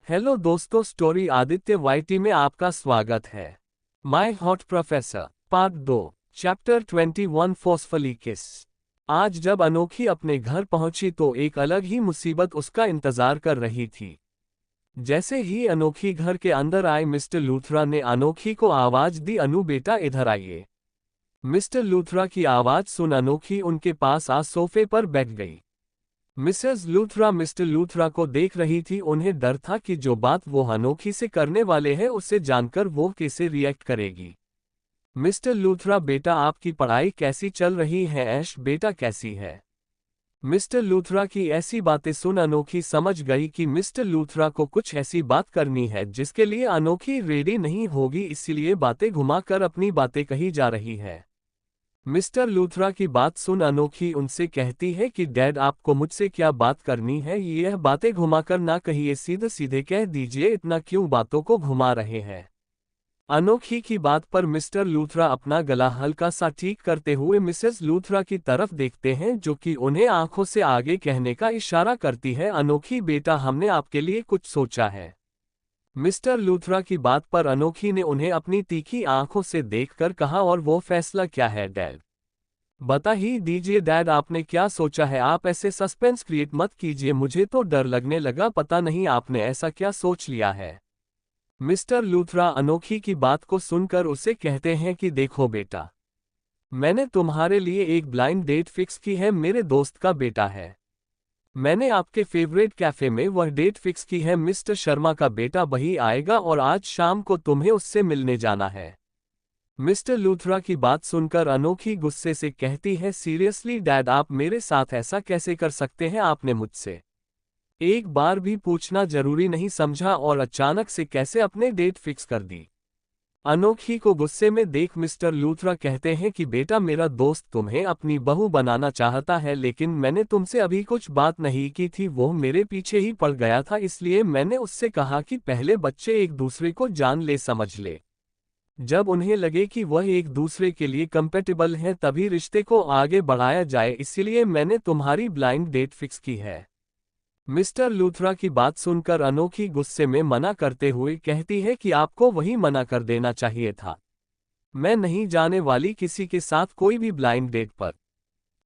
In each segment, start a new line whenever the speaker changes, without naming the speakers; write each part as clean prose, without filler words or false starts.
Hello दोस्तों, story Aditya YT में आपका स्वागत है। My hot professor part 2 chapter 21 forcefully किस। आज जब अनोखी अपने घर पहुंची तो एक अलग ही मुसीबत उसका इंतजार कर रही थी। जैसे ही अनोखी घर के अंदर आए मिस्टर लूथरा ने अनोखी को आवाज दी, अनु बेटा इधर आइए। मिस्टर लूथरा की आवाज सुन अनोखी उनके पास आ सोफे पर बैठ गई। मिसेस लूथरा मिस्टर लूथरा को देख रही थी। उन्हें डर था कि जो बात वो अनोखी से करने वाले हैं उसे जानकर वो कैसे रिएक्ट करेगी। मिस्टर लूथरा बेटा आपकी पढ़ाई कैसी चल रही है? ऐश बेटा कैसी है? मिस्टर लूथरा की ऐसी बातें सुन अनोखी समझ गई कि मिस्टर लूथरा को कुछ ऐसी बात करनी है जिसके लिए अनोखी रेडी नहीं होगी, इसलिए बातें घुमाकर अपनी बातें कही जा रही है। मिस्टर लूथरा की बात सुन अनोखी उनसे कहती है कि डैड आपको मुझसे क्या बात करनी है? यह बातें घुमाकर ना कहिए, सीधे सीधे कह दीजिए, इतना क्यों बातों को घुमा रहे हैं? अनोखी की बात पर मिस्टर लूथरा अपना गला हल्का सा ठीक करते हुए मिसेस लूथरा की तरफ देखते हैं, जो कि उन्हें आंखों से आगे कहने का इशारा करती है, अनोखी बेटा हमने आपके लिए कुछ सोचा है। मिस्टर लूथरा की बात पर अनोखी ने उन्हें अपनी तीखी आंखों से देखकर कहा, और वो फैसला क्या है डैड? बता ही दीजिए डैड, आपने क्या सोचा है? आप ऐसे सस्पेंस क्रिएट मत कीजिए, मुझे तो डर लगने लगा। पता नहीं आपने ऐसा क्या सोच लिया है। मिस्टर लूथरा अनोखी की बात को सुनकर उसे कहते हैं कि देखो बेटा, मैंने तुम्हारे लिए एक ब्लाइंड डेट फिक्स की है। मेरे दोस्त का बेटा है। मैंने आपके फेवरेट कैफे में वह डेट फिक्स की है। मिस्टर शर्मा का बेटा वही आएगा और आज शाम को तुम्हें उससे मिलने जाना है। मिस्टर लूथरा की बात सुनकर अनोखी गुस्से से कहती है, सीरियसली डैड आप मेरे साथ ऐसा कैसे कर सकते हैं? आपने मुझसे एक बार भी पूछना जरूरी नहीं समझा और अचानक से कैसे अपने डेट फिक्स कर दी? अनोखी को गुस्से में देख मिस्टर लूथरा कहते हैं कि बेटा मेरा दोस्त तुम्हें अपनी बहू बनाना चाहता है, लेकिन मैंने तुमसे अभी कुछ बात नहीं की थी। वो मेरे पीछे ही पड़ गया था, इसलिए मैंने उससे कहा कि पहले बच्चे एक दूसरे को जान ले, समझ ले। जब उन्हें लगे कि वह एक दूसरे के लिए कंपेटेबल हैं तभी रिश्ते को आगे बढ़ाया जाए, इसलिए मैंने तुम्हारी ब्लाइंड डेट फिक्स की है। मिस्टर लूथरा की बात सुनकर अनोखी गुस्से में मना करते हुए कहती है कि आपको वही मना कर देना चाहिए था। मैं नहीं जाने वाली किसी के साथ कोई भी ब्लाइंड डेट पर।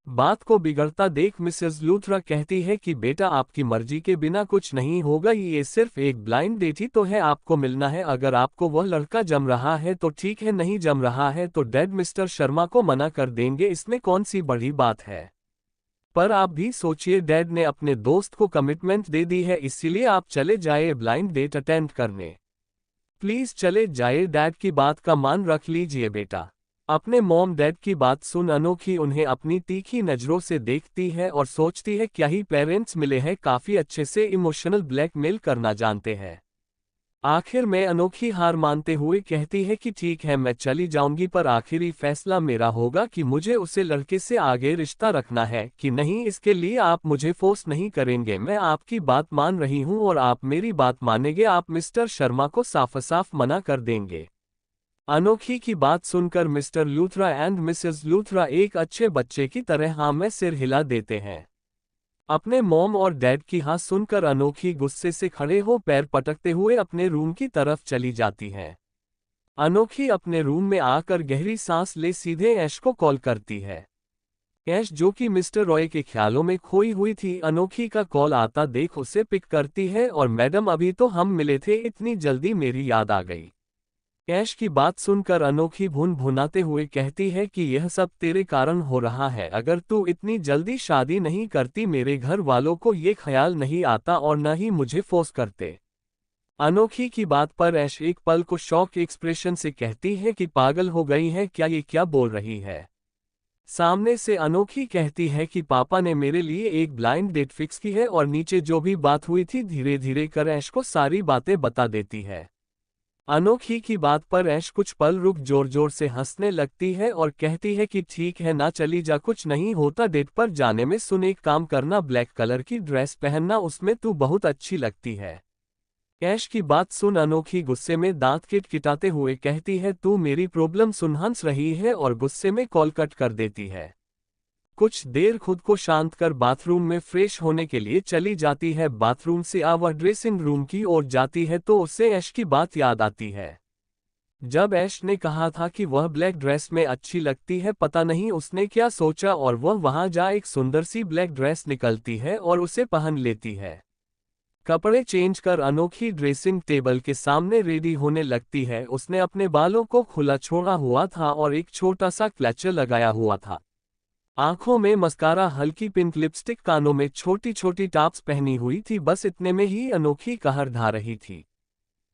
बात को बिगड़ता देख मिसेस लूथरा कहती है कि बेटा आपकी मर्जी के बिना कुछ नहीं होगा, ये सिर्फ एक ब्लाइंड डेट ही तो है, आपको मिलना है। अगर आपको वह लड़का जम रहा है तो ठीक है, नहीं जम रहा है तो डैड मिस्टर शर्मा को मना कर देंगे, इसमें कौन सी बड़ी बात है? पर आप भी सोचिए, डैड ने अपने दोस्त को कमिटमेंट दे दी है, इसीलिए आप चले जाइए ब्लाइंड डेट अटेंड करने। प्लीज चले जाइए, डैड की बात का मान रख लीजिए बेटा। अपने मॉम डैड की बात सुन अनोखी उन्हें अपनी तीखी नजरों से देखती है और सोचती है, क्या ही पेरेंट्स मिले हैं, काफी अच्छे से इमोशनल ब्लैकमेल करना जानते हैं। आखिर में अनोखी हार मानते हुए कहती है कि ठीक है मैं चली जाऊंगी, पर आखिरी फैसला मेरा होगा कि मुझे उसे लड़के से आगे रिश्ता रखना है कि नहीं, इसके लिए आप मुझे फोर्स नहीं करेंगे। मैं आपकी बात मान रही हूं और आप मेरी बात मानेंगे। आप मिस्टर शर्मा को साफ साफ मना कर देंगे। अनोखी की बात सुनकर mister Luthra and Mrs Luthra एक अच्छे बच्चे की तरह हाँ में सिर हिला देते हैं। अपने मॉम और डैड की हाँ सुनकर अनोखी गुस्से से खड़े हो पैर पटकते हुए अपने रूम की तरफ चली जाती है। अनोखी अपने रूम में आकर गहरी सांस ले सीधे ऐश को कॉल करती है। ऐश जो कि मिस्टर रॉय के ख्यालों में खोई हुई थी, अनोखी का कॉल आता देख उसे पिक करती है और मैडम अभी तो हम मिले थे, इतनी जल्दी मेरी याद आ गई। ऐश की बात सुनकर अनोखी भुन भुनाते हुए कहती है कि यह सब तेरे कारण हो रहा है। अगर तू इतनी जल्दी शादी नहीं करती मेरे घर वालों को ये ख्याल नहीं आता और न ही मुझे फोर्स करते। अनोखी की बात पर ऐश एक पल को शॉक एक्सप्रेशन से कहती है कि पागल हो गई है क्या, ये क्या बोल रही है? सामने से अनोखी कहती है कि पापा ने मेरे लिए एक ब्लाइंड डेट फिक्स की है और नीचे जो भी बात हुई थी धीरे धीरे कर ऐश को सारी बातें बता देती है। अनोखी की बात पर ऐश कुछ पल रुक जोर जोर से हंसने लगती है और कहती है कि ठीक है ना, चली जा, कुछ नहीं होता। डेट पर जाने में सुन एक काम करना, ब्लैक कलर की ड्रेस पहनना, उसमें तू बहुत अच्छी लगती है। ऐश की बात सुन अनोखी गुस्से में दांत किटकिटाते हुए कहती है, तू मेरी प्रॉब्लम सुन, हंस रही है और गुस्से में कॉल कट कर देती है। कुछ देर खुद को शांत कर बाथरूम में फ्रेश होने के लिए चली जाती है। बाथरूम से वह ड्रेसिंग रूम की ओर जाती है तो उसे ऐश की बात याद आती है। जब ऐश ने कहा था कि वह ब्लैक ड्रेस में अच्छी लगती है, पता नहीं उसने क्या सोचा और वह वहां जा एक सुंदर सी ब्लैक ड्रेस निकलती है और उसे पहन लेती है। कपड़े चेंज कर अनोखी ड्रेसिंग टेबल के सामने रेडी होने लगती है। उसने अपने बालों को खुला छोड़ा हुआ था और एक छोटा सा क्लचर लगाया हुआ था। आंखों में मस्कारा, हल्की पिंक लिपस्टिक, कानों में छोटी छोटी टॉप्स पहनी हुई थी। बस इतने में ही अनोखी कहर ढा रही थी।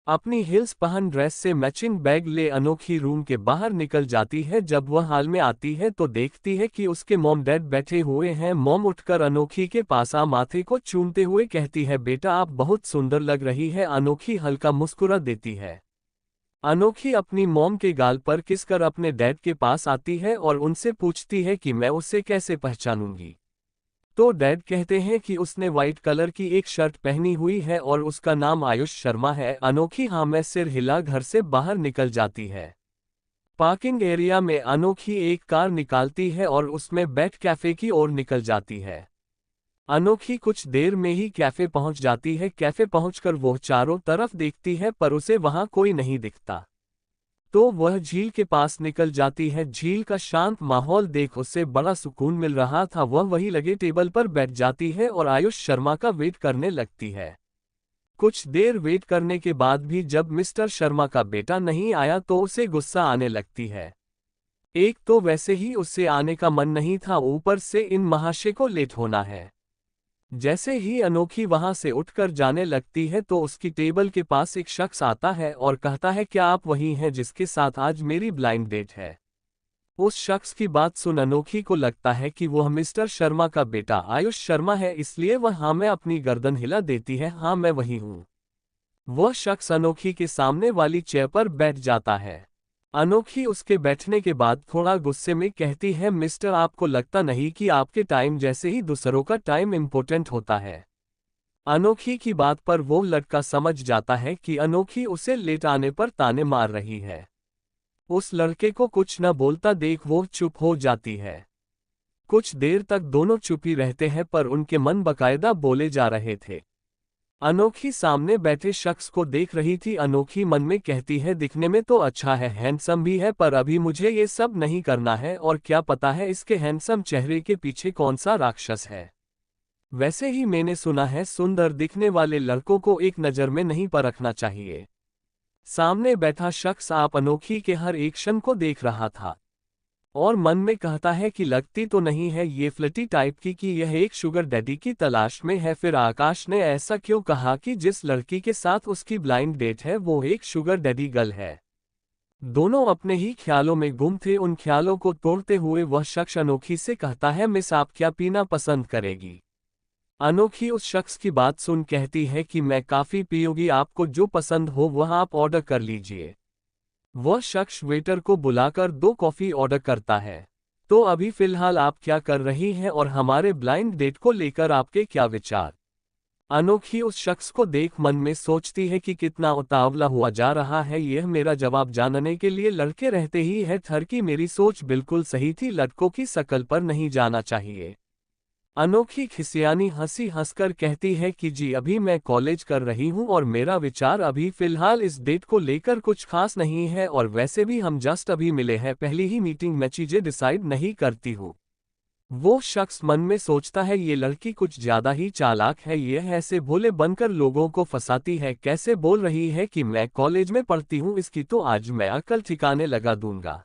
अपनी हिल्स पहन ड्रेस से मैचिंग बैग ले अनोखी रूम के बाहर निकल जाती है। जब वह हॉल में आती है तो देखती है कि उसके मॉम डैड बैठे हुए हैं। मॉम उठकर अनोखी के पास माथे को चूमते हुए कहती है, बेटा आप बहुत सुंदर लग रही है। अनोखी हल्का मुस्कुरा देती है। अनोखी अपनी मॉम के गाल पर किस कर अपने डैड के पास आती है और उनसे पूछती है कि मैं उसे कैसे पहचानूंगी। तो डैड कहते हैं कि उसने व्हाइट कलर की एक शर्ट पहनी हुई है और उसका नाम आयुष शर्मा है। अनोखी हाँ में सिर हिला घर से बाहर निकल जाती है। पार्किंग एरिया में अनोखी एक कार निकालती है और उसमें बैठ कैफे की ओर निकल जाती है। अनोखी कुछ देर में ही कैफे पहुंच जाती है। कैफे पहुंचकर वो चारों तरफ देखती है पर उसे वहां कोई नहीं दिखता। तो वह झील के पास निकल जाती है। झील का शांत माहौल देख उसे बड़ा सुकून मिल रहा था। वह वहीं लगे टेबल पर बैठ जाती है और आयुष शर्मा का वेट करने लगती है। कुछ देर वेट करने के बाद भी जब मिस्टर शर्मा का बेटा नहीं आया तो उसे गुस्सा आने लगती है। एक तो वैसे ही उससे आने का मन नहीं था, ऊपर से इन महाशय को लेट होना है। जैसे ही अनोखी वहां से उठकर जाने लगती है तो उसकी टेबल के पास एक शख्स आता है और कहता है, क्या आप वही हैं जिसके साथ आज मेरी ब्लाइंड डेट है? उस शख्स की बात सुन अनोखी को लगता है कि वह मिस्टर शर्मा का बेटा आयुष शर्मा है, इसलिए वह हाँ में अपनी गर्दन हिला देती है, हाँ मैं वही हूँ। वह शख्स अनोखी के सामने वाली चेयर पर बैठ जाता है। अनोखी उसके बैठने के बाद थोड़ा गुस्से में कहती है, मिस्टर आपको लगता नहीं कि आपके टाइम जैसे ही दूसरों का टाइम इम्पोर्टेंट होता है? अनोखी की बात पर वो लड़का समझ जाता है कि अनोखी उसे लेट आने पर ताने मार रही है। उस लड़के को कुछ न बोलता देख वो चुप हो जाती है। कुछ देर तक दोनों चुप ही रहते हैं पर उनके मन बकायदा बोले जा रहे थे। अनोखी सामने बैठे शख्स को देख रही थी। अनोखी मन में कहती है, दिखने में तो अच्छा है, हैंडसम भी है, पर अभी मुझे ये सब नहीं करना है और क्या पता है इसके हैंडसम चेहरे के पीछे कौन सा राक्षस है। वैसे ही मैंने सुना है सुंदर दिखने वाले लड़कों को एक नज़र में नहीं परखना चाहिए। सामने बैठा शख्स आप अनोखी के हर एक्शन को देख रहा था और मन में कहता है कि लगती तो नहीं है ये फ्लटी टाइप की कि यह एक शुगर डैडी की तलाश में है। फिर आकाश ने ऐसा क्यों कहा कि जिस लड़की के साथ उसकी ब्लाइंड डेट है वो एक शुगर डैडी गर्ल है? दोनों अपने ही ख्यालों में गुम थे। उन ख्यालों को तोड़ते हुए वह शख्स अनोखी से कहता है, मिस आप क्या पीना पसंद करेगी? अनोखी उस शख्स की बात सुन कहती है कि मैं काफ़ी पीऊंगी, आपको जो पसंद हो वह आप ऑर्डर कर लीजिए। वह शख्स वेटर को बुलाकर 2 कॉफ़ी ऑर्डर करता है। तो अभी फिलहाल आप क्या कर रही हैं और हमारे ब्लाइंड डेट को लेकर आपके क्या विचार? अनोखी उस शख्स को देख मन में सोचती है कि कितना उतावला हुआ जा रहा है। यह मेरा जवाब जानने के लिए लड़के रहते ही है। ठर की मेरी सोच बिल्कुल सही थी, लड़कों की शकल पर नहीं जाना चाहिए। अनोखी खिसियानी हंसी हंसकर कहती है कि जी अभी मैं कॉलेज कर रही हूँ और मेरा विचार अभी फिलहाल इस डेट को लेकर कुछ खास नहीं है, और वैसे भी हम जस्ट अभी मिले हैं, पहली ही मीटिंग में चीजें डिसाइड नहीं करती हूँ। वो शख्स मन में सोचता है ये लड़की कुछ ज्यादा ही चालाक है, यह ऐसे भोले बनकर लोगों को फंसाती है। कैसे बोल रही है कि मैं कॉलेज में पढ़ती हूँ, इसकी तो आज मैं अकल ठिकाने लगा दूंगा।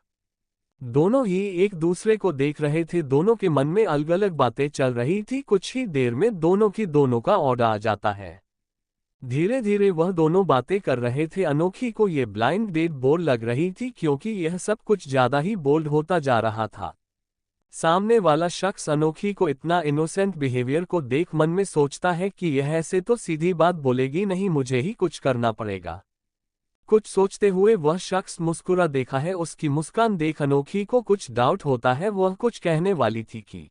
दोनों ही एक दूसरे को देख रहे थे। दोनों के मन में अलग अलग बातें चल रही थी। कुछ ही देर में दोनों का ऑर्डर आ जाता है। धीरे धीरे वह दोनों बातें कर रहे थे। अनोखी को ये ब्लाइंड डेट बोर लग रही थी क्योंकि यह सब कुछ ज्यादा ही बोल्ड होता जा रहा था। सामने वाला शख्स अनोखी को इतना इनोसेंट बिहेवियर को देख मन में सोचता है कि यह ऐसे तो सीधी बात बोलेगी नहीं, मुझे ही कुछ करना पड़ेगा। कुछ सोचते हुए वह शख्स मुस्कुरा देखा है। उसकी मुस्कान देख अनोखी को कुछ डाउट होता है, वह कुछ कहने वाली थी कि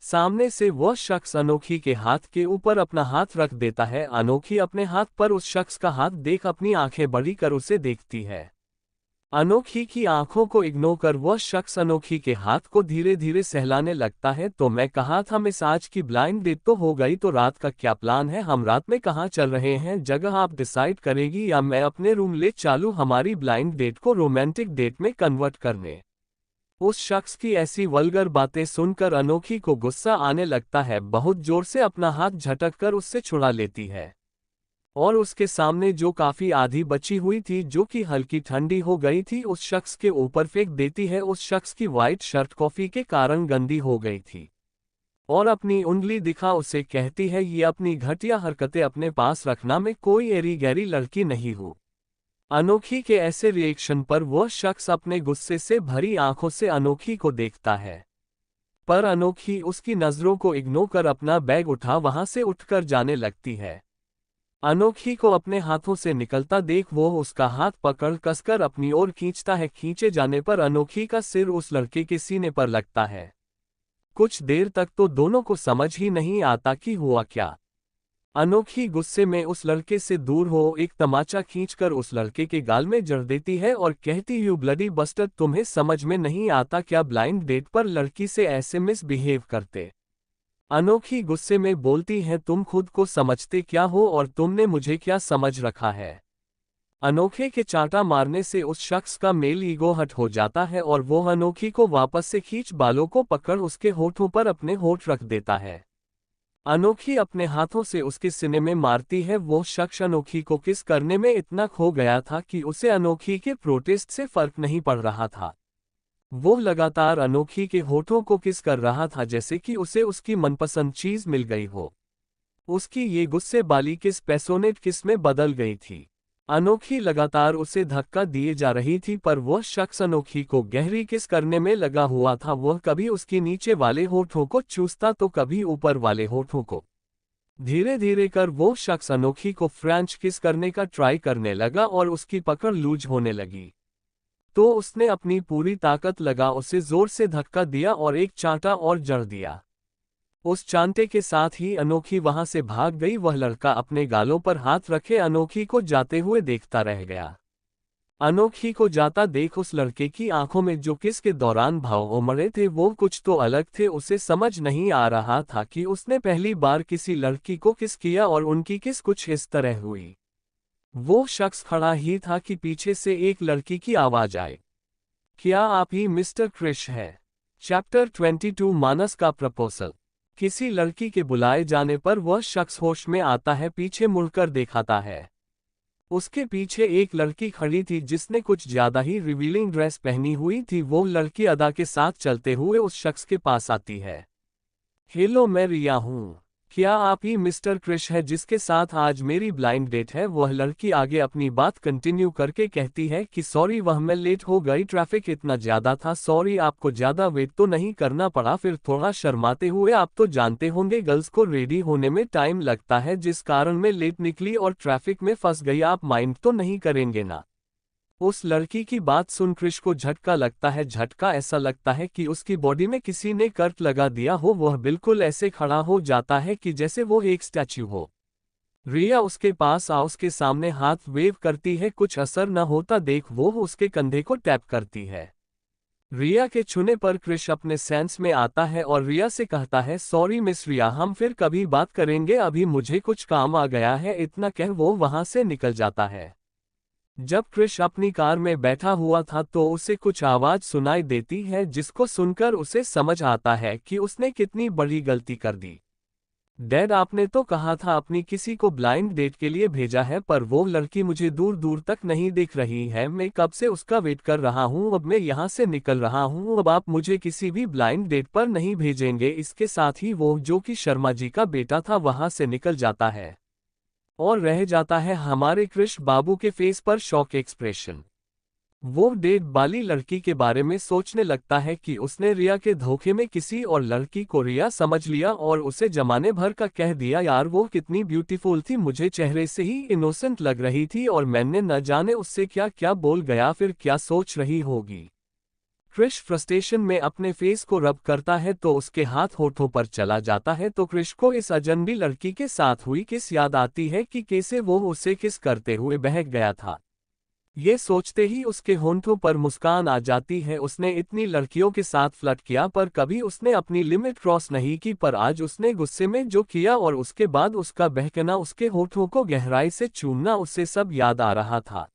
सामने से वह शख्स अनोखी के हाथ के ऊपर अपना हाथ रख देता है। अनोखी अपने हाथ पर उस शख्स का हाथ देख अपनी आंखें बड़ी कर उसे देखती है। अनोखी की आंखों को इग्नोर कर वह शख्स अनोखी के हाथ को धीरे धीरे सहलाने लगता है। तो मैं कहा था मिस, आज की ब्लाइंड डेट तो हो गई, तो रात का क्या प्लान है? हम रात में कहाँ चल रहे हैं? जगह आप डिसाइड करेगी या मैं अपने रूम ले चालू हमारी ब्लाइंड डेट को रोमांटिक डेट में कन्वर्ट करने। उस शख्स की ऐसी वल्गर बातें सुनकर अनोखी को गुस्सा आने लगता है। बहुत जोर से अपना हाथ झटक कर उससे छुड़ा लेती है और उसके सामने जो काफी आधी बची हुई थी, जो कि हल्की ठंडी हो गई थी, उस शख्स के ऊपर फेंक देती है। उस शख्स की वाइट शर्ट कॉफी के कारण गंदी हो गई थी और अपनी उंगली दिखा उसे कहती है, ये अपनी घटिया हरकतें अपने पास रखना, मैं कोई एरी गैरी लड़की नहीं हूं। अनोखी के ऐसे रिएक्शन पर वह शख्स अपने गुस्से से भरी आंखों से अनोखी को देखता है, पर अनोखी उसकी नजरों को इग्नोर कर अपना बैग उठा वहां से उठकर जाने लगती है। अनोखी को अपने हाथों से निकलता देख वो उसका हाथ पकड़ कसकर अपनी ओर खींचता है। खींचे जाने पर अनोखी का सिर उस लड़के के सीने पर लगता है। कुछ देर तक तो दोनों को समझ ही नहीं आता कि हुआ क्या। अनोखी गुस्से में उस लड़के से दूर हो एक तमाचा खींचकर उस लड़के के गाल में जड़ देती है और कहती, यू ब्लडी बस्टर्ड, तुम्हें समझ में नहीं आता क्या ब्लाइंड डेट पर लड़की से ऐसे मिसबिहेव करते? अनोखी गुस्से में बोलती है, तुम खुद को समझते क्या हो और तुमने मुझे क्या समझ रखा है? अनोखे के चांटा मारने से उस शख्स का मेल ईगो हट हो जाता है और वो अनोखी को वापस से खींच बालों को पकड़ उसके होठों पर अपने होठ रख देता है। अनोखी अपने हाथों से उसके सीने में मारती है। वो शख्स अनोखी को किस करने में इतना खो गया था कि उसे अनोखी के प्रोटेस्ट से फर्क नहीं पड़ रहा था। वो लगातार अनोखी के होठों को किस कर रहा था जैसे कि उसे उसकी मनपसंद चीज मिल गई हो। उसकी ये गुस्से वाली किस पैशनेट किस में बदल गई थी। अनोखी लगातार उसे धक्का दिए जा रही थी, पर वह शख्स अनोखी को गहरी किस करने में लगा हुआ था। वह कभी उसके नीचे वाले होठों को चूसता तो कभी ऊपर वाले होठों को। धीरे धीरे कर वो शख्स अनोखी को फ्रेंच किस करने का ट्राई करने लगा और उसकी पकड़ लूज होने लगी। तो उसने अपनी पूरी ताकत लगा उसे जोर से धक्का दिया और एक चांटा और जड़ दिया। उस चांटे के साथ ही अनोखी वहां से भाग गई। वह लड़का अपने गालों पर हाथ रखे अनोखी को जाते हुए देखता रह गया। अनोखी को जाता देख उस लड़के की आंखों में जो किस के दौरान भाव उमड़े थे वो कुछ तो अलग थे। उसे समझ नहीं आ रहा था कि उसने पहली बार किसी लड़की को किस किया और उनकी किस कुछ इस तरह हुई। वो शख्स खड़ा ही था कि पीछे से एक लड़की की आवाज आए, क्या आप ही मिस्टर क्रिश है? चैप्टर 22 मानस का प्रपोजल। किसी लड़की के बुलाए जाने पर वह शख्स होश में आता है, पीछे मुड़कर दिखाता है। उसके पीछे एक लड़की खड़ी थी जिसने कुछ ज्यादा ही रिवीलिंग ड्रेस पहनी हुई थी। वो लड़की अदा के साथ चलते हुए उस शख्स के पास आती है। हेलो, मैं रिया हूँ। क्या आप ही मिस्टर क्रिश है जिसके साथ आज मेरी ब्लाइंड डेट है? वह लड़की आगे अपनी बात कंटिन्यू करके कहती है कि सॉरी, वह मैं लेट हो गई, ट्रैफिक इतना ज्यादा था। सॉरी, आपको ज्यादा वेट तो नहीं करना पड़ा? फिर थोड़ा शर्माते हुए, आप तो जानते होंगे गर्ल्स को रेडी होने में टाइम लगता है, जिस कारण मैं लेट निकली और ट्रैफिक में फंस गई। आप माइंड तो नहीं करेंगे ना? उस लड़की की बात सुन क्रिश को झटका लगता है। झटका ऐसा लगता है कि उसकी बॉडी में किसी ने कर्ट लगा दिया हो। वह बिल्कुल ऐसे खड़ा हो जाता है कि जैसे वो एक स्टैच्यू हो। रिया उसके पास आ उसके सामने हाथ वेव करती है। कुछ असर न होता देख वो उसके कंधे को टैप करती है। रिया के छूने पर क्रिश अपने सेंस में आता है और रिया से कहता है, सॉरी मिस रिया, हम फिर कभी बात करेंगे, अभी मुझे कुछ काम आ गया है। इतना कह वो वहां से निकल जाता है। जब क्रिश अपनी कार में बैठा हुआ था तो उसे कुछ आवाज सुनाई देती है, जिसको सुनकर उसे समझ आता है कि उसने कितनी बड़ी गलती कर दी। डैड, आपने तो कहा था अपनी किसी को ब्लाइंड डेट के लिए भेजा है, पर वो लड़की मुझे दूर दूर तक नहीं दिख रही है। मैं कब से उसका वेट कर रहा हूँ। अब मैं यहाँ से निकल रहा हूँ। अब आप मुझे किसी भी ब्लाइंड डेट पर नहीं भेजेंगे। इसके साथ ही वो जो कि शर्मा जी का बेटा था वहां से निकल जाता है और रह जाता है हमारे क्रिश बाबू के फेस पर शॉक एक्सप्रेशन। वो डेट वाली लड़की के बारे में सोचने लगता है कि उसने रिया के धोखे में किसी और लड़की को रिया समझ लिया और उसे जमाने भर का कह दिया। यार, वो कितनी ब्यूटीफुल थी, मुझे चेहरे से ही इनोसेंट लग रही थी और मैंने न जाने उससे क्या क्या बोल गया। फिर क्या सोच रही होगी। क्रिश फ्रस्ट्रेशन में अपने फेस को रब करता है तो उसके हाथ होठों पर चला जाता है। तो क्रिश को इस अजनबी लड़की के साथ हुई किस याद आती है कि कैसे वो उसे किस करते हुए बहक गया था। ये सोचते ही उसके होंठों पर मुस्कान आ जाती है। उसने इतनी लड़कियों के साथ फ्लर्ट किया पर कभी उसने अपनी लिमिट क्रॉस नहीं की, पर आज उसने गुस्से में जो किया और उसके बाद उसका बहकना, उसके होठों को गहराई से चूमना, उसे सब याद आ रहा था।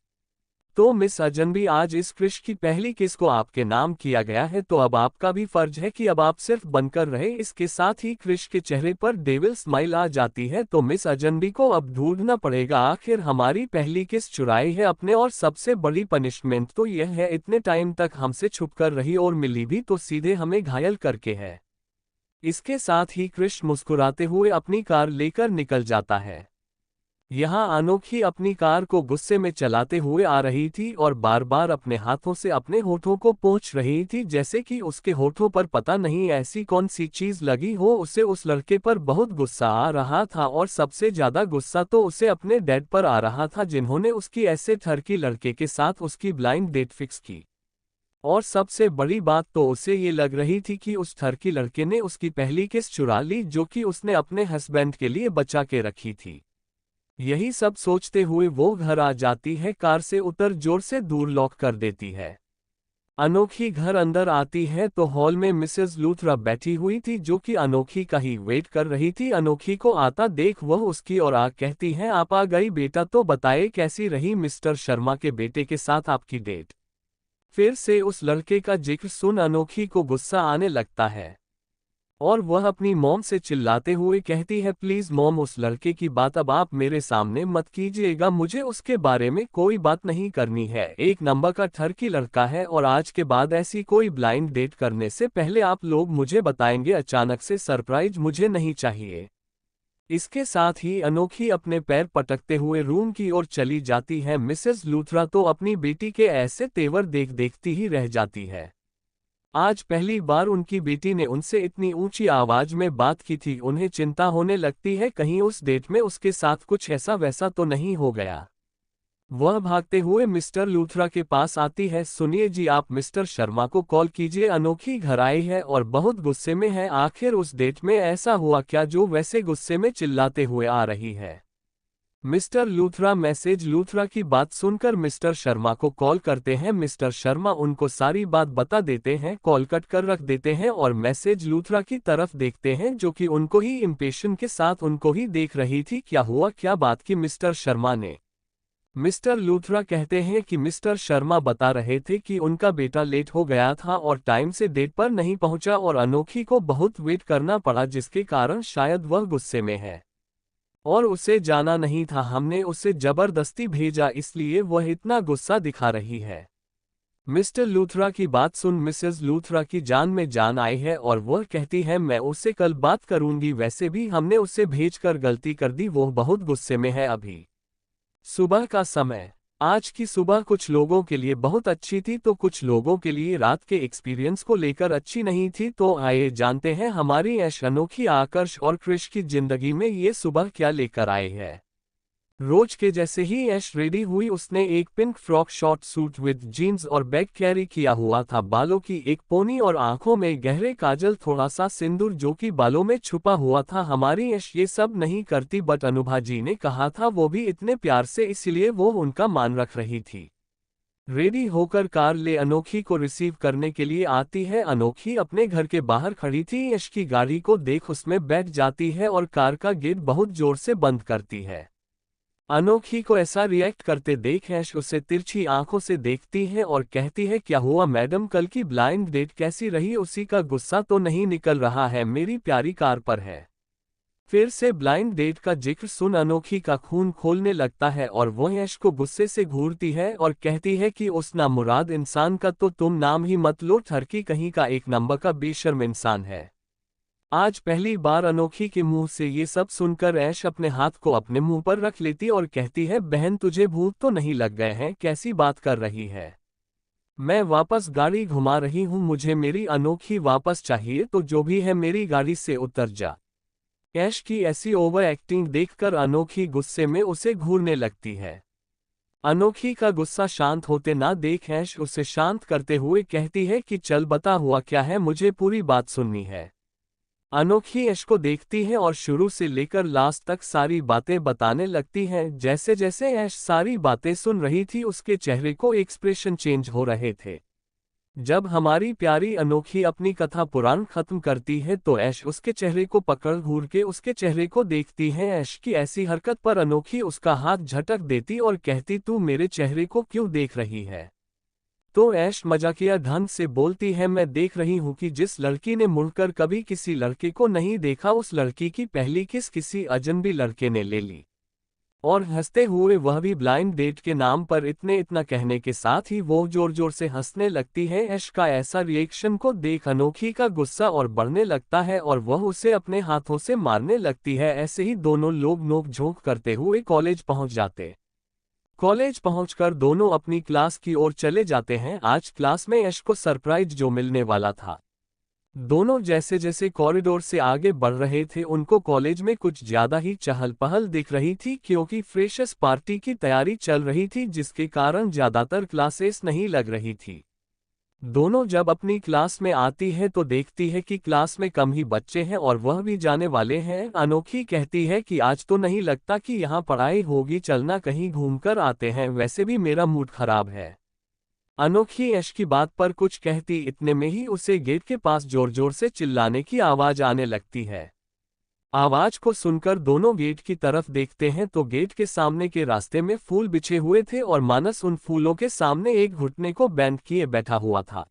तो मिस अजनबी, आज इस क्रिश की पहली किस को आपके नाम किया गया है, तो अब आपका भी फर्ज है कि अब आप सिर्फ बनकर रहे। इसके साथ ही क्रिश के चेहरे पर डेविल स्माइल आ जाती है। तो मिस अजनबी को अब ढूंढना पड़ेगा आखिर हमारी पहली किस चुराई है अपने, और सबसे बड़ी पनिशमेंट तो यह है, इतने टाइम तक हमसे छुपकर रही और मिली भी तो सीधे हमें घायल करके है। इसके साथ ही क्रिश मुस्कुराते हुए अपनी कार लेकर निकल जाता है। यहाँ अनोखी अपनी कार को गुस्से में चलाते हुए आ रही थी और बार बार अपने हाथों से अपने होठों को पोंछ रही थी, जैसे कि उसके होठों पर पता नहीं ऐसी कौन सी चीज लगी हो। उसे उस लड़के पर बहुत गुस्सा आ रहा था और सबसे ज्यादा गुस्सा तो उसे अपने डैड पर आ रहा था, जिन्होंने उसकी ऐसे ठरकी लड़के के साथ उसकी ब्लाइंड डेट फिक्स की। और सबसे बड़ी बात तो उसे ये लग रही थी कि उस ठरकी लड़के ने उसकी पहली किस चुरा ली, जो कि उसने अपने हस्बैंड के लिए बचा के रखी थी। यही सब सोचते हुए वो घर आ जाती है, कार से उतर जोर से दूर लॉक कर देती है। अनोखी घर अंदर आती है तो हॉल में मिसेस लूथरा बैठी हुई थी, जो कि अनोखी का ही वेट कर रही थी। अनोखी को आता देख वह उसकी ओर आ कहती है, आप आ गई बेटा, तो बताए कैसी रही मिस्टर शर्मा के बेटे के साथ आपकी डेट। फिर से उस लड़के का जिक्र सुन अनोखी को गुस्सा आने लगता है और वह अपनी मॉम से चिल्लाते हुए कहती है, प्लीज मॉम, उस लड़के की बात अब आप मेरे सामने मत कीजिएगा, मुझे उसके बारे में कोई बात नहीं करनी है। एक नंबर का ठरकी लड़का है और आज के बाद ऐसी कोई ब्लाइंड डेट करने से पहले आप लोग मुझे बताएंगे। अचानक से सरप्राइज मुझे नहीं चाहिए। इसके साथ ही अनोखी अपने पैर पटकते हुए रूम की ओर चली जाती है। मिसेस लूथरा तो अपनी बेटी के ऐसे तेवर देखती ही रह जाती है। आज पहली बार उनकी बेटी ने उनसे इतनी ऊंची आवाज में बात की थी। उन्हें चिंता होने लगती है कहीं उस डेट में उसके साथ कुछ ऐसा वैसा तो नहीं हो गया। वह भागते हुए मिस्टर लूथरा के पास आती है। सुनिए जी, आप मिस्टर शर्मा को कॉल कीजिए, अनोखी घर आई है और बहुत गुस्से में है। आखिर उस डेट में ऐसा हुआ क्या जो वैसे गुस्से में चिल्लाते हुए आ रही है। मिस्टर लूथरा मैसेज लूथरा की बात सुनकर मिस्टर शर्मा को कॉल करते हैं। मिस्टर शर्मा उनको सारी बात बता देते हैं, कॉल कट कर रख देते हैं और मैसेज लूथरा की तरफ देखते हैं, जो कि उनको ही इम्पेशन के साथ उनको ही देख रही थी। क्या हुआ, क्या बात की मिस्टर शर्मा ने। मिस्टर लूथरा कहते हैं कि मिस्टर शर्मा बता रहे थे कि उनका बेटा लेट हो गया था और टाइम से डेट पर नहीं पहुंचा और अनोखी को बहुत वेट करना पड़ा, जिसके कारण शायद वह गुस्से में है और उसे जाना नहीं था। हमने उसे जबरदस्ती भेजा, इसलिए वह इतना गुस्सा दिखा रही है। मिस्टर लूथरा की बात सुन मिसेस लूथरा की जान में जान आई है और वह कहती है, मैं उससे कल बात करूंगी, वैसे भी हमने उसे भेजकर गलती कर दी, वो बहुत गुस्से में है अभी। सुबह का समय। आज की सुबह कुछ लोगों के लिए बहुत अच्छी थी तो कुछ लोगों के लिए रात के एक्सपीरियंस को लेकर अच्छी नहीं थी। तो आइए जानते हैं हमारी ऐश अनोखी आकर्ष और क्रिश की जिंदगी में ये सुबह क्या लेकर आए हैं। रोज के जैसे ही ऐश रेडी हुई। उसने एक pink frock, short suit with jeans और बैग कैरी किया हुआ था, बालों की एक पोनी और आंखों में गहरे काजल, थोड़ा सा सिंदूर जो कि बालों में छुपा हुआ था। हमारी ऐश ये सब नहीं करती, बट अनुभा जी ने कहा था, वो भी इतने प्यार से, इसलिए वो उनका मान रख रही थी। रेडी होकर कार ले अनोखी को रिसीव करने के लिए आती है। अनोखी अपने घर के बाहर खड़ी थी, ऐश की गाड़ी को देख उसमें बैठ जाती है और कार का गेट बहुत जोर से बंद करती है। अनोखी को ऐसा रिएक्ट करते देख ऐश उसे तिरछी आंखों से देखती है और कहती है, क्या हुआ मैडम, कल की ब्लाइंड डेट कैसी रही, उसी का गुस्सा तो नहीं निकल रहा है मेरी प्यारी कार पर है। फिर से ब्लाइंड डेट का जिक्र सुन अनोखी का खून खोलने लगता है और वह ऐश को गुस्से से घूरती है और कहती है कि उस नामुराद इंसान का तो तुम नाम ही मत लो, ठरकी कहीं का, एक नंबर का बेशर्म इंसान है। आज पहली बार अनोखी के मुंह से ये सब सुनकर ऐश अपने हाथ को अपने मुंह पर रख लेती और कहती है, बहन तुझे भूत तो नहीं लग गए हैं, कैसी बात कर रही है। मैं वापस गाड़ी घुमा रही हूँ, मुझे मेरी अनोखी वापस चाहिए, तो जो भी है मेरी गाड़ी से उतर जा। ऐश की ऐसी ओवर एक्टिंग देखकर अनोखी गुस्से में उसे घूरने लगती है। अनोखी का गुस्सा शांत होते ना देख ऐश उसे शांत करते हुए कहती है कि चल बता हुआ क्या है, मुझे पूरी बात सुननी है। अनोखी ऐश को देखती है और शुरू से लेकर लास्ट तक सारी बातें बताने लगती है। जैसे जैसे ऐश सारी बातें सुन रही थी उसके चेहरे को एक्सप्रेशन चेंज हो रहे थे। जब हमारी प्यारी अनोखी अपनी कथा पुराण खत्म करती है तो ऐश उसके चेहरे को पकड़ घूर के उसके चेहरे को देखती है। ऐश की ऐसी हरकत पर अनोखी उसका हाथ झटक देती और कहती, तू मेरे चेहरे को क्यों देख रही है? तो ऐश मजाकिया ढंग से बोलती है, मैं देख रही हूं कि जिस लड़की ने मुड़कर कभी किसी लड़के को नहीं देखा उस लड़की की पहली किस किसी अजनबी लड़के ने ले ली। और हंसते हुए, वह भी ब्लाइंड डेट के नाम पर। इतना कहने के साथ ही वो जोर जोर से हंसने लगती है। ऐश का ऐसा रिएक्शन को देख अनोखी का गुस्सा और बढ़ने लगता है और वह उसे अपने हाथों से मारने लगती है। ऐसे ही दोनों लोग नोक-झोंक करते हुए कॉलेज पहुंच जाते। कॉलेज पहुंचकर दोनों अपनी क्लास की ओर चले जाते हैं। आज क्लास में ऐश को सरप्राइज जो मिलने वाला था। दोनों जैसे जैसे कॉरिडोर से आगे बढ़ रहे थे उनको कॉलेज में कुछ ज्यादा ही चहल पहल दिख रही थी, क्योंकि फ्रेशर्स पार्टी की तैयारी चल रही थी जिसके कारण ज्यादातर क्लासेस नहीं लग रही थी। दोनों जब अपनी क्लास में आती है तो देखती है कि क्लास में कम ही बच्चे हैं और वह भी जाने वाले हैं। अनोखी कहती है कि आज तो नहीं लगता कि यहाँ पढ़ाई होगी, चलना कहीं घूमकर आते हैं, वैसे भी मेरा मूड खराब है। अनोखी ऐश की बात पर कुछ कहती इतने में ही उसे गेट के पास जोर जोर से चिल्लाने की आवाज आने लगती है। आवाज को सुनकर दोनों गेट की तरफ देखते हैं तो गेट के सामने के रास्ते में फूल बिछे हुए थे और मानस उन फूलों के सामने एक घुटने को बेंड किए बैठा हुआ था।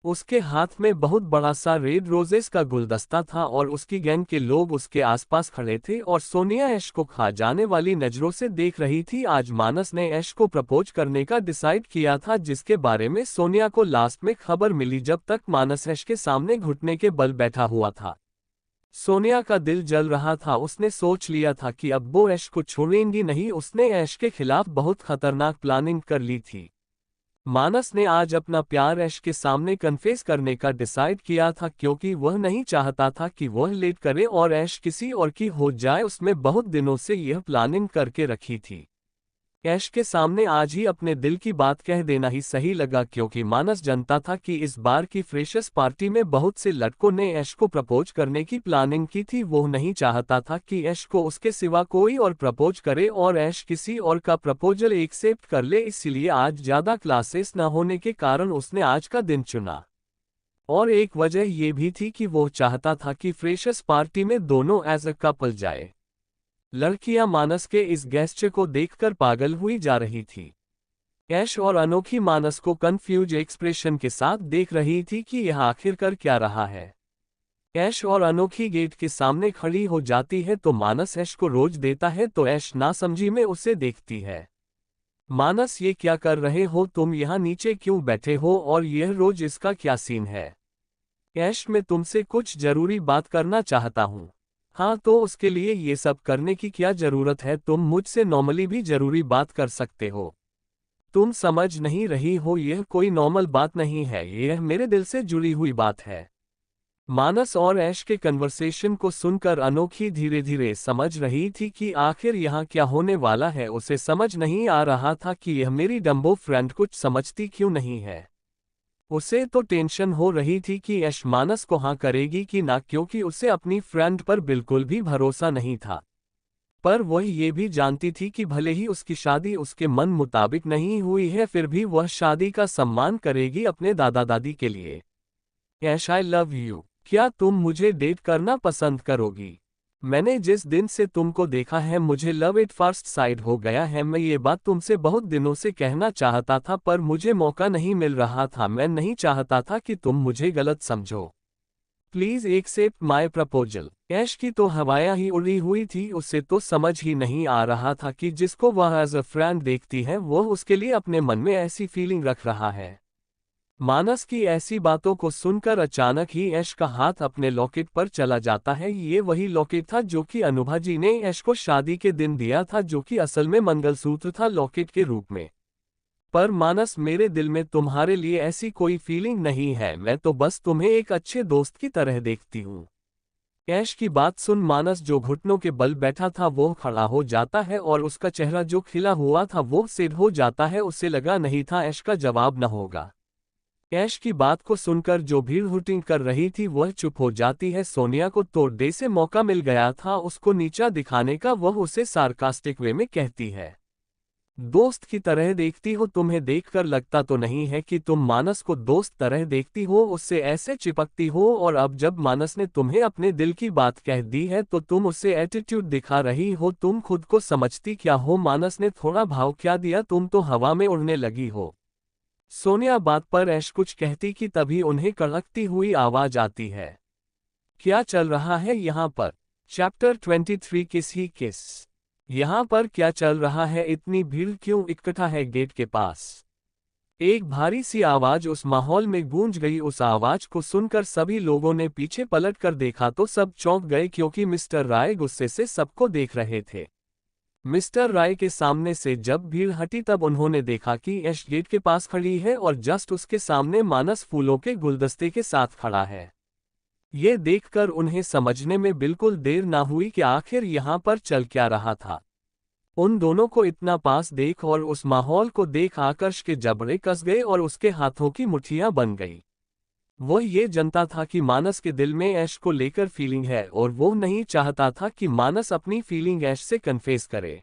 उसके हाथ में बहुत बड़ा सा रेड रोजेस का गुलदस्ता था और उसकी गैंग के लोग उसके आसपास खड़े थे और सोनिया ऐश को खा जाने वाली नजरों से देख रही थी। आज मानस ने ऐश को प्रपोज करने का डिसाइड किया था, जिसके बारे में सोनिया को लास्ट में खबर मिली जब तक मानस ऐश के सामने घुटने के बल बैठा हुआ था। सोनिया का दिल जल रहा था। उसने सोच लिया था कि अब वो ऐश को छोड़ेंगी नहीं। उसने ऐश के खिलाफ बहुत खतरनाक प्लानिंग कर ली थी। मानस ने आज अपना प्यार ऐश के सामने कन्फेस करने का डिसाइड किया था, क्योंकि वह नहीं चाहता था कि वह लेट करे और ऐश किसी और की हो जाए। उसने बहुत दिनों से यह प्लानिंग करके रखी थी। ऐश के सामने आज ही अपने दिल की बात कह देना ही सही लगा, क्योंकि मानस जानता था कि इस बार की फ्रेशर्स पार्टी में बहुत से लड़कों ने ऐश को प्रपोज करने की प्लानिंग की थी। वो नहीं चाहता था कि ऐश को उसके सिवा कोई और प्रपोज करे और ऐश किसी और का प्रपोजल एक्सेप्ट कर ले। इसलिए आज ज्यादा क्लासेस न होने के कारण उसने आज का दिन चुना। और एक वजह यह भी थी कि वो चाहता था कि फ्रेशर्स पार्टी में दोनों एज अ कपल जाए। लड़कियां मानस के इस गेस्चर को देखकर पागल हुई जा रही थी। ऐश और अनोखी मानस को कंफ्यूज एक्सप्रेशन के साथ देख रही थी कि यह आखिर कर क्या रहा है। ऐश और अनोखी गेट के सामने खड़ी हो जाती है तो मानस ऐश को रोज देता है तो ऐश नासमझी में उसे देखती है। मानस, ये क्या कर रहे हो तुम? यहाँ नीचे क्यों बैठे हो और यह रोज इसका क्या सीन है? ऐश, मैं तुमसे कुछ जरूरी बात करना चाहता हूँ। हाँ, तो उसके लिए ये सब करने की क्या जरूरत है? तुम मुझसे नॉर्मली भी जरूरी बात कर सकते हो। तुम समझ नहीं रही हो, यह कोई नॉर्मल बात नहीं है, यह मेरे दिल से जुड़ी हुई बात है। मानस और ऐश के कन्वर्सेशन को सुनकर अनोखी धीरे धीरे समझ रही थी कि आखिर यहाँ क्या होने वाला है। उसे समझ नहीं आ रहा था कि यह मेरी डम्बो फ्रेंड कुछ समझती क्यों नहीं है। उसे तो टेंशन हो रही थी कि ऐश मानस को हाँ करेगी कि ना, क्योंकि उसे अपनी फ्रेंड पर बिल्कुल भी भरोसा नहीं था। पर वह ये भी जानती थी कि भले ही उसकी शादी उसके मन मुताबिक नहीं हुई है, फिर भी वह शादी का सम्मान करेगी अपने दादा दादी के लिए। ऐश, आई लव यू। क्या तुम मुझे डेट करना पसंद करोगी? मैंने जिस दिन से तुमको देखा है मुझे लव एट फर्स्ट साइट हो गया है। मैं ये बात तुमसे बहुत दिनों से कहना चाहता था पर मुझे मौका नहीं मिल रहा था। मैं नहीं चाहता था कि तुम मुझे गलत समझो। Please accept my proposal. ऐश की तो हवायां ही उड़ी हुई थी। उसे तो समझ ही नहीं आ रहा था कि जिसको वह एज अ फ्रेंड देखती है वह उसके लिए अपने मन में ऐसी फीलिंग रख रहा है। मानस की ऐसी बातों को सुनकर अचानक ही ऐश का हाथ अपने लॉकेट पर चला जाता है। ये वही लॉकेट था जो कि अनुभा जी ने ऐश को शादी के दिन दिया था, जो कि असल में मंगलसूत्र था लॉकेट के रूप में। पर मानस, मेरे दिल में तुम्हारे लिए ऐसी कोई फीलिंग नहीं है, मैं तो बस तुम्हें एक अच्छे दोस्त की तरह देखती हूँ। ऐश की बात सुन मानस, जो घुटनों के बल बैठा था, वो खड़ा हो जाता है और उसका चेहरा जो खिला हुआ था वो सेड हो जाता है। उसे लगा नहीं था ऐश का जवाब न होगा। ऐश की बात को सुनकर जो भीड़ हुटिंग कर रही थी वह चुप हो जाती है। सोनिया को तो डे से मौका मिल गया था उसको नीचा दिखाने का। वह उसे सार्कास्टिक वे में कहती है, दोस्त की तरह देखती हो, तुम्हें देखकर लगता तो नहीं है कि तुम मानस को दोस्त तरह देखती हो, उससे ऐसे चिपकती हो, और अब जब मानस ने तुम्हें अपने दिल की बात कह दी है तो तुम उससे एटीट्यूड दिखा रही हो। तुम खुद को समझती क्या हो? मानस ने थोड़ा भाव क्या दिया, तुम तो हवा में उड़ने लगी हो। सोनिया बात पर ऐश कुछ कहती कि तभी उन्हें कड़कती हुई आवाज आती है, क्या चल रहा है यहाँ पर? चैप्टर 23 किस ही किस। यहाँ पर क्या चल रहा है? इतनी भीड़ क्यों इकट्ठा है गेट के पास? एक भारी सी आवाज उस माहौल में गूंज गई। उस आवाज को सुनकर सभी लोगों ने पीछे पलट कर देखा तो सब चौंक गए क्योंकि मिस्टर राय गुस्से से सबको देख रहे थे। मिस्टर राय के सामने से जब भीड़ हटी तब उन्होंने देखा कि ऐश गेट के पास खड़ी है और जस्ट उसके सामने मानस फूलों के गुलदस्ते के साथ खड़ा है। ये देखकर उन्हें समझने में बिल्कुल देर ना हुई कि आखिर यहाँ पर चल क्या रहा था। उन दोनों को इतना पास देख और उस माहौल को देख आकर्ष के जबड़े कस गए और उसके हाथों की मुट्ठियां बन गई। वह ये जानता था कि मानस के दिल में ऐश को लेकर फीलिंग है और वो नहीं चाहता था कि मानस अपनी फीलिंग ऐश से कन्फेस करे।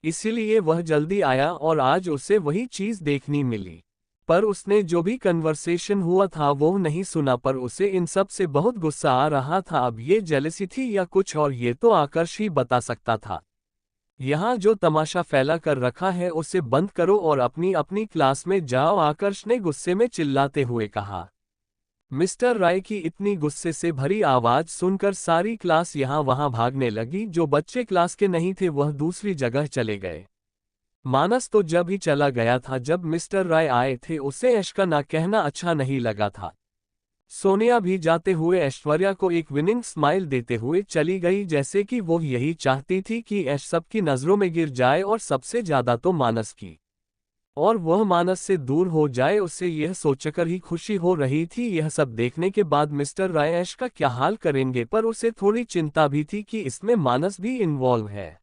इसीलिए वह जल्दी आया और आज उसे वही चीज देखनी मिली। पर उसने जो भी कन्वर्सेशन हुआ था वो नहीं सुना, पर उसे इन सब से बहुत गुस्सा आ रहा था। अब ये जेलसी थी या कुछ और, ये तो आकर्ष ही बता सकता था। यहाँ जो तमाशा फैला कर रखा है उसे बंद करो और अपनी अपनी क्लास में जाओ, आकर्ष ने गुस्से में चिल्लाते हुए कहा। मिस्टर राय की इतनी गुस्से से भरी आवाज सुनकर सारी क्लास यहाँ वहाँ भागने लगी। जो बच्चे क्लास के नहीं थे वह दूसरी जगह चले गए। मानस तो जब ही चला गया था जब मिस्टर राय आए थे। उसे ऐश का ना कहना अच्छा नहीं लगा था। सोनिया भी जाते हुए ऐश्वर्या को एक विनिंग स्माइल देते हुए चली गई, जैसे कि वो यही चाहती थी कि ऐश सबकी नजरों में गिर जाए और सबसे ज्यादा तो मानस की, और वह मानस से दूर हो जाए। उसे यह सोचकर ही खुशी हो रही थी। यह सब देखने के बाद मिस्टर राय ऐश का क्या हाल करेंगे, पर उसे थोड़ी चिंता भी थी कि इसमें मानस भी इन्वॉल्व है।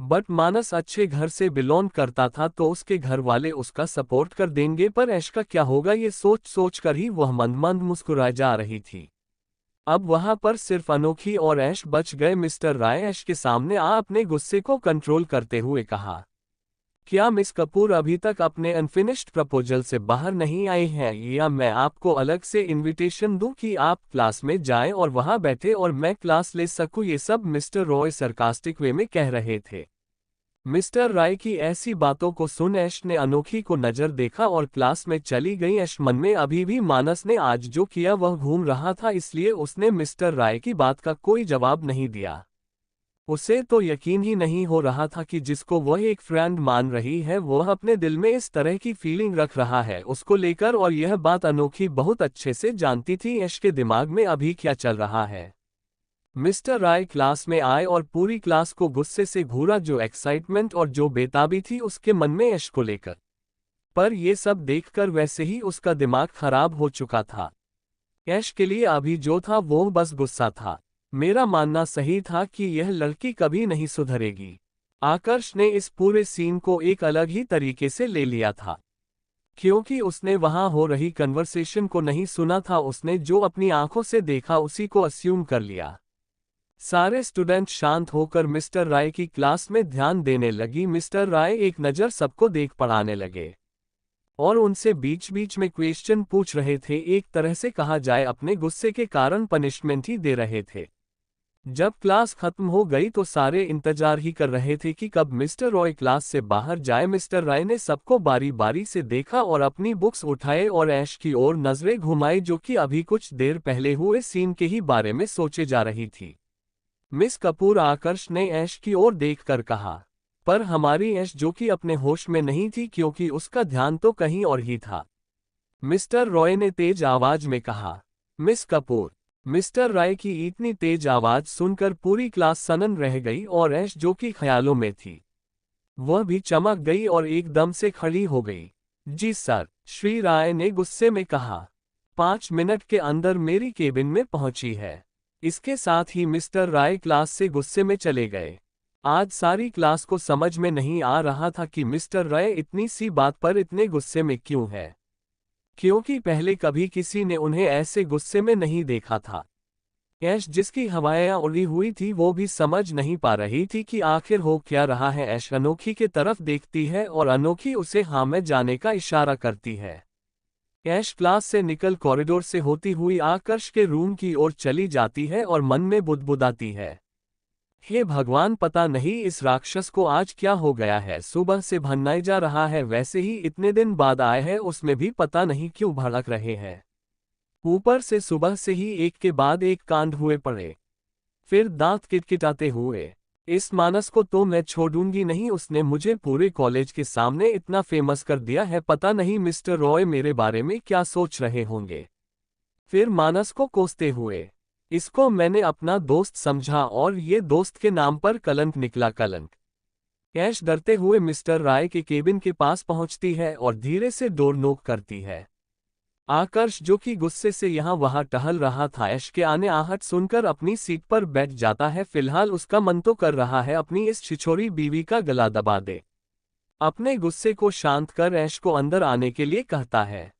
बट मानस अच्छे घर से बिलोंग करता था तो उसके घर वाले उसका सपोर्ट कर देंगे, पर ऐश का क्या होगा ये सोच सोच कर ही वह मंद मंद मुस्कुराए जा रही थी। अब वहां पर सिर्फ अनोखी और ऐश बच गए। मिस्टर राय ऐश के सामने आ अपने गुस्से को कंट्रोल करते हुए कहा, क्या मिस कपूर अभी तक अपने अनफिनिश्ड प्रपोजल से बाहर नहीं आए हैं, या मैं आपको अलग से इनविटेशन दूं कि आप क्लास में जाएं और वहां बैठे और मैं क्लास ले सकूं? ये सब मिस्टर रॉय सरकास्टिक वे में कह रहे थे। मिस्टर राय की ऐसी बातों को सुन ऐश ने अनोखी को नजर देखा और क्लास में चली गई। ऐश मन में अभी भी मानस ने आज जो किया वह घूम रहा था, इसलिए उसने मिस्टर राय की बात का कोई जवाब नहीं दिया। उसे तो यकीन ही नहीं हो रहा था कि जिसको वह एक फ्रेंड मान रही है वह अपने दिल में इस तरह की फीलिंग रख रहा है उसको लेकर, और यह बात अनोखी बहुत अच्छे से जानती थी ऐश के दिमाग में अभी क्या चल रहा है। मिस्टर राय क्लास में आए और पूरी क्लास को गुस्से से घूरा। जो एक्साइटमेंट और जो बेताबी थी उसके मन में ऐश को लेकर, पर यह सब देखकर वैसे ही उसका दिमाग खराब हो चुका था। ऐश के लिए अभी जो था वो बस गुस्सा था। मेरा मानना सही था कि यह लड़की कभी नहीं सुधरेगी। आकर्ष ने इस पूरे सीन को एक अलग ही तरीके से ले लिया था, क्योंकि उसने वहां हो रही कन्वर्सेशन को नहीं सुना था। उसने जो अपनी आंखों से देखा उसी को अस्यूम कर लिया। सारे स्टूडेंट शांत होकर मिस्टर राय की क्लास में ध्यान देने लगी। मिस्टर राय एक नज़र सबको देख पढ़ाने लगे और उनसे बीच बीच में क्वेश्चन पूछ रहे थे। एक तरह से कहा जाए अपने गुस्से के कारण पनिशमेंट ही दे रहे थे। जब क्लास खत्म हो गई तो सारे इंतजार ही कर रहे थे कि कब मिस्टर रॉय क्लास से बाहर जाए। मिस्टर राय ने सबको बारी बारी से देखा और अपनी बुक्स उठाए और ऐश की ओर नजरें घुमाई, जो कि अभी कुछ देर पहले हुए सीन के ही बारे में सोचे जा रही थी। मिस कपूर, आकर्ष ने ऐश की ओर देखकर कहा, पर हमारी ऐश जो कि अपने होश में नहीं थी क्योंकि उसका ध्यान तो कहीं और ही था। मिस्टर रॉय ने तेज आवाज में कहा, मिस कपूर। मिस्टर राय की इतनी तेज आवाज सुनकर पूरी क्लास सनन रह गई और ऐश जो कि ख्यालों में थी वह भी चमक गई और एकदम से खड़ी हो गई। जी सर, श्री राय ने गुस्से में कहा, 5 मिनट के अंदर मेरी केबिन में पहुंची है। इसके साथ ही मिस्टर राय क्लास से गुस्से में चले गए। आज सारी क्लास को समझ में नहीं आ रहा था कि मिस्टर राय इतनी सी बात पर इतने गुस्से में क्यों है। क्योंकि पहले कभी किसी ने उन्हें ऐसे गुस्से में नहीं देखा था। ऐश जिसकी हवाएं उड़ी हुई थी वो भी समझ नहीं पा रही थी कि आखिर हो क्या रहा है। ऐश अनोखी की तरफ देखती है और अनोखी उसे हाँ में जाने का इशारा करती है। ऐश क्लास से निकल कॉरिडोर से होती हुई आकर्ष के रूम की ओर चली जाती है और मन में बुदबुदाती है, हे भगवान, पता नहीं इस राक्षस को आज क्या हो गया है। सुबह से भन्नाई जा रहा है, वैसे ही इतने दिन बाद आए हैं, उसमें भी पता नहीं क्यों भड़क रहे हैं। ऊपर से सुबह से ही एक के बाद एक कांड हुए पड़े, फिर दांत किटकिटाते हुए। इस मानस को तो मैं छोड़ूंगी नहीं, उसने मुझे पूरे कॉलेज के सामने इतना फेमस कर दिया है। पता नहीं मिस्टर रॉय मेरे बारे में क्या सोच रहे होंगे। फिर मानस को कोसते हुए, इसको मैंने अपना दोस्त समझा और ये दोस्त के नाम पर कलंक निकला, कलंक। ऐश डरते हुए मिस्टर राय के केबिन के पास पहुंचती है और धीरे से डोर नॉक करती है। आकर्ष जो कि गुस्से से यहाँ वहाँ टहल रहा था, ऐश के आने आहट सुनकर अपनी सीट पर बैठ जाता है। फिलहाल उसका मन तो कर रहा है अपनी इस छिछोरी बीवी का गला दबा दे। अपने गुस्से को शांत कर ऐश को अंदर आने के लिए कहता है।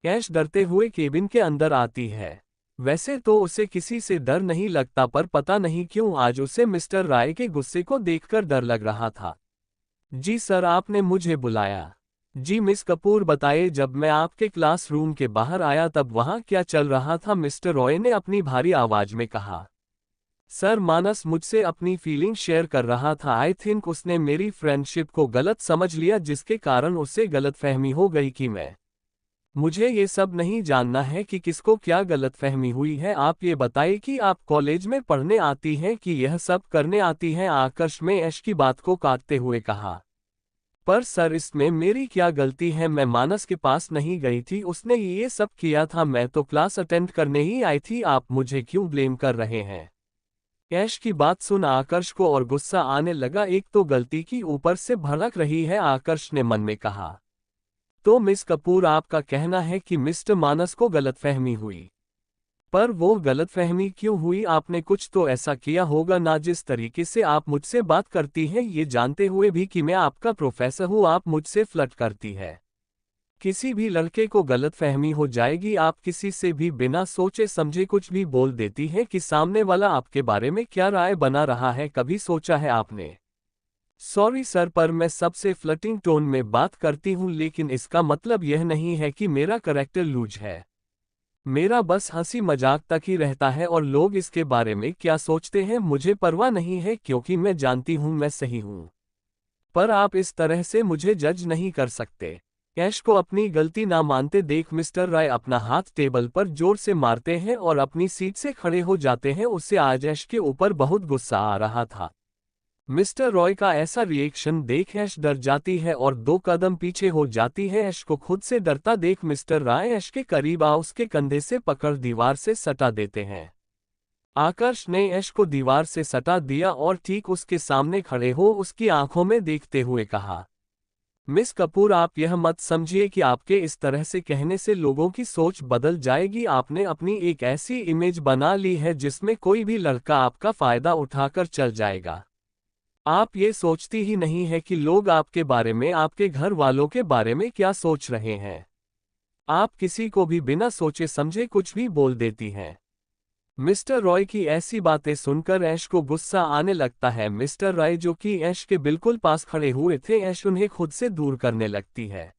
ऐश डरते हुए केबिन के अंदर आती है। वैसे तो उसे किसी से डर नहीं लगता, पर पता नहीं क्यों आज उसे मिस्टर राय के गुस्से को देखकर डर लग रहा था। जी सर, आपने मुझे बुलाया? जी मिस कपूर, बताइए, जब मैं आपके क्लासरूम के बाहर आया तब वहां क्या चल रहा था? मिस्टर रॉय ने अपनी भारी आवाज में कहा। सर, मानस मुझसे अपनी फीलिंग शेयर कर रहा था। आई थिंक उसने मेरी फ्रेंडशिप को गलत समझ लिया, जिसके कारण उसे गलतफहमी हो गई कि मैं। मुझे ये सब नहीं जानना है कि किसको क्या गलतफहमी हुई है। आप ये बताइए कि आप कॉलेज में पढ़ने आती हैं कि यह सब करने आती हैं? आकर्ष में ऐश की बात को काटते हुए कहा। पर सर, इसमें मेरी क्या गलती है? मैं मानस के पास नहीं गई थी, उसने ये सब किया था। मैं तो क्लास अटेंड करने ही आई थी, आप मुझे क्यों ब्लेम कर रहे हैं? ऐश की बात सुन आकर्ष को और गुस्सा आने लगा। एक तो गलती की ऊपर से भड़क रही है, आकर्ष ने मन में कहा। तो मिस कपूर, आपका कहना है कि मिस्टर मानस को गलतफहमी हुई? पर वो गलतफहमी क्यों हुई? आपने कुछ तो ऐसा किया होगा ना। जिस तरीके से आप मुझसे बात करती हैं, ये जानते हुए भी कि मैं आपका प्रोफेसर हूँ, आप मुझसे फ्लर्ट करती है। किसी भी लड़के को गलतफहमी हो जाएगी। आप किसी से भी बिना सोचे समझे कुछ भी बोल देती हैं कि सामने वाला आपके बारे में क्या राय बना रहा है। कभी सोचा है आपने? सॉरी सर, पर मैं सबसे फ्लर्टिंग टोन में बात करती हूँ, लेकिन इसका मतलब यह नहीं है कि मेरा करैक्टर लूज है। मेरा बस हंसी मजाक तक ही रहता है और लोग इसके बारे में क्या सोचते हैं मुझे परवाह नहीं है, क्योंकि मैं जानती हूँ मैं सही हूँ। पर आप इस तरह से मुझे जज नहीं कर सकते। ऐश को अपनी गलती ना मानते देख मिस्टर राय अपना हाथ टेबल पर जोर से मारते हैं और अपनी सीट से खड़े हो जाते हैं। उससे आज ऐश के ऊपर बहुत गुस्सा आ रहा था। मिस्टर रॉय का ऐसा रिएक्शन देख ऐश डर जाती है और 2 कदम पीछे हो जाती है। ऐश को खुद से डरता देख मिस्टर रॉय ऐश के करीब आ उसके कंधे से पकड़ दीवार से सटा देते हैं। आकर्ष ने ऐश को दीवार से सटा दिया और ठीक उसके सामने खड़े हो उसकी आंखों में देखते हुए कहा, मिस कपूर, आप यह मत समझिए कि आपके इस तरह से कहने से लोगों की सोच बदल जाएगी। आपने अपनी एक ऐसी इमेज बना ली है जिसमें कोई भी लड़का आपका फायदा उठाकर चल जाएगा। आप ये सोचती ही नहीं है कि लोग आपके बारे में, आपके घर वालों के बारे में क्या सोच रहे हैं। आप किसी को भी बिना सोचे समझे कुछ भी बोल देती हैं। मिस्टर रॉय की ऐसी बातें सुनकर ऐश को गुस्सा आने लगता है। मिस्टर रॉय जो कि ऐश के बिल्कुल पास खड़े हुए थे, ऐश उन्हें खुद से दूर करने लगती है।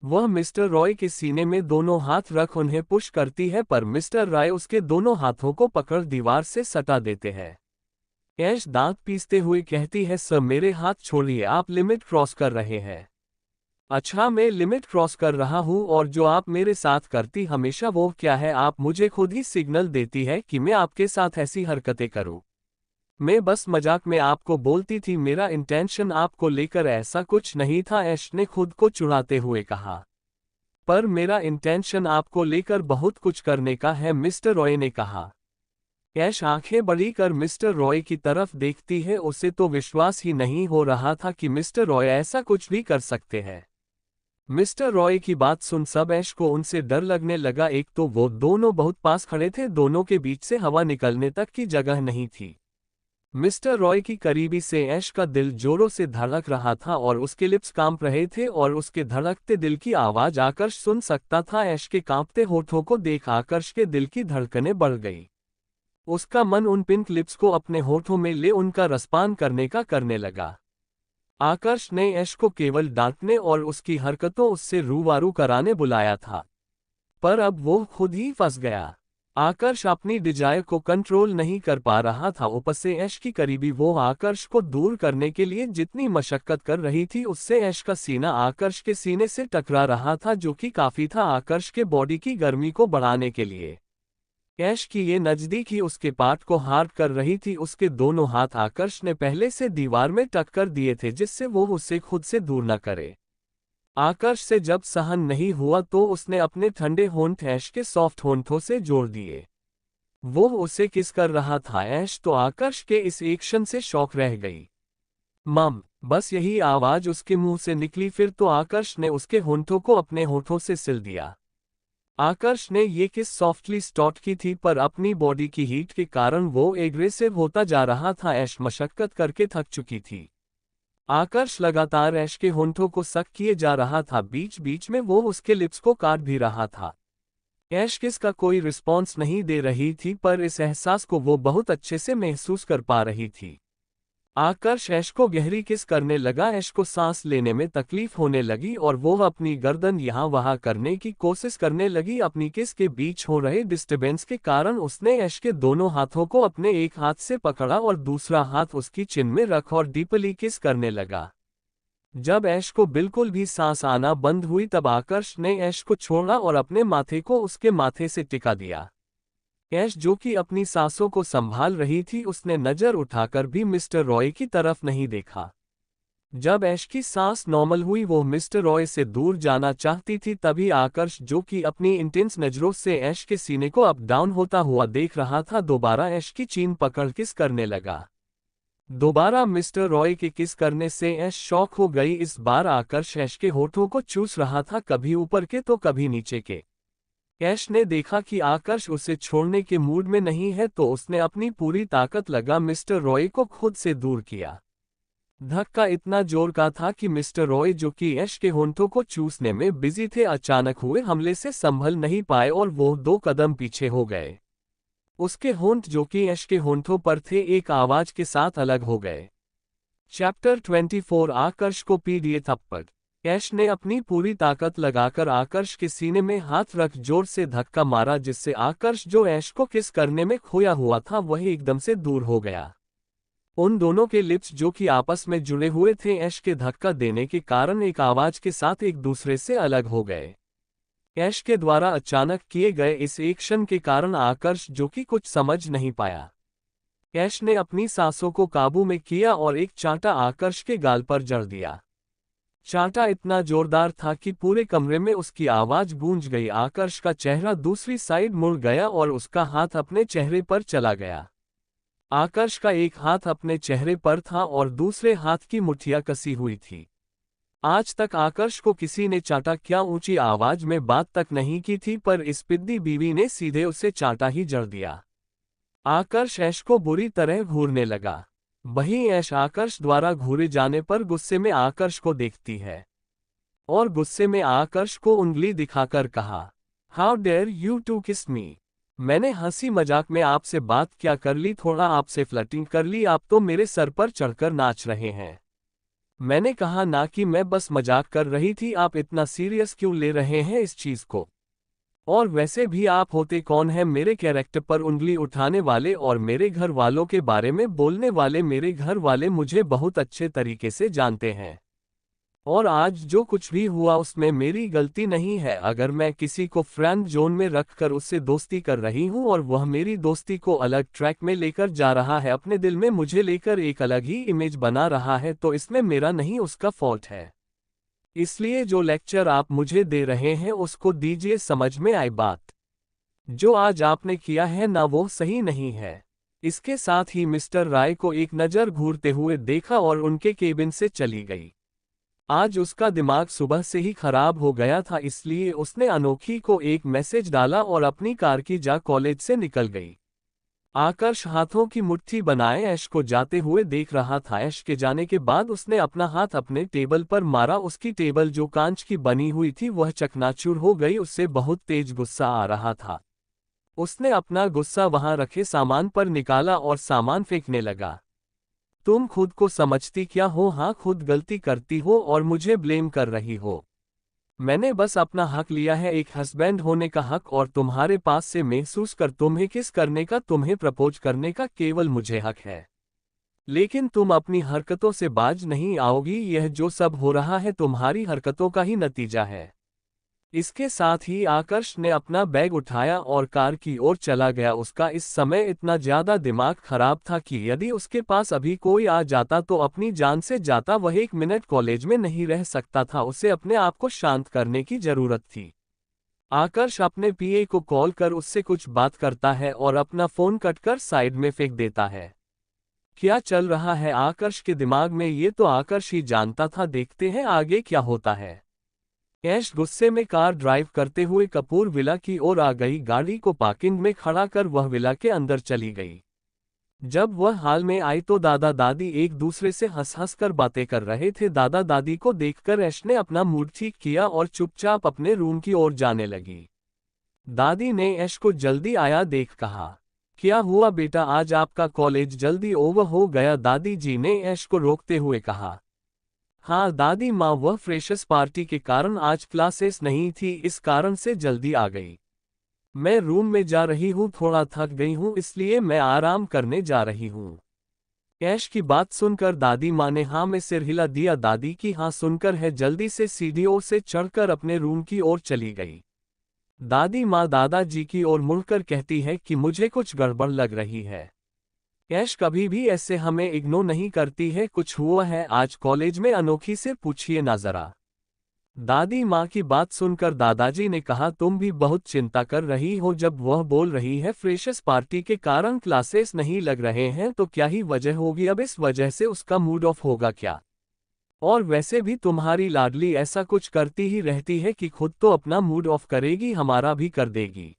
वह मिस्टर रॉय के सीने में दोनों हाथ रख उन्हें पुश करती है, पर मिस्टर रॉय उसके दोनों हाथों को पकड़ दीवार से सटा देते हैं। ऐश दांत पीसते हुए कहती है, सर मेरे हाथ छोड़िए, आप लिमिट क्रॉस कर रहे हैं। अच्छा, मैं लिमिट क्रॉस कर रहा हूँ? और जो आप मेरे साथ करती हमेशा वो क्या है? आप मुझे खुद ही सिग्नल देती है कि मैं आपके साथ ऐसी हरकतें करूँ। मैं बस मजाक में आपको बोलती थी, मेरा इंटेंशन आपको लेकर ऐसा कुछ नहीं था, ऐश ने खुद को चुड़ाते हुए कहा। पर मेरा इंटेंशन आपको लेकर बहुत कुछ करने का है, मिस्टर रॉय ने कहा। ऐश आंखें बड़ी कर मिस्टर रॉय की तरफ देखती है। उसे तो विश्वास ही नहीं हो रहा था कि मिस्टर रॉय ऐसा कुछ भी कर सकते हैं। मिस्टर रॉय की बात सुन सब ऐश को उनसे डर लगने लगा। एक तो वो दोनों बहुत पास खड़े थे, दोनों के बीच से हवा निकलने तक की जगह नहीं थी। मिस्टर रॉय की करीबी से ऐश का दिल जोरों से धड़क रहा था और उसके लिप्स कांप रहे थे और उसके धड़कते दिल की आवाज आकर्ष सुन सकता था। ऐश के कांपते होठों को देख आकर्ष के दिल की धड़कनें बढ़ गई। उसका मन उन पिंक लिप्स को अपने होठों में ले उनका रसपान करने का करने लगा। आकर्ष ने ऐश को केवल डांटने और उसकी हरकतों उससे रूवारू कराने बुलाया था, पर अब वो खुद ही फंस गया। आकर्ष अपनी डिजायर को कंट्रोल नहीं कर पा रहा था। ऊपर से ऐश की करीबी वो आकर्ष को दूर करने के लिए जितनी मशक्कत कर रही थी, उससे ऐश का सीना आकर्ष के सीने से टकरा रहा था, जो कि काफी था आकर्ष के बॉडी की गर्मी को बढ़ाने के लिए। ऐश की ये नजदीकी उसके पार्ट को हार्ड कर रही थी। उसके दोनों हाथ आकर्ष ने पहले से दीवार में टक्कर दिए थे, जिससे वो उसे खुद से दूर न करे। आकर्ष से जब सहन नहीं हुआ तो उसने अपने ठंडे होंठ ऐश के सॉफ्ट होंठों से जोड़ दिए। वो उसे किस कर रहा था। ऐश तो आकर्ष के इस एक्शन से शॉक रह गई। मम, बस यही आवाज उसके मुंह से निकली। फिर तो आकर्ष ने उसके होंठों को अपने होंठों से सिल दिया। आकर्ष ने ये किस सॉफ्टली स्टार्ट की थी, पर अपनी बॉडी की हीट के कारण वो एग्रेसिव होता जा रहा था। ऐश मशक्कत करके थक चुकी थी। आकर्ष लगातार ऐश के होंठों को सक किए जा रहा था। बीच बीच में वो उसके लिप्स को काट भी रहा था। ऐश किस का कोई रिस्पॉन्स नहीं दे रही थी, पर इस एहसास को वो बहुत अच्छे से महसूस कर पा रही थी। आकर्ष ऐश को गहरी किस करने लगा। ऐश को सांस लेने में तकलीफ होने लगी और वो अपनी गर्दन यहाँ वहाँ करने की कोशिश करने लगी। अपनी किस के बीच हो रहे डिस्टर्बेंस के कारण उसने ऐश के दोनों हाथों को अपने एक हाथ से पकड़ा और दूसरा हाथ उसकी चिन में रख और डीपली किस करने लगा। जब ऐश को बिल्कुल भी सांस आना बंद हुई, तब आकर्ष ने ऐश को छोड़ा और अपने माथे को उसके माथे से टिका दिया। ऐश, जो कि अपनी सांसों को संभाल रही थी, उसने नजर उठाकर भी मिस्टर रॉय की तरफ नहीं देखा। जब ऐश की सांस नॉर्मल हुई, वो मिस्टर रॉय से दूर जाना चाहती थी, तभी आकर्ष, जो कि अपनी इंटेंस नजरों से ऐश के सीने को अप डाउन होता हुआ देख रहा था, दोबारा ऐश की चीन पकड़ किस करने लगा। दोबारा मिस्टर रॉय के किस करने से ऐश शॉक हो गई। इस बार आकर्ष ऐश के होठों को चूस रहा था, कभी ऊपर के तो कभी नीचे के। ऐश ने देखा कि आकर्ष उसे छोड़ने के मूड में नहीं है, तो उसने अपनी पूरी ताकत लगा मिस्टर रॉय को खुद से दूर किया। धक्का इतना जोर का था कि मिस्टर रॉय, जो कि ऐश के होंठों को चूसने में बिजी थे, अचानक हुए हमले से संभल नहीं पाए और वो 2 कदम पीछे हो गए। उसके होंठ, जो कि ऐश के होंठों पर थे, एक आवाज के साथ अलग हो गए। चैप्टर 24 आकर्ष को पी दिए थप्पड़। ऐश ने अपनी पूरी ताकत लगाकर आकर्ष के सीने में हाथ रख जोर से धक्का मारा, जिससे आकर्ष, जो ऐश को किस करने में खोया हुआ था, वह एकदम से दूर हो गया। उन दोनों के लिप्स, जो कि आपस में जुड़े हुए थे, ऐश के धक्का देने के कारण एक आवाज के साथ एक दूसरे से अलग हो गए। ऐश के द्वारा अचानक किए गए इस एक्शन के कारण आकर्ष, जो कि कुछ समझ नहीं पाया। ऐश ने अपनी सांसों को काबू में किया और एक चांटा आकर्ष के गाल पर जड़ दिया। चांटा इतना जोरदार था कि पूरे कमरे में उसकी आवाज गूंज गई। आकर्ष का चेहरा दूसरी साइड मुड़ गया और उसका हाथ अपने चेहरे पर चला गया। आकर्ष का एक हाथ अपने चेहरे पर था और दूसरे हाथ की मुठ्ठियां कसी हुई थी। आज तक आकर्ष को किसी ने चाटा क्या ऊंची आवाज में बात तक नहीं की थी, पर इस पिद्दी बीवी ने सीधे उसे चाटा ही जड़ दिया। आकर्ष ऐश को बुरी तरह घूरने लगा। वहीं ऐश आकर्ष द्वारा घूरे जाने पर गुस्से में आकर्ष को देखती है और गुस्से में आकर्ष को उंगली दिखाकर कहा, हाउ डेयर यू टू किस मी। मैंने हंसी मजाक में आपसे बात क्या कर ली, थोड़ा आपसे फ्लर्टिंग कर ली, आप तो मेरे सर पर चढ़कर नाच रहे हैं। मैंने कहा ना कि मैं बस मजाक कर रही थी, आप इतना सीरियस क्यों ले रहे हैं इस चीज को। और वैसे भी आप होते कौन हैं मेरे कैरेक्टर पर उंगली उठाने वाले और मेरे घर वालों के बारे में बोलने वाले। मेरे घर वाले मुझे बहुत अच्छे तरीके से जानते हैं और आज जो कुछ भी हुआ उसमें मेरी गलती नहीं है। अगर मैं किसी को फ्रेंड जोन में रखकर उससे दोस्ती कर रही हूं और वह मेरी दोस्ती को अलग ट्रैक में लेकर जा रहा है, अपने दिल में मुझे लेकर एक अलग ही इमेज बना रहा है, तो इसमें मेरा नहीं उसका फॉल्ट है। इसलिए जो लेक्चर आप मुझे दे रहे हैं उसको दीजिए, समझ में आई बात। जो आज आपने किया है ना, वो सही नहीं है। इसके साथ ही मिस्टर राय को एक नज़र घूरते हुए देखा और उनके केबिन से चली गई। आज उसका दिमाग सुबह से ही खराब हो गया था, इसलिए उसने अनोखी को एक मैसेज डाला और अपनी कार की जा कॉलेज से निकल गई। आकर्ष हाथों की मुट्ठी बनाए ऐश को जाते हुए देख रहा था। ऐश के जाने के बाद उसने अपना हाथ अपने टेबल पर मारा। उसकी टेबल जो कांच की बनी हुई थी वह चकनाचूर हो गई। उससे बहुत तेज गुस्सा आ रहा था। उसने अपना गुस्सा वहां रखे सामान पर निकाला और सामान फेंकने लगा। तुम खुद को समझती क्या हो? हाँ, खुद गलती करती हो और मुझे ब्लेम कर रही हो। मैंने बस अपना हक लिया है, एक हस्बैंड होने का हक, और तुम्हारे पास से महसूस कर तुम्हें किस करने का, तुम्हें प्रपोज करने का केवल मुझे हक है। लेकिन तुम अपनी हरकतों से बाज नहीं आओगी। यह जो सब हो रहा है तुम्हारी हरकतों का ही नतीजा है। इसके साथ ही आकर्ष ने अपना बैग उठाया और कार की ओर चला गया। उसका इस समय इतना ज्यादा दिमाग खराब था कि यदि उसके पास अभी कोई आ जाता तो अपनी जान से जाता। वह 1 मिनट कॉलेज में नहीं रह सकता था। उसे अपने आप को शांत करने की जरूरत थी। आकर्ष अपने पीए को कॉल कर उससे कुछ बात करता है और अपना फोन कटकर साइड में फेंक देता है। क्या चल रहा है आकर्ष के दिमाग में, ये तो आकर्ष ही जानता था। देखते हैं आगे क्या होता है। ऐश गुस्से में कार ड्राइव करते हुए कपूर विला की ओर आ गई। गाड़ी को पार्किंग में खड़ा कर वह विला के अंदर चली गई। जब वह हाल में आई तो दादा दादी एक दूसरे से हंस हंस कर बातें कर रहे थे। दादा दादी को देखकर ऐश ने अपना मूड ठीक किया और चुपचाप अपने रूम की ओर जाने लगी। दादी ने ऐश को जल्दी आया देख कहा, क्या हुआ बेटा, आज आपका कॉलेज जल्दी ओवर हो गया? दादी जी ने ऐश को रोकते हुए कहा। हाँ दादी माँ, वह फ्रेशर्स पार्टी के कारण आज क्लासेस नहीं थी, इस कारण से जल्दी आ गई। मैं रूम में जा रही हूँ, थोड़ा थक गई हूँ इसलिए मैं आराम करने जा रही हूँ। ऐश की बात सुनकर दादी माँ ने हाँ में सिर हिला दिया। दादी की हाँ सुनकर है जल्दी से सीढ़ियों से चढ़कर अपने रूम की ओर चली गई। दादी माँ दादाजी की ओर मुड़कर कहती है कि मुझे कुछ गड़बड़ लग रही है। ऐश कभी भी ऐसे हमें इग्नोर नहीं करती है, कुछ हुआ है आज कॉलेज में? अनोखी से पूछिए ना जरा। दादी माँ की बात सुनकर दादाजी ने कहा, तुम भी बहुत चिंता कर रही हो। जब वह बोल रही है फ्रेशर्स पार्टी के कारण क्लासेस नहीं लग रहे हैं तो क्या ही वजह होगी? अब इस वजह से उसका मूड ऑफ होगा क्या? और वैसे भी तुम्हारी लाडली ऐसा कुछ करती ही रहती है कि खुद तो अपना मूड ऑफ करेगी, हमारा भी कर देगी।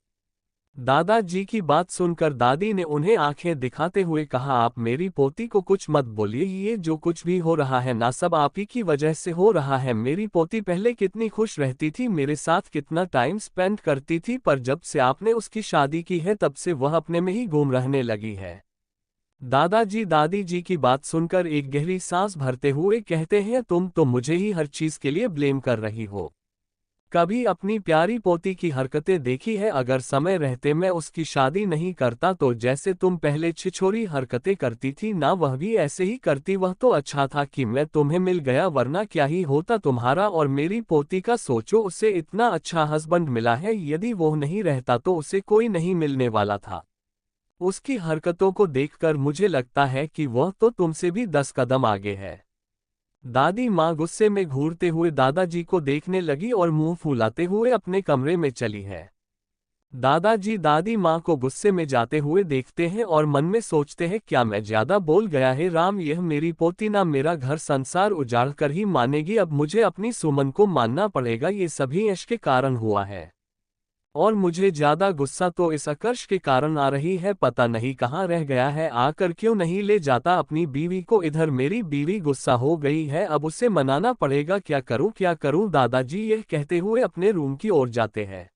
दादाजी की बात सुनकर दादी ने उन्हें आंखें दिखाते हुए कहा, आप मेरी पोती को कुछ मत बोलिए। ये जो कुछ भी हो रहा है ना सब आप ही की वजह से हो रहा है। मेरी पोती पहले कितनी खुश रहती थी, मेरे साथ कितना टाइम स्पेंड करती थी, पर जब से आपने उसकी शादी की है तब से वह अपने में ही गुम रहने लगी है। दादाजी दादी जी की बात सुनकर एक गहरी सांस भरते हुए कहते हैं, तुम तो मुझे ही हर चीज के लिए ब्लेम कर रही हो। कभी अपनी प्यारी पोती की हरकतें देखी है? अगर समय रहते मैं उसकी शादी नहीं करता तो जैसे तुम पहले छिछोरी हरकतें करती थी ना, वह भी ऐसे ही करती। वह तो अच्छा था कि मैं तुम्हें मिल गया, वरना क्या ही होता तुम्हारा और मेरी पोती का। सोचो, उसे इतना अच्छा हस्बैंड मिला है, यदि वो नहीं रहता तो उसे कोई नहीं मिलने वाला था। उसकी हरकतों को देखकर मुझे लगता है कि वह तो तुमसे भी 10 कदम आगे है। दादी माँ गुस्से में घूरते हुए दादाजी को देखने लगी और मुंह फुलाते हुए अपने कमरे में चली है। दादाजी दादी माँ को गुस्से में जाते हुए देखते हैं और मन में सोचते हैं, क्या मैं ज्यादा बोल गया है राम? यह मेरी पोती ना मेरा घर संसार उजाड़ कर ही मानेगी। अब मुझे अपनी सुमन को मानना पड़ेगा। ये सभी ऐश के कारण हुआ है और मुझे ज्यादा गुस्सा तो इस आकर्ष के कारण आ रही है। पता नहीं कहाँ रह गया है, आकर क्यों नहीं ले जाता अपनी बीवी को इधर? मेरी बीवी गुस्सा हो गई है, अब उसे मनाना पड़ेगा। क्या करूं क्या करूं? दादाजी यह कहते हुए अपने रूम की ओर जाते हैं।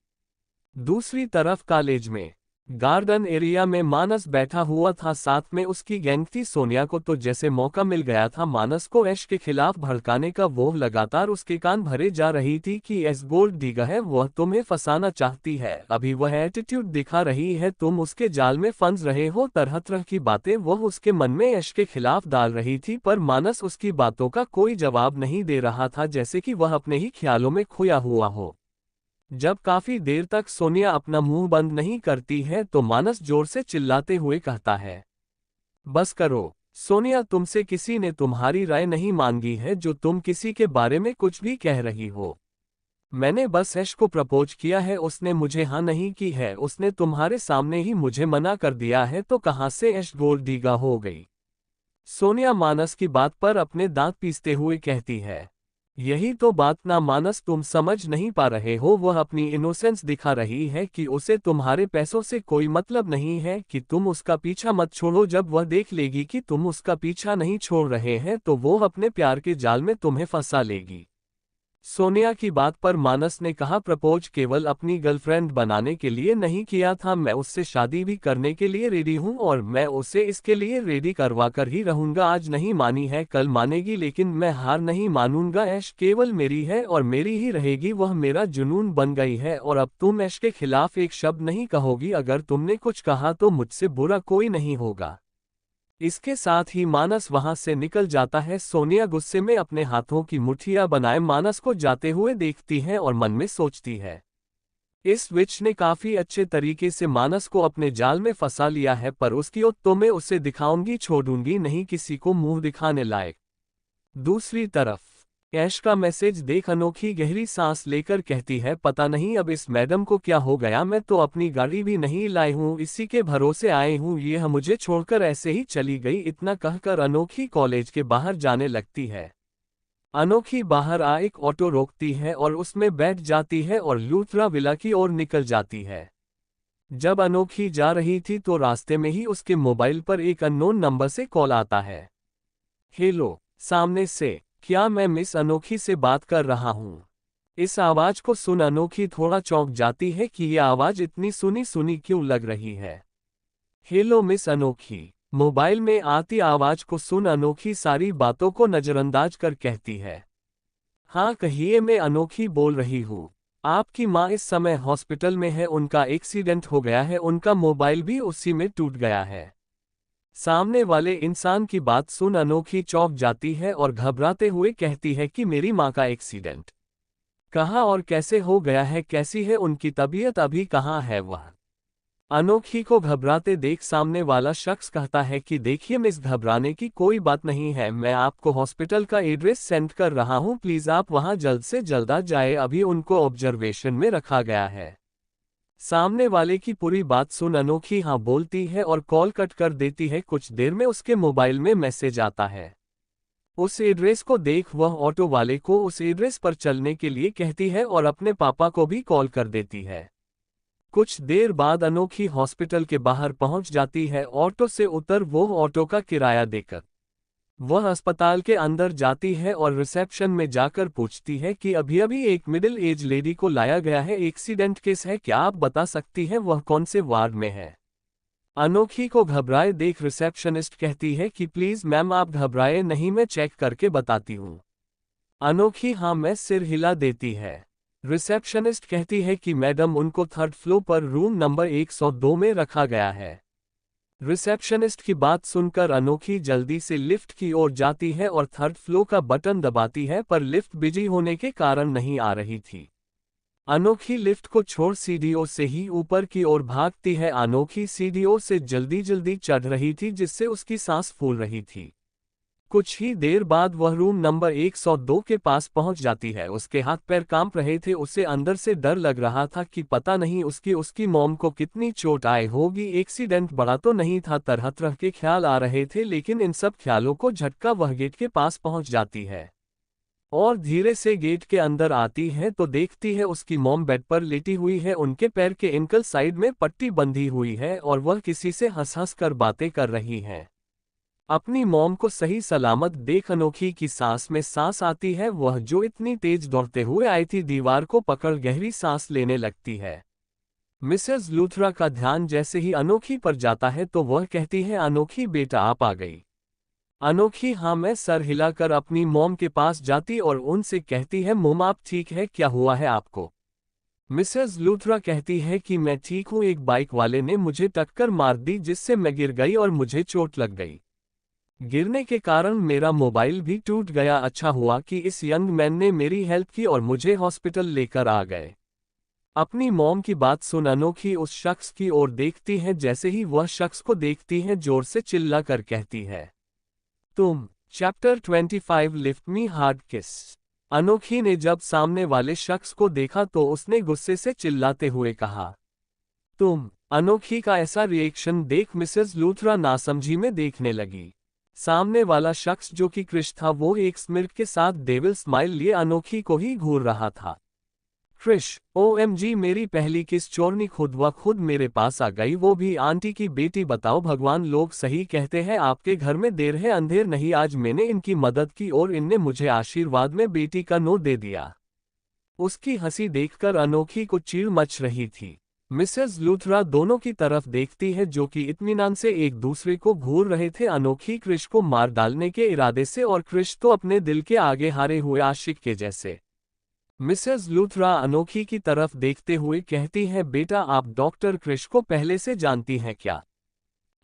दूसरी तरफ कॉलेज में गार्डन एरिया में मानस बैठा हुआ था, साथ में उसकी गैंग थी। सोनिया को तो जैसे मौका मिल गया था मानस को ऐश के खिलाफ भड़काने का। वो लगातार उसके कान भरे जा रही थी कि ऐश गोल्ड डिगर है, वह तुम्हें फंसाना चाहती है, अभी वह एटीट्यूड दिखा रही है, तुम उसके जाल में फंस रहे हो। तरह तरह की बातें वह उसके मन में ऐश के खिलाफ डाल रही थी, पर मानस उसकी बातों का कोई जवाब नहीं दे रहा था, जैसे कि वह अपने ही ख्यालों में खोया हुआ हो। जब काफी देर तक सोनिया अपना मुंह बंद नहीं करती है तो मानस जोर से चिल्लाते हुए कहता है, बस करो सोनिया, तुमसे किसी ने तुम्हारी राय नहीं मांगी है जो तुम किसी के बारे में कुछ भी कह रही हो। मैंने बस ऐश को प्रपोज किया है, उसने मुझे हाँ नहीं की है, उसने तुम्हारे सामने ही मुझे मना कर दिया है, तो कहाँ से ऐश गोल्ड डिगर हो गई? सोनिया मानस की बात पर अपने दांत पीसते हुए कहती है। यही तो बात ना मानस तुम समझ नहीं पा रहे हो, वह अपनी इनोसेंस दिखा रही है कि उसे तुम्हारे पैसों से कोई मतलब नहीं है कि तुम उसका पीछा मत छोड़ो। जब वह देख लेगी कि तुम उसका पीछा नहीं छोड़ रहे हैं तो वो अपने प्यार के जाल में तुम्हें फंसा लेगी। सोनिया की बात पर मानस ने कहा, प्रपोज केवल अपनी गर्लफ्रेंड बनाने के लिए नहीं किया था, मैं उससे शादी भी करने के लिए रेडी हूं और मैं उसे इसके लिए रेडी करवा कर ही रहूंगा। आज नहीं मानी है कल मानेगी, लेकिन मैं हार नहीं मानूंगा। ऐश केवल मेरी है और मेरी ही रहेगी, वह मेरा जुनून बन गई है और अब तुम ऐश के खिलाफ एक शब्द नहीं कहोगी। अगर तुमने कुछ कहा तो मुझसे बुरा कोई नहीं होगा। इसके साथ ही मानस वहां से निकल जाता है। सोनिया गुस्से में अपने हाथों की मुट्ठियां बनाए मानस को जाते हुए देखती है और मन में सोचती है, इस विच ने काफी अच्छे तरीके से मानस को अपने जाल में फंसा लिया है, पर उसकी तो मैं उसे दिखाऊंगी, छोड़ूंगी नहीं किसी को मुंह दिखाने लायक। दूसरी तरफ ऐश का मैसेज देख अनोखी गहरी सांस लेकर कहती है, पता नहीं अब इस मैडम को क्या हो गया, मैं तो अपनी गाड़ी भी नहीं लाई हूँ, इसी के भरोसे आए हूँ, यह मुझे छोड़कर ऐसे ही चली गई। इतना कहकर अनोखी कॉलेज के बाहर जाने लगती है। अनोखी बाहर आ एक ऑटो रोकती है और उसमें बैठ जाती है और लूथरा विला की ओर निकल जाती है। जब अनोखी जा रही थी तो रास्ते में ही उसके मोबाइल पर एक अननोन नंबर से कॉल आता है। हेलो, सामने से, क्या मैं मिस अनोखी से बात कर रहा हूँ? इस आवाज को सुन अनोखी थोड़ा चौंक जाती है कि यह आवाज इतनी सुनी सुनी क्यों लग रही है। हेलो मिस अनोखी। मोबाइल में आती आवाज को सुन अनोखी सारी बातों को नजरअंदाज कर कहती है, हाँ कहिए, मैं अनोखी बोल रही हूँ। आपकी माँ इस समय हॉस्पिटल में है, उनका एक्सीडेंट हो गया है, उनका मोबाइल भी उसी में टूट गया है। सामने वाले इंसान की बात सुन अनोखी चौंक जाती है और घबराते हुए कहती है कि मेरी माँ का एक्सीडेंट कहाँ और कैसे हो गया है, कैसी है उनकी तबीयत, अभी कहाँ है वह? अनोखी को घबराते देख सामने वाला शख्स कहता है कि देखिए मिस, घबराने की कोई बात नहीं है, मैं आपको हॉस्पिटल का एड्रेस सेंड कर रहा हूँ, प्लीज आप वहां जल्द से जल्द आ जाए, अभी उनको ऑब्जर्वेशन में रखा गया है। सामने वाले की पूरी बात सुन अनोखी हाँ बोलती है और कॉल कट कर देती है। कुछ देर में उसके मोबाइल में मैसेज आता है। उस एड्रेस को देख वह ऑटो वाले को उस एड्रेस पर चलने के लिए कहती है और अपने पापा को भी कॉल कर देती है। कुछ देर बाद अनोखी हॉस्पिटल के बाहर पहुंच जाती है। ऑटो से उतर वो ऑटो का किराया देकर वह अस्पताल के अंदर जाती है और रिसेप्शन में जाकर पूछती है कि अभी अभी एक मिडिल एज लेडी को लाया गया है, एक्सीडेंट केस है, क्या आप बता सकती हैं वह कौन से वार्ड में है? अनोखी को घबराए देख रिसेप्शनिस्ट कहती है कि प्लीज मैम आप घबराए नहीं, मैं चेक करके बताती हूँ। अनोखी हाँ मैं सिर हिला देती है। रिसेप्शनिस्ट कहती है कि मैडम उनको थर्ड फ्लोर पर रूम नंबर 102 में रखा गया है। रिसेप्शनिस्ट की बात सुनकर अनोखी जल्दी से लिफ्ट की ओर जाती है और थर्ड फ्लोर का बटन दबाती है, पर लिफ्ट बिजी होने के कारण नहीं आ रही थी। अनोखी लिफ्ट को छोड़ सीढ़ियों से ही ऊपर की ओर भागती है। अनोखी सीढ़ियों से जल्दी जल्दी चढ़ रही थी जिससे उसकी सांस फूल रही थी। कुछ ही देर बाद वह रूम नंबर 102 के पास पहुंच जाती है। उसके हाथ पैर कांप रहे थे, उसे अंदर से डर लग रहा था कि पता नहीं उसकी मॉम को कितनी चोट आई होगी, एक्सीडेंट बड़ा तो नहीं था, तरह तरह के ख्याल आ रहे थे, लेकिन इन सब ख्यालों को झटका वह गेट के पास पहुंच जाती है और धीरे से गेट के अंदर आती है तो देखती है उसकी मॉम बेड पर लेटी हुई है, उनके पैर के एंकल साइड में पट्टी बंधी हुई है और वह किसी से हंस हंस कर बातें कर रही हैं। अपनी मॉम को सही सलामत देख अनोखी की सांस में सांस आती है। वह जो इतनी तेज दौड़ते हुए आई थी, दीवार को पकड़ गहरी सांस लेने लगती है। मिसेस लूथरा का ध्यान जैसे ही अनोखी पर जाता है तो वह कहती है, अनोखी बेटा आप आ गई। अनोखी हाँ मैं सर हिलाकर अपनी मॉम के पास जाती और उनसे कहती है, मॉम आप ठीक है, क्या हुआ है आपको? मिसेस लूथरा कहती है कि मैं ठीक हूँ, एक बाइक वाले ने मुझे टक्कर मार दी जिससे मैं गिर गई और मुझे चोट लग गई। गिरने के कारण मेरा मोबाइल भी टूट गया, अच्छा हुआ कि इस यंग मैन ने मेरी हेल्प की और मुझे हॉस्पिटल लेकर आ गए। अपनी मॉम की बात सुन अनोखी उस शख्स की ओर देखती है, जैसे ही वह शख्स को देखती है जोर से चिल्लाकर कहती है, तुम। चैप्टर 25 लिफ्ट मी हार्ड किस। अनोखी ने जब सामने वाले शख्स को देखा तो उसने गुस्से से चिल्लाते हुए कहा, तुम। अनोखी का ऐसा रिएक्शन देख मिसेस लूथरा नासमझी में देखने लगी। सामने वाला शख्स जो कि क्रिश था वो एक स्मिर्क के साथ डेविल स्माइल लिए अनोखी को ही घूर रहा था। क्रिश, ओएमजी मेरी पहली किस चोरनी खुद व खुद मेरे पास आ गई, वो भी आंटी की बेटी। बताओ भगवान, लोग सही कहते हैं आपके घर में देर है अंधेर नहीं। आज मैंने इनकी मदद की और इनने मुझे आशीर्वाद में बेटी का नोट दे दिया। उसकी हंसी देखकर अनोखी को चिढ़ मच रही थी। मिसेस लूथरा दोनों की तरफ देखती है जो कि इत्मीनान से एक दूसरे को घूर रहे थे। अनोखी क्रिश को मार डालने के इरादे से और क्रिश तो अपने दिल के आगे हारे हुए आशिक के जैसे। मिसेस लूथरा अनोखी की तरफ देखते हुए कहती है, बेटा आप डॉक्टर क्रिश को पहले से जानती हैं क्या?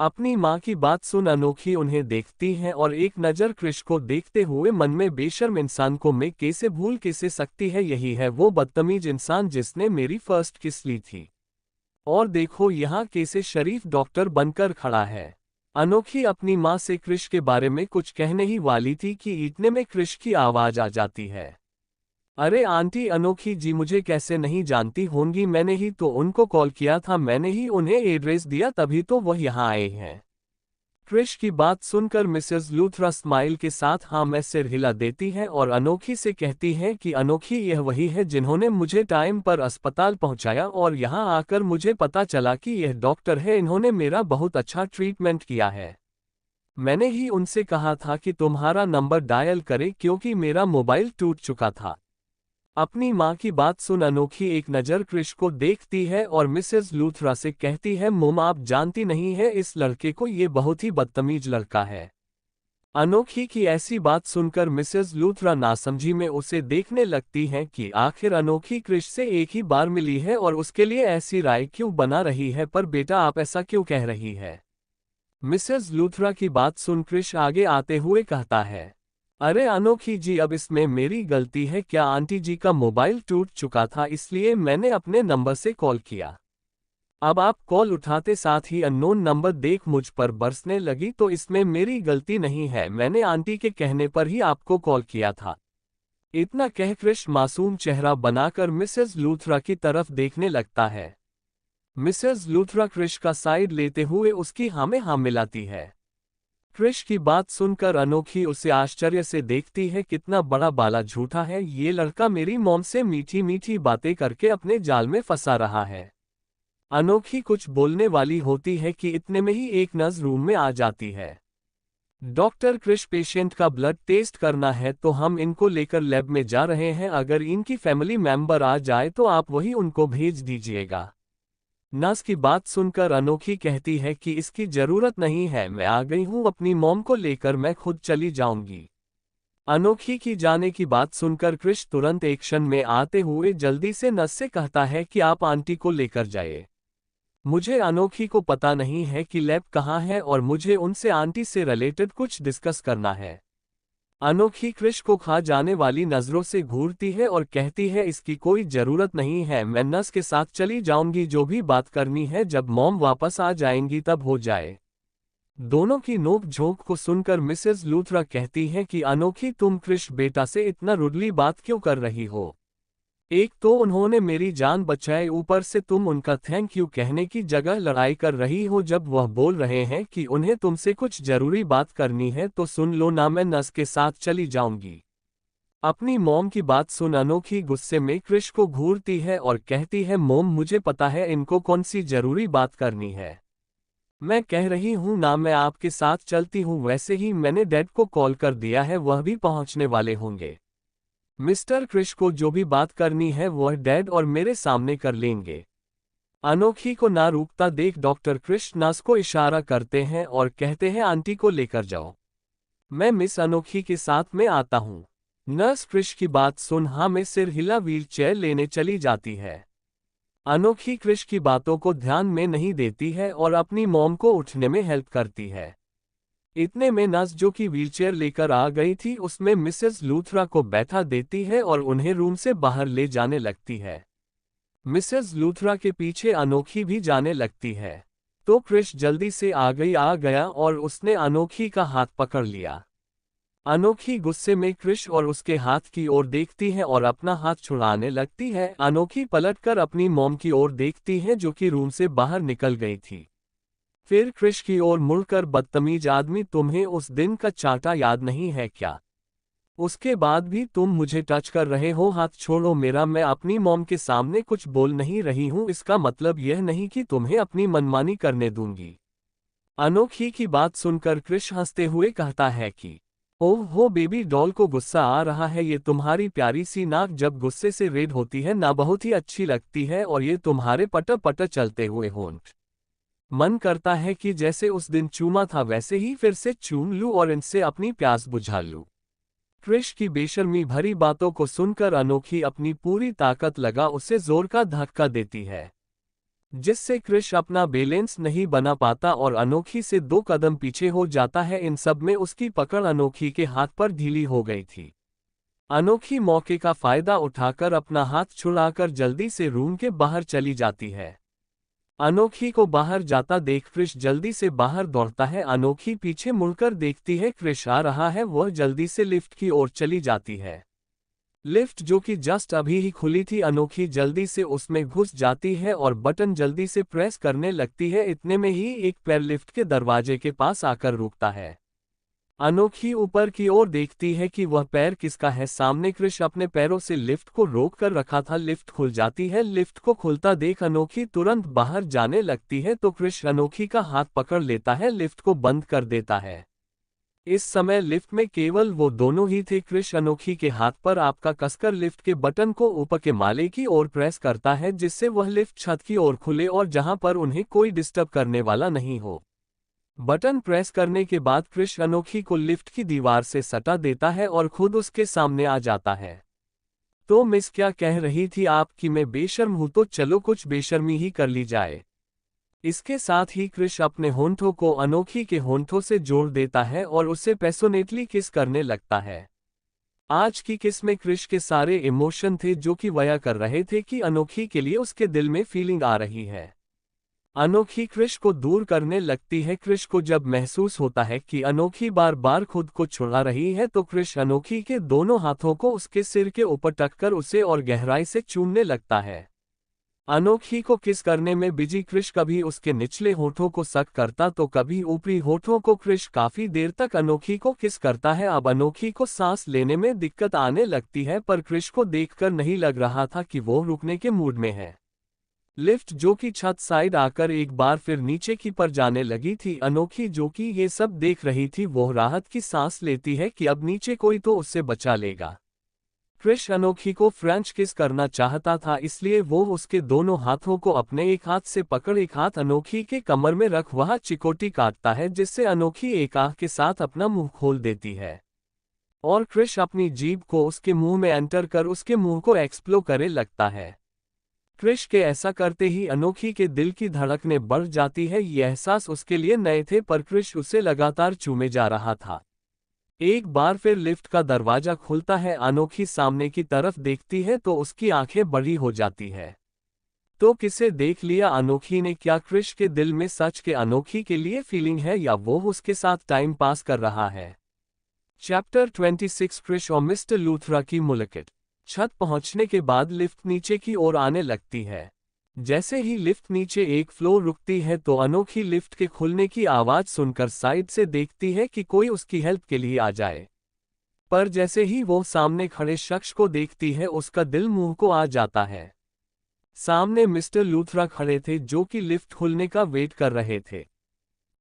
अपनी माँ की बात सुन अनोखी उन्हें देखती है और एक नज़र क्रिश को देखते हुए मन में बेशर्म इंसान को मैं कैसे भूल कैसे सकती है, यही है वो बदतमीज इंसान जिसने मेरी फर्स्ट किस ली थी। और देखो यहाँ कैसे शरीफ डॉक्टर बनकर खड़ा है। अनोखी अपनी माँ से क्रिश के बारे में कुछ कहने ही वाली थी कि इतने में क्रिश की आवाज़ आ जाती है। अरे आंटी अनोखी जी, मुझे कैसे नहीं जानती होंगी, मैंने ही तो उनको कॉल किया था, मैंने ही उन्हें एड्रेस दिया, तभी तो वह यहाँ आए हैं। क्रिश की बात सुनकर मिसेस लूथरा स्माइल के साथ हाँ मैं सिर हिला देती है और अनोखी से कहती है कि अनोखी यह वही है जिन्होंने मुझे टाइम पर अस्पताल पहुंचाया और यहाँ आकर मुझे पता चला कि यह डॉक्टर है, इन्होंने मेरा बहुत अच्छा ट्रीटमेंट किया है। मैंने ही उनसे कहा था कि तुम्हारा नंबर डायल करें क्योंकि मेरा मोबाइल टूट चुका था। अपनी माँ की बात सुन अनोखी एक नज़र क्रिश को देखती है और मिसेस लूथरा से कहती है, मोम आप जानती नहीं है इस लड़के को, ये बहुत ही बदतमीज लड़का है। अनोखी की ऐसी बात सुनकर मिसेस लूथरा नासमझी में उसे देखने लगती हैं कि आखिर अनोखी क्रिश से एक ही बार मिली है और उसके लिए ऐसी राय क्यों बना रही है, पर बेटा आप ऐसा क्यों कह रही है? मिसेस लूथरा की बात सुन क्रिश आगे आते हुए कहता है, अरे अनोखी जी अब इसमें मेरी गलती है क्या? आंटी जी का मोबाइल टूट चुका था इसलिए मैंने अपने नंबर से कॉल किया। अब आप कॉल उठाते साथ ही अननोन नंबर देख मुझ पर बरसने लगी तो इसमें मेरी गलती नहीं है, मैंने आंटी के कहने पर ही आपको कॉल किया था। इतना कह क्रिश मासूम चेहरा बनाकर मिसेस लूथरा की तरफ देखने लगता है। मिसेस लूथरा क्रिश का साइड लेते हुए उसकी हाँ में हाँ मिलाती है। क्रिश की बात सुनकर अनोखी उसे आश्चर्य से देखती है, कितना बड़ा बाला झूठा है ये लड़का, मेरी मॉम से मीठी मीठी बातें करके अपने जाल में फंसा रहा है। अनोखी कुछ बोलने वाली होती है कि इतने में ही एक नर्स रूम में आ जाती है। डॉक्टर क्रिश पेशेंट का ब्लड टेस्ट करना है तो हम इनको लेकर लैब में जा रहे हैं, अगर इनकी फैमिली मेंबर आ जाए तो आप वही उनको भेज दीजिएगा। नर्स की बात सुनकर अनोखी कहती है कि इसकी जरूरत नहीं है, मैं आ गई हूँ, अपनी मॉम को लेकर मैं खुद चली जाऊंगी। अनोखी की जाने की बात सुनकर क्रिश तुरंत एक्शन में आते हुए जल्दी से नर्स से कहता है कि आप आंटी को लेकर जाइए। मुझे अनोखी को पता नहीं है कि लैब कहाँ है और मुझे उनसे आंटी से रिलेटेड कुछ डिस्कस करना है। अनोखी क्रिश को खा जाने वाली नजरों से घूरती है और कहती है, इसकी कोई जरूरत नहीं है, मैं नर्स के साथ चली जाऊंगी, जो भी बात करनी है जब मॉम वापस आ जाएंगी तब हो जाए। दोनों की नोक झोंक को सुनकर मिसेस लूथरा कहती है कि अनोखी तुम क्रिश बेटा से इतना रुडली बात क्यों कर रही हो? एक तो उन्होंने मेरी जान बचाई, ऊपर से तुम उनका थैंक यू कहने की जगह लड़ाई कर रही हो। जब वह बोल रहे हैं कि उन्हें तुमसे कुछ जरूरी बात करनी है तो सुन लो ना, मैं नर्स के साथ चली जाऊंगी। अपनी मॉम की बात सुन अनोखी गुस्से में क्रिश को घूरती है और कहती है, मॉम मुझे पता है इनको कौन सी जरूरी बात करनी है, मैं कह रही हूँ ना मैं आपके साथ चलती हूँ, वैसे ही मैंने डैड को कॉल कर दिया है, वह भी पहुँचने वाले होंगे। मिस्टर क्रिश को जो भी बात करनी है वह डैड और मेरे सामने कर लेंगे। अनोखी को ना रुकता देख डॉक्टर क्रिश नर्स को इशारा करते हैं और कहते हैं, आंटी को लेकर जाओ, मैं मिस अनोखी के साथ में आता हूँ। नर्स क्रिश की बात सुन हाँ में सिर हिला व्हीलचेयर लेने चली जाती है। अनोखी क्रिश की बातों को ध्यान में नहीं देती है और अपनी मॉम को उठने में हेल्प करती है। इतने में नर्स जो कि व्हीलचेयर लेकर आ गई थी उसमें मिसेस लूथरा को बैठा देती है और उन्हें रूम से बाहर ले जाने लगती है। मिसेस लूथरा के पीछे अनोखी भी जाने लगती है तो क्रिश जल्दी से आ गया और उसने अनोखी का हाथ पकड़ लिया। अनोखी गुस्से में क्रिश और उसके हाथ की ओर देखती है और अपना हाथ छुड़ाने लगती है। अनोखी पलटकर अपनी मॉम की ओर देखती है जो कि रूम से बाहर निकल गई थी। फिर क्रिश की ओर मुड़कर, बदतमीज आदमी, तुम्हें उस दिन का चांटा याद नहीं है क्या? उसके बाद भी तुम मुझे टच कर रहे हो, हाथ छोड़ो मेरा। मैं अपनी मॉम के सामने कुछ बोल नहीं रही हूं, इसका मतलब यह नहीं कि तुम्हें अपनी मनमानी करने दूंगी। अनोखी की बात सुनकर क्रिश हंसते हुए कहता है कि ओह हो बेबी डॉल को गुस्सा आ रहा है, ये तुम्हारी प्यारी सी नाक जब गुस्से से रेड होती है ना, बहुत ही अच्छी लगती है, और ये तुम्हारे पटर पटर चलते हुए होंठ। मन करता है कि जैसे उस दिन चूमा था वैसे ही फिर से चूम लूं और इनसे अपनी प्यास बुझा लूं। क्रिश की बेशर्मी भरी बातों को सुनकर अनोखी अपनी पूरी ताकत लगा उसे जोर का धक्का देती है, जिससे क्रिश अपना बैलेंस नहीं बना पाता और अनोखी से 2 कदम पीछे हो जाता है। इन सब में उसकी पकड़ अनोखी के हाथ पर ढीली हो गई थी। अनोखी मौके का फायदा उठाकर अपना हाथ छुड़ाकर जल्दी से रूम के बाहर चली जाती है। अनोखी को बाहर जाता देख क्रिश जल्दी से बाहर दौड़ता है। अनोखी पीछे मुड़कर देखती है क्रिश आ रहा है, वह जल्दी से लिफ्ट की ओर चली जाती है। लिफ्ट जो कि जस्ट अभी ही खुली थी, अनोखी जल्दी से उसमें घुस जाती है और बटन जल्दी से प्रेस करने लगती है। इतने में ही एक पैर लिफ्ट के दरवाजे के पास आकर रुकता है। अनोखी ऊपर की ओर देखती है कि वह पैर किसका है। सामने क्रिश अपने पैरों से लिफ्ट को रोक कर रखा था। लिफ्ट खुल जाती है। लिफ्ट को खुलता देख अनोखी तुरंत बाहर जाने लगती है तो क्रिश अनोखी का हाथ पकड़ लेता है, लिफ्ट को बंद कर देता है। इस समय लिफ्ट में केवल वो दोनों ही थे। क्रिश अनोखी के हाथ पर आपका कसकर लिफ्ट के बटन को ऊपर के माले की ओर प्रेस करता है, जिससे वह लिफ्ट छत की ओर खुले और जहां पर उन्हें कोई डिस्टर्ब करने वाला नहीं हो। बटन प्रेस करने के बाद क्रिश अनोखी को लिफ्ट की दीवार से सटा देता है और खुद उसके सामने आ जाता है। तो मिस, क्या कह रही थी आप कि मैं बेशर्म हूं? तो चलो कुछ बेशर्मी ही कर ली जाए। इसके साथ ही क्रिश अपने होंठों को अनोखी के होंठों से जोड़ देता है और उसे पैशनेटली किस करने लगता है। आज की किस में क्रिश के सारे इमोशन थे जो कि बयां कर रहे थे कि अनोखी के लिए उसके दिल में फीलिंग आ रही है। अनोखी क्रिश को दूर करने लगती है। क्रिश को जब महसूस होता है कि अनोखी बार बार खुद को छुड़ा रही है तो क्रिश अनोखी के दोनों हाथों को उसके सिर के ऊपर टककर उसे और गहराई से चूमने लगता है। अनोखी को किस करने में बिजी क्रिश कभी उसके निचले होठों को सक करता तो कभी ऊपरी होठों को। क्रिश काफी देर तक अनोखी को किस करता है। अब अनोखी को सांस लेने में दिक्कत आने लगती है, पर क्रिश को देखकर नहीं लग रहा था कि वो रुकने के मूड में है। लिफ्ट जो कि छत साइड आकर एक बार फिर नीचे की पर जाने लगी थी। अनोखी जो कि ये सब देख रही थी वो राहत की सांस लेती है कि अब नीचे कोई तो उससे बचा लेगा। क्रिश अनोखी को फ्रेंच किस करना चाहता था, इसलिए वो उसके दोनों हाथों को अपने एक हाथ से पकड़ एक हाथ अनोखी के कमर में रख वह चिकोटी काटता है, जिससे अनोखी एक आह के साथ अपना मुंह खोल देती है और क्रिश अपनी जीभ को उसके मुंह में एंटर कर उसके मुंह को एक्सप्लोर करे लगता है। क्रिश के ऐसा करते ही अनोखी के दिल की धड़कनें बढ़ जाती है। ये एहसास उसके लिए नए थे, पर क्रिश उसे लगातार चूमे जा रहा था। एक बार फिर लिफ्ट का दरवाजा खुलता है। अनोखी सामने की तरफ देखती है तो उसकी आंखें बड़ी हो जाती है। तो किसे देख लिया अनोखी ने? क्या क्रिश के दिल में सच के अनोखी के लिए फीलिंग है या वो उसके साथ टाइम पास कर रहा है? चैप्टर 26 क्रिश और मिस्टर लूथरा की मुलाकात। छत पहुंचने के बाद लिफ्ट नीचे की ओर आने लगती है। जैसे ही लिफ्ट नीचे एक फ्लोर रुकती है तो अनोखी लिफ्ट के खुलने की आवाज सुनकर साइड से देखती है कि कोई उसकी हेल्प के लिए आ जाए। पर जैसे ही वो सामने खड़े शख्स को देखती है उसका दिल मुंह को आ जाता है। सामने मिस्टर लूथरा खड़े थे जो कि लिफ्ट खुलने का वेट कर रहे थे।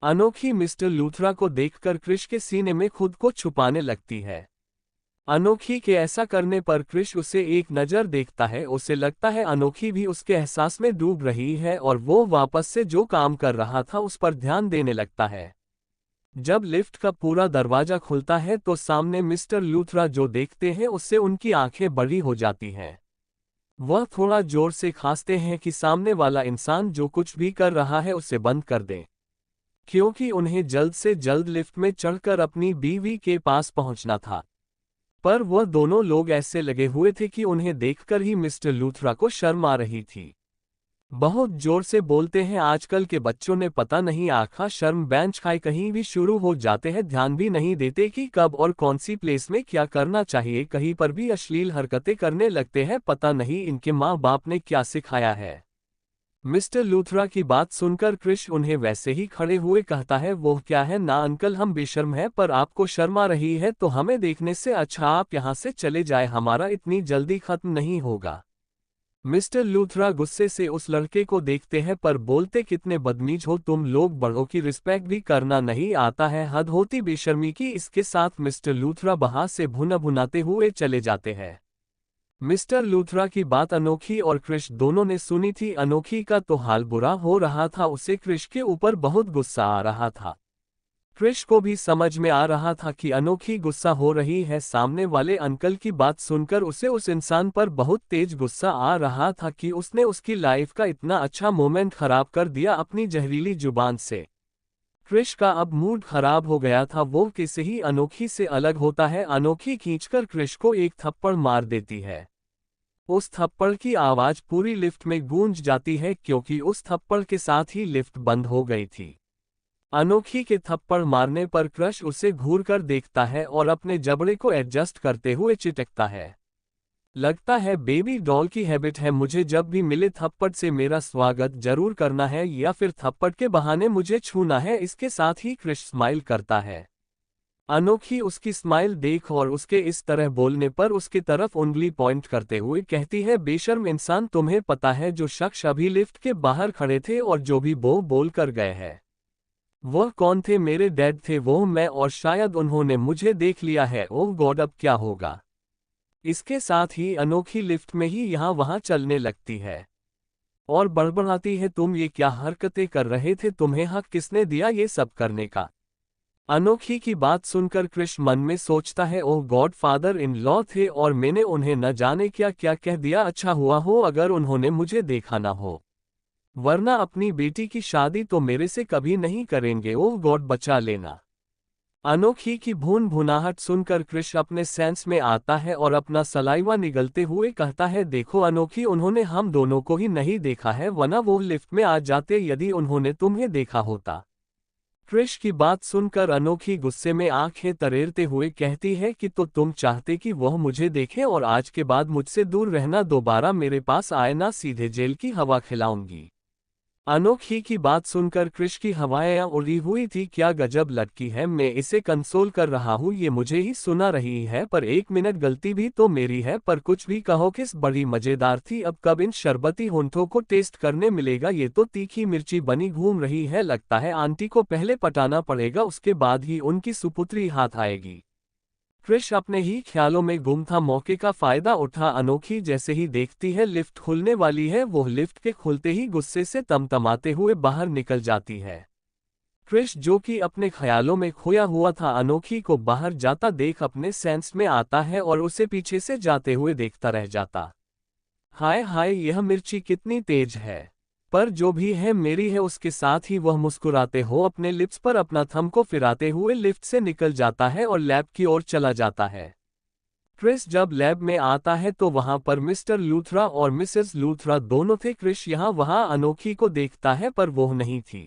अनोखी मिस्टर लूथरा को देखकर क्रिश के सीने में खुद को छुपाने लगती है। अनोखी के ऐसा करने पर क्रिश उसे एक नज़र देखता है। उसे लगता है अनोखी भी उसके एहसास में डूब रही है और वो वापस से जो काम कर रहा था उस पर ध्यान देने लगता है। जब लिफ्ट का पूरा दरवाजा खुलता है तो सामने मिस्टर लूथरा जो देखते हैं उससे उनकी आंखें बड़ी हो जाती हैं। वह थोड़ा जोर से खांसते हैं कि सामने वाला इंसान जो कुछ भी कर रहा है उसे बंद कर दे, क्योंकि उन्हें जल्द से जल्द लिफ्ट में चढ़कर अपनी बीवी के पास पहुंचना था। पर वह दोनों लोग ऐसे लगे हुए थे कि उन्हें देखकर ही मिस्टर लूथरा को शर्म आ रही थी। बहुत जोर से बोलते हैं आजकल के बच्चों ने पता नहीं आखा शर्म बेंच खाए कहीं भी शुरू हो जाते हैं, ध्यान भी नहीं देते कि कब और कौन सी प्लेस में क्या करना चाहिए, कहीं पर भी अश्लील हरकतें करने लगते हैं। पता नहीं इनके माँ बाप ने क्या सिखाया है। मिस्टर लूथरा की बात सुनकर क्रिश उन्हें वैसे ही खड़े हुए कहता है, वो क्या है ना अंकल, हम बेशर्म हैं, पर आपको शर्म आ रही है तो हमें देखने से अच्छा आप यहाँ से चले जाए, हमारा इतनी जल्दी खत्म नहीं होगा। मिस्टर लूथरा गुस्से से उस लड़के को देखते हैं पर बोलते, कितने बदतमीज हो तुम लोग, बड़ों की रिस्पेक्ट भी करना नहीं आता है, हद होती बेशर्मी की। इसके साथ मिस्टर लूथरा वहां से भुना भुनाते हुए चले जाते हैं। मिस्टर लूथरा की बात अनोखी और क्रिश दोनों ने सुनी थी। अनोखी का तो हाल बुरा हो रहा था, उसे क्रिश के ऊपर बहुत गुस्सा आ रहा था। क्रिश को भी समझ में आ रहा था कि अनोखी गुस्सा हो रही है। सामने वाले अंकल की बात सुनकर उसे उस इंसान पर बहुत तेज गुस्सा आ रहा था कि उसने उसकी लाइफ का इतना अच्छा मोमेंट खराब कर दिया अपनी जहरीली जुबान से। क्रिश का अब मूड खराब हो गया था। वो कैसे ही अनोखी से अलग होता है। अनोखी खींचकर क्रिश को एक थप्पड़ मार देती है। उस थप्पड़ की आवाज पूरी लिफ्ट में गूंज जाती है क्योंकि उस थप्पड़ के साथ ही लिफ्ट बंद हो गई थी। अनोखी के थप्पड़ मारने पर क्रश उसे घूरकर देखता है और अपने जबड़े को एडजस्ट करते हुए चिटकता है। लगता है बेबी डॉल की हैबिट है, मुझे जब भी मिले थप्पड़ से मेरा स्वागत जरूर करना है या फिर थप्पड़ के बहाने मुझे छूना है। इसके साथ ही क्रश स्माइल करता है। अनोखी उसकी स्माइल देख और उसके इस तरह बोलने पर उसकी तरफ उंगली पॉइंट करते हुए कहती है, बेशर्म इंसान, तुम्हें पता है जो शख्स अभी लिफ्ट के बाहर खड़े थे और जो भी बोल कर गए हैं वह कौन थे? मेरे डैड थे वो, मैं, और शायद उन्होंने मुझे देख लिया है। ओह गॉड, अब क्या होगा? इसके साथ ही अनोखी लिफ्ट में ही यहाँ वहाँ चलने लगती है और बड़बड़ाती है, तुम ये क्या हरकतें कर रहे थे? तुम्हें हक किसने दिया ये सब करने का? अनोखी की बात सुनकर क्रिश मन में सोचता है, ओह गॉड, फादर इन लॉ थे और मैंने उन्हें न जाने क्या क्या कह दिया। अच्छा हुआ हो अगर उन्होंने मुझे देखा ना हो, वरना अपनी बेटी की शादी तो मेरे से कभी नहीं करेंगे। ओह गॉड, बचा लेना। अनोखी की भून भुनाहट सुनकर क्रिश अपने सेंस में आता है और अपना सलाइवा निगलते हुए कहता है, देखो अनोखी, उन्होंने हम दोनों को ही नहीं देखा है, वरना वो लिफ्ट में आ जाते यदि उन्होंने तुम्हें देखा होता। क्रिश की बात सुनकर अनोखी गुस्से में आंखें तरेरते हुए कहती है कि तो तुम चाहते कि वह मुझे देखे और आज के बाद मुझसे दूर रहना, दोबारा मेरे पास आए ना, सीधे जेल की हवा खिलाऊंगी। अनोखी की बात सुनकर क्रिश की हवाएं उड़ी हुई थी। क्या गजब लड़की है, मैं इसे कंसोल कर रहा हूँ, ये मुझे ही सुना रही है, पर एक मिनट गलती भी तो मेरी है। पर कुछ भी कहो, किस बड़ी मजेदार थी। अब कब इन शरबती होंठों को टेस्ट करने मिलेगा? ये तो तीखी मिर्ची बनी घूम रही है। लगता है आंटी को पहले पटाना पड़ेगा, उसके बाद ही उनकी सुपुत्री हाथ आएगी। क्रिश अपने ही ख्यालों में गुम था। मौके का फायदा उठा। अनोखी जैसे ही देखती है लिफ्ट खुलने वाली है, वो लिफ्ट के खुलते ही गुस्से से तमतमाते हुए बाहर निकल जाती है। क्रिश, जो कि अपने ख्यालों में खोया हुआ था, अनोखी को बाहर जाता देख अपने सेंस में आता है और उसे पीछे से जाते हुए देखता रह जाता। हाय हाय, यह मिर्ची कितनी तेज है, पर जो भी है मेरी है। उसके साथ ही वह मुस्कुराते हो अपने लिप्स पर अपना थंब को फिराते हुए लिफ्ट से निकल जाता है और लैब की ओर चला जाता है। क्रिश जब लैब में आता है तो वहां पर मिस्टर लूथरा और मिसेस लूथरा दोनों थे। क्रिश यहाँ वहां अनोखी को देखता है पर वो नहीं थी।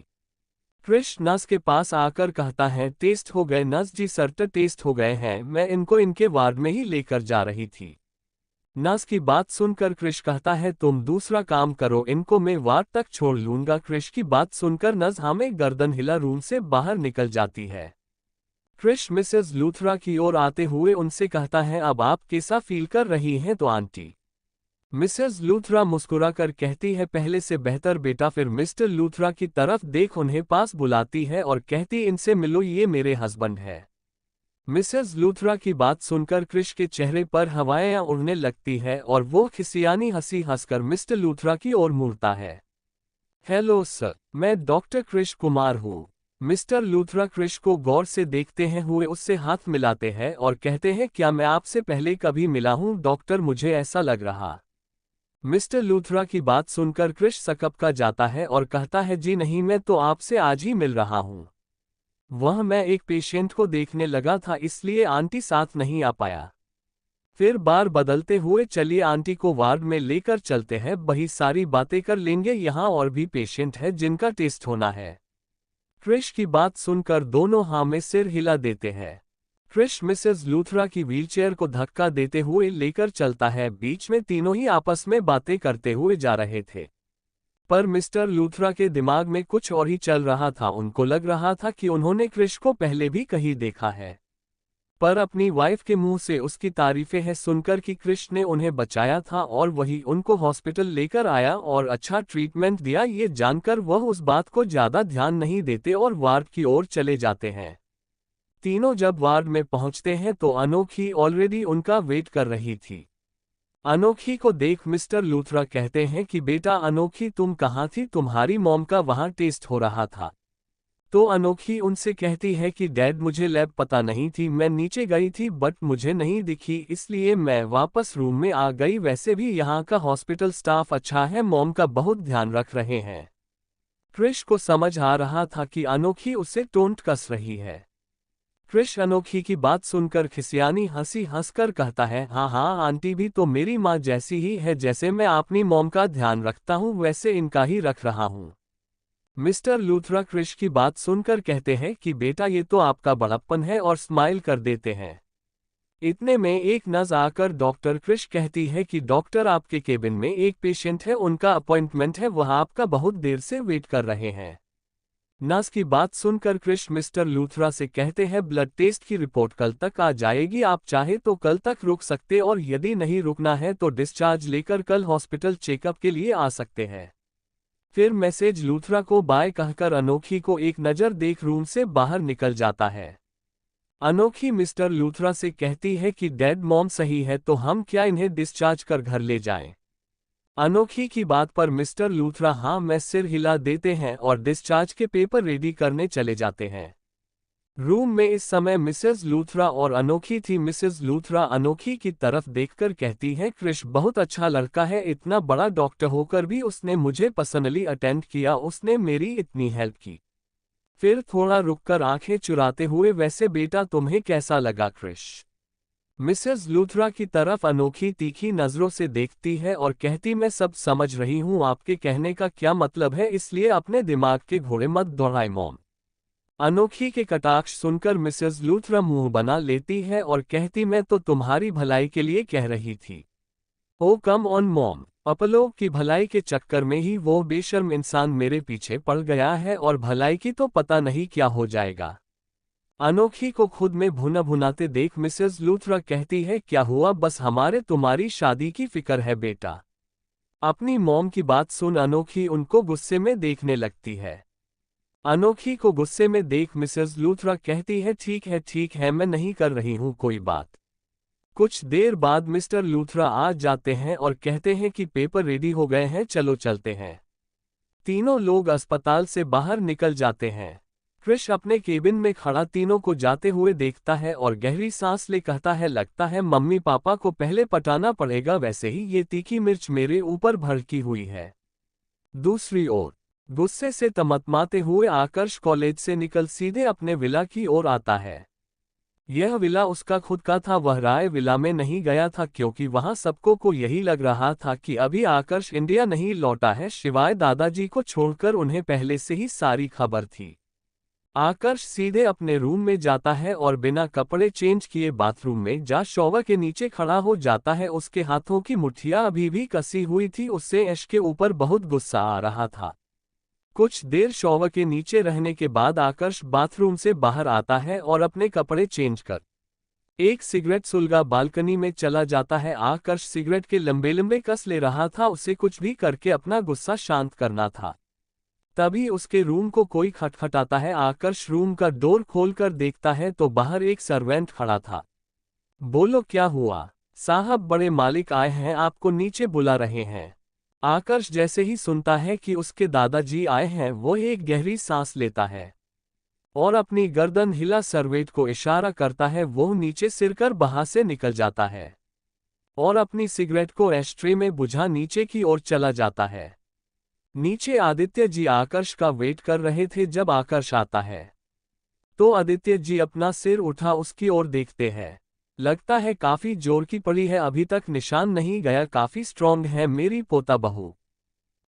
क्रिश नर्स के पास आकर कहता है, टेस्ट हो गए नर्स जी? सर टेस्ट हो गए हैं, मैं इनको इनके वार्ड में ही लेकर जा रही थी। नर्स की बात सुनकर क्रिश कहता है, तुम दूसरा काम करो, इनको मैं वार्ड तक छोड़ लूंगा। क्रिश की बात सुनकर नर्स हमें गर्दन हिला रूम से बाहर निकल जाती है। क्रिश मिसेस लूथरा की ओर आते हुए उनसे कहता है, अब आप कैसा फील कर रही हैं? तो आंटी। मिसेस लूथरा मुस्कुराकर कहती है, पहले से बेहतर बेटा। फिर मिस्टर लूथरा की तरफ देख उन्हें पास बुलाती है और कहती, इनसे मिलो, ये मेरे हस्बैंड है। मिसेस लूथरा की बात सुनकर क्रिश के चेहरे पर हवाएं उड़ने लगती है और वो खिसियानी हंसी हंसकर मिस्टर लूथरा की ओर मुड़ता है। हेलो सर, मैं डॉक्टर क्रिश कुमार हूँ। मिस्टर लूथरा क्रिश को गौर से देखते हैं हुए उससे हाथ मिलाते हैं और कहते हैं, क्या मैं आपसे पहले कभी मिला हूँ डॉक्टर? मुझे ऐसा लग रहा। मिस्टर लूथरा की बात सुनकर क्रिश सकपका जाता है और कहता है, जी नहीं, मैं तो आपसे आज ही मिल रहा हूँ। वह मैं एक पेशेंट को देखने लगा था, इसलिए आंटी साथ नहीं आ पाया। फिर बार बदलते हुए, चलिए आंटी को वार्ड में लेकर चलते हैं, वही सारी बातें कर लेंगे, यहाँ और भी पेशेंट है जिनका टेस्ट होना है। क्रिश की बात सुनकर दोनों हाँ में सिर हिला देते हैं। क्रिश मिसेस लूथरा की व्हीलचेयर को धक्का देते हुए लेकर चलता है। बीच में तीनों ही आपस में बातें करते हुए जा रहे थे। पर मिस्टर लूथरा के दिमाग में कुछ और ही चल रहा था। उनको लग रहा था कि उन्होंने क्रिश को पहले भी कहीं देखा है, पर अपनी वाइफ के मुंह से उसकी तारीफें हैं सुनकर कि क्रिश ने उन्हें बचाया था और वही उनको हॉस्पिटल लेकर आया और अच्छा ट्रीटमेंट दिया, ये जानकर वह उस बात को ज्यादा ध्यान नहीं देते और वार्ड की ओर चले जाते हैं। तीनों जब वार्ड में पहुंचते हैं तो अनोखी ऑलरेडी उनका वेट कर रही थी। अनोखी को देख मिस्टर लूथरा कहते हैं कि बेटा अनोखी तुम कहाँ थी, तुम्हारी मॉम का वहाँ टेस्ट हो रहा था। तो अनोखी उनसे कहती है कि डैड मुझे लैब पता नहीं थी, मैं नीचे गई थी बट मुझे नहीं दिखी इसलिए मैं वापस रूम में आ गई। वैसे भी यहाँ का हॉस्पिटल स्टाफ अच्छा है, मॉम का बहुत ध्यान रख रहे हैं। क्रिश को समझ आ रहा था कि अनोखी उसे टोंट कस रही है। क्रिश अनोखी की बात सुनकर खिसियानी हंसी हंसकर कहता है, हाँ हाँ आंटी भी तो मेरी माँ जैसी ही है, जैसे मैं अपनी मॉम का ध्यान रखता हूँ वैसे इनका ही रख रहा हूँ। मिस्टर लूथरा क्रिश की बात सुनकर कहते हैं कि बेटा ये तो आपका बड़प्पन है और स्माइल कर देते हैं। इतने में एक नर्स आकर डॉक्टर क्रिश कहती है कि डॉक्टर आपके केबिन में एक पेशेंट है, उनका अपॉइंटमेंट है, वह आपका बहुत देर से वेट कर रहे हैं। नर्स की बात सुनकर क्रिश मिस्टर लूथरा से कहते हैं ब्लड टेस्ट की रिपोर्ट कल तक आ जाएगी, आप चाहे तो कल तक रुक सकते और यदि नहीं रुकना है तो डिस्चार्ज लेकर कल हॉस्पिटल चेकअप के लिए आ सकते हैं। फिर मैसेज लूथरा को बाय कहकर अनोखी को एक नज़र देख रूम से बाहर निकल जाता है। अनोखी मिस्टर लूथरा से कहती है कि डैड मॉम सही है तो हम क्या इन्हें डिस्चार्ज कर घर ले जाएं? अनोखी की बात पर मिस्टर लूथरा हाँ मैं सिर हिला देते हैं और डिस्चार्ज के पेपर रेडी करने चले जाते हैं। रूम में इस समय मिसेस लूथरा और अनोखी थी। मिसेस लूथरा अनोखी की तरफ देखकर कहती है क्रिश बहुत अच्छा लड़का है, इतना बड़ा डॉक्टर होकर भी उसने मुझे पर्सनली अटेंड किया, उसने मेरी इतनी हेल्प की। फिर थोड़ा रुककर आंखें चुराते हुए वैसे बेटा तुम्हें कैसा लगा क्रिश? मिसेस लूथरा की तरफ अनोखी तीखी नजरों से देखती है और कहती मैं सब समझ रही हूँ, आपके कहने का क्या मतलब है, इसलिए अपने दिमाग के घोड़े मत दौड़ाए मॉम। अनोखी के कटाक्ष सुनकर मिसेस लूथरा मुंह बना लेती है और कहती मैं तो तुम्हारी भलाई के लिए कह रही थी। ओ कम ऑन मॉम, अपलोग की भलाई के चक्कर में ही वो बेशर्म इंसान मेरे पीछे पड़ गया है और भलाई की तो पता नहीं क्या हो जाएगा। अनोखी को खुद में भुना भुनाते देख मिसेस लूथरा कहती है क्या हुआ, बस हमारे तुम्हारी शादी की फिक्र है बेटा। अपनी मॉम की बात सुन अनोखी उनको गुस्से में देखने लगती है। अनोखी को गुस्से में देख मिसेस लूथरा कहती है ठीक है मैं नहीं कर रही हूँ कोई बात। कुछ देर बाद मिस्टर लूथरा आ जाते हैं और कहते हैं कि पेपर रेडी हो गए हैं, चलो चलते हैं। तीनों लोग अस्पताल से बाहर निकल जाते हैं। क्रिश अपने केबिन में खड़ा तीनों को जाते हुए देखता है और गहरी सांस ले कहता है लगता है मम्मी पापा को पहले पटाना पड़ेगा, वैसे ही ये तीखी मिर्च मेरे ऊपर भड़की हुई है। दूसरी ओर गुस्से से तमतमाते हुए आकर्ष कॉलेज से निकल सीधे अपने विला की ओर आता है। यह विला उसका खुद का था, वह राय विला में नहीं गया था क्योंकि वहां सबको को यही लग रहा था कि अभी आकर्ष इंडिया नहीं लौटा है, सिवाय दादाजी को छोड़कर उन्हें पहले से ही सारी खबर थी। आकर्ष सीधे अपने रूम में जाता है और बिना कपड़े चेंज किए बाथरूम में जा शॉवर के नीचे खड़ा हो जाता है। उसके हाथों की मुट्ठियां अभी भी कसी हुई थी, उससे ऐश के ऊपर बहुत गुस्सा आ रहा था। कुछ देर शॉवर के नीचे रहने के बाद आकर्ष बाथरूम से बाहर आता है और अपने कपड़े चेंज कर एक सिगरेट सुलगा बालकनी में चला जाता है। आकर्ष सिगरेट के लंबे लंबे कस ले रहा था, उसे कुछ भी करके अपना गुस्सा शांत करना था। तभी उसके रूम को कोई खटखटाता है। आकर्ष रूम का डोर खोलकर देखता है तो बाहर एक सर्वेंट खड़ा था। बोलो क्या हुआ? साहब बड़े मालिक आए हैं, आपको नीचे बुला रहे हैं। आकर्ष जैसे ही सुनता है कि उसके दादाजी आए हैं वो एक गहरी सांस लेता है और अपनी गर्दन हिला सर्वेंट को इशारा करता है। वो नीचे सिरकर बाहर से निकल जाता है और अपनी सिगरेट को एस्ट्रे में बुझा नीचे की ओर चला जाता है। नीचे आदित्य जी आकर्ष का वेट कर रहे थे। जब आकर्ष आता है तो आदित्य जी अपना सिर उठा उसकी ओर देखते हैं। लगता है काफी जोर की पड़ी है, अभी तक निशान नहीं गया, काफी स्ट्रॉन्ग है मेरी पोता बहू।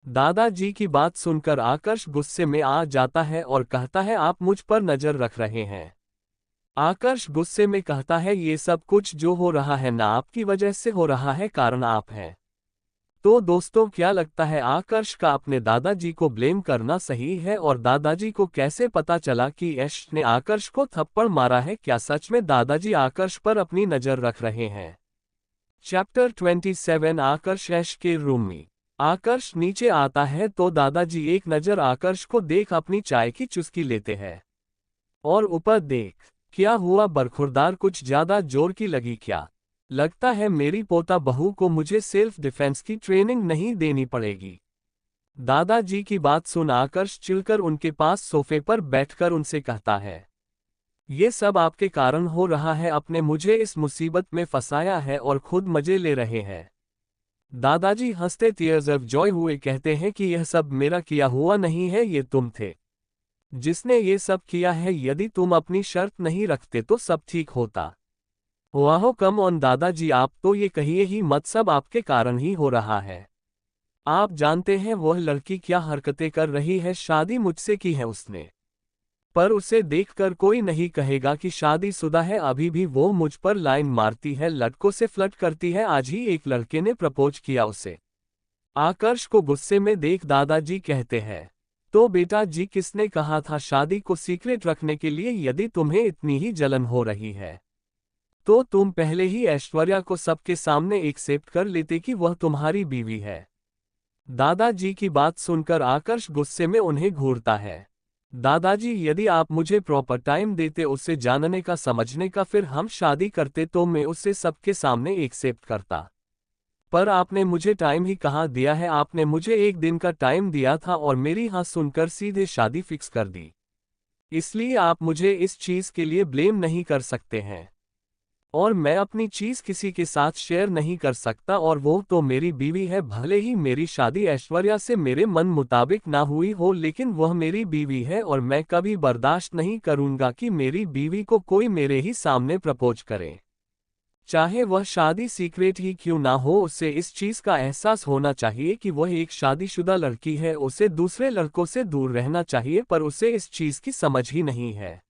दादाजी की बात सुनकर आकर्ष गुस्से में आ जाता है और कहता है आप मुझ पर नजर रख रहे हैं। आकर्ष गुस्से में कहता है ये सब कुछ जो हो रहा है ना आपकी वजह से हो रहा है, कारण आप हैं। तो दोस्तों, क्या लगता है आकर्ष का अपने दादाजी को ब्लेम करना सही है, और दादाजी को कैसे पता चला कि यश ने आकर्ष को थप्पड़ मारा है? क्या सच में दादाजी आकर्ष पर अपनी नजर रख रहे हैं? चैप्टर 27 आकर्ष यश के रूम में। आकर्ष नीचे आता है तो दादाजी एक नजर आकर्ष को देख अपनी चाय की चुस्की लेते हैं। और ऊपर देख, क्या हुआ? बरखुरदार कुछ ज्यादा जोर की लगी क्या? लगता है मेरी पोता बहू को मुझे सेल्फ डिफेंस की ट्रेनिंग नहीं देनी पड़ेगी। दादाजी की बात सुन आकर्ष चिढ़कर उनके पास सोफे पर बैठकर उनसे कहता है, ये सब आपके कारण हो रहा है, आपने मुझे इस मुसीबत में फंसाया है और खुद मजे ले रहे हैं। दादाजी हंसते टीयर्स ऑफ जॉय हुए कहते हैं कि यह सब मेरा किया हुआ नहीं है, ये तुम थे जिसने ये सब किया है। यदि तुम अपनी शर्त नहीं रखते तो सब ठीक होता। वाहो, कम ऑन दादाजी, आप तो ये कहिए ही मत, सब आपके कारण ही हो रहा है। आप जानते हैं वह लड़की क्या हरकतें कर रही है? शादी मुझसे की है उसने, पर उसे देखकर कोई नहीं कहेगा कि शादीशुदा है। अभी भी वो मुझ पर लाइन मारती है, लड़कों से फ्लर्ट करती है। आज ही एक लड़के ने प्रपोज किया उसे। आकर्ष को गुस्से में देख दादाजी कहते हैं, तो बेटा जी, किसने कहा था शादी को सीक्रेट रखने के लिए? यदि तुम्हें इतनी ही जलन हो रही है तो तुम पहले ही ऐश्वर्या को सबके सामने एक्सेप्ट कर लेते कि वह तुम्हारी बीवी है। दादाजी की बात सुनकर आकर्ष गुस्से में उन्हें घूरता है। दादाजी, यदि आप मुझे प्रॉपर टाइम देते उसे जानने का, समझने का, फिर हम शादी करते तो मैं उसे सबके सामने एक्सेप्ट करता। पर आपने मुझे टाइम ही कहाँ दिया है? आपने मुझे एक दिन का टाइम दिया था और मेरी हाँ सुनकर सीधे शादी फिक्स कर दी। इसलिए आप मुझे इस चीज के लिए ब्लेम नहीं कर सकते हैं। और मैं अपनी चीज किसी के साथ शेयर नहीं कर सकता, और वो तो मेरी बीवी है। भले ही मेरी शादी ऐश्वर्या से मेरे मन मुताबिक ना हुई हो, लेकिन वह मेरी बीवी है और मैं कभी बर्दाश्त नहीं करूंगा कि मेरी बीवी को कोई मेरे ही सामने प्रपोज करे। चाहे वह शादी सीक्रेट ही क्यों ना हो, उसे इस चीज का एहसास होना चाहिए कि वह एक शादीशुदा लड़की है। उसे दूसरे लड़कों से दूर रहना चाहिए, पर उसे इस चीज की समझ ही नहीं है।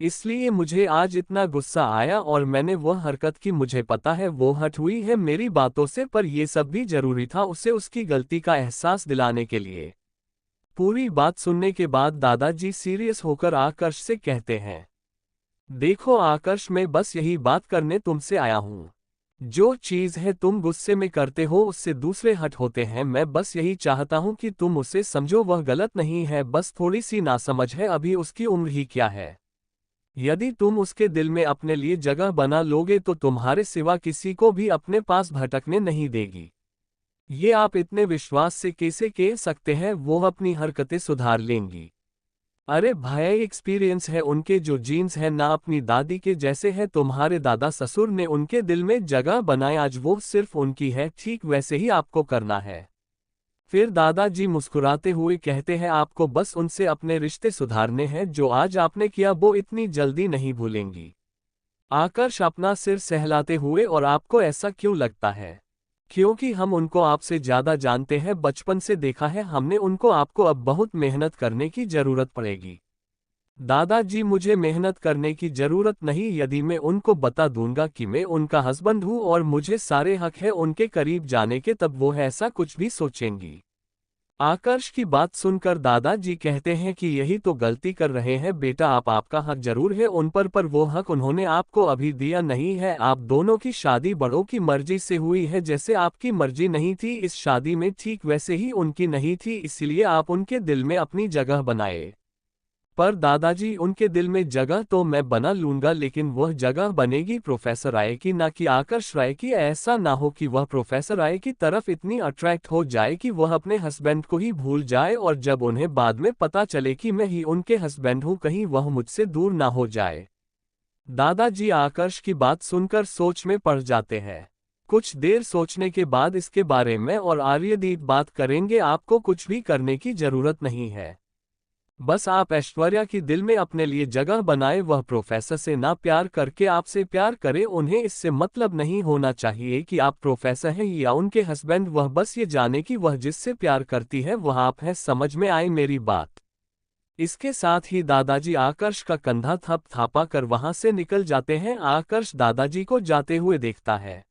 इसलिए मुझे आज इतना गुस्सा आया और मैंने वह हरकत की। मुझे पता है वो हट हुई है मेरी बातों से, पर यह सब भी जरूरी था उसे उसकी गलती का एहसास दिलाने के लिए। पूरी बात सुनने के बाद दादाजी सीरियस होकर आकर्ष से कहते हैं, देखो आकर्ष, मैं बस यही बात करने तुमसे आया हूँ। जो चीज है तुम गुस्से में करते हो उससे दूसरे हट होते हैं। मैं बस यही चाहता हूँ कि तुम उसे समझो, वह गलत नहीं है, बस थोड़ी सी नासमझ है। अभी उसकी उम्र ही क्या है? यदि तुम उसके दिल में अपने लिए जगह बना लोगे तो तुम्हारे सिवा किसी को भी अपने पास भटकने नहीं देगी। ये आप इतने विश्वास से कैसे कह सकते हैं वो अपनी हरकतें सुधार लेंगी? अरे भाई, एक्सपीरियंस है, उनके जो जीन्स हैं ना अपनी दादी के जैसे है। तुम्हारे दादा ससुर ने उनके दिल में जगह बनाई, आज वो सिर्फ उनकी है। ठीक वैसे ही आपको करना है। फिर दादाजी मुस्कुराते हुए कहते हैं, आपको बस उनसे अपने रिश्ते सुधारने हैं। जो आज आपने किया वो इतनी जल्दी नहीं भूलेंगी। आकर्ष अपना सिर सहलाते हुए, और आपको ऐसा क्यों लगता है? क्योंकि हम उनको आपसे ज्यादा जानते हैं, बचपन से देखा है हमने उनको। आपको अब बहुत मेहनत करने की जरूरत पड़ेगी। दादाजी, मुझे मेहनत करने की जरूरत नहीं। यदि मैं उनको बता दूंगा कि मैं उनका हस्बैंड हूं और मुझे सारे हक है उनके करीब जाने के, तब वो ऐसा कुछ भी सोचेंगी। आकर्ष की बात सुनकर दादाजी कहते हैं कि यही तो गलती कर रहे हैं बेटा आप। आपका हक जरूर है उन पर वो हक उन्होंने आपको अभी दिया नहीं है। आप दोनों की शादी बड़ों की मर्जी से हुई है। जैसे आपकी मर्जी नहीं थी इस शादी में, ठीक वैसे ही उनकी नहीं थी, इसलिए आप उनके दिल में अपनी जगह बनाए। पर दादाजी, उनके दिल में जगह तो मैं बना लूंगा, लेकिन वह जगह बनेगी प्रोफेसर राय की, ना कि आकर्ष राय की। ऐसा ना हो कि वह प्रोफेसर राय की तरफ इतनी अट्रैक्ट हो जाए कि वह अपने हस्बैंड को ही भूल जाए, और जब उन्हें बाद में पता चले कि मैं ही उनके हस्बैंड हूं, कहीं वह मुझसे दूर ना हो जाए। दादाजी आकर्ष की बात सुनकर सोच में पड़ जाते हैं। कुछ देर सोचने के बाद इसके बारे में और आर्यदीप बात करेंगे। आपको कुछ भी करने की जरूरत नहीं है, बस आप ऐश्वर्या की दिल में अपने लिए जगह बनाए। वह प्रोफेसर से ना प्यार करके आपसे प्यार करे। उन्हें इससे मतलब नहीं होना चाहिए कि आप प्रोफेसर हैं या उनके हस्बैंड। वह बस ये जाने कि वह जिससे प्यार करती है वह आप हैं। समझ में आई मेरी बात? इसके साथ ही दादाजी आकर्ष का कंधा थपथपा कर वहां से निकल जाते हैं। आकर्ष दादाजी को जाते हुए देखता है।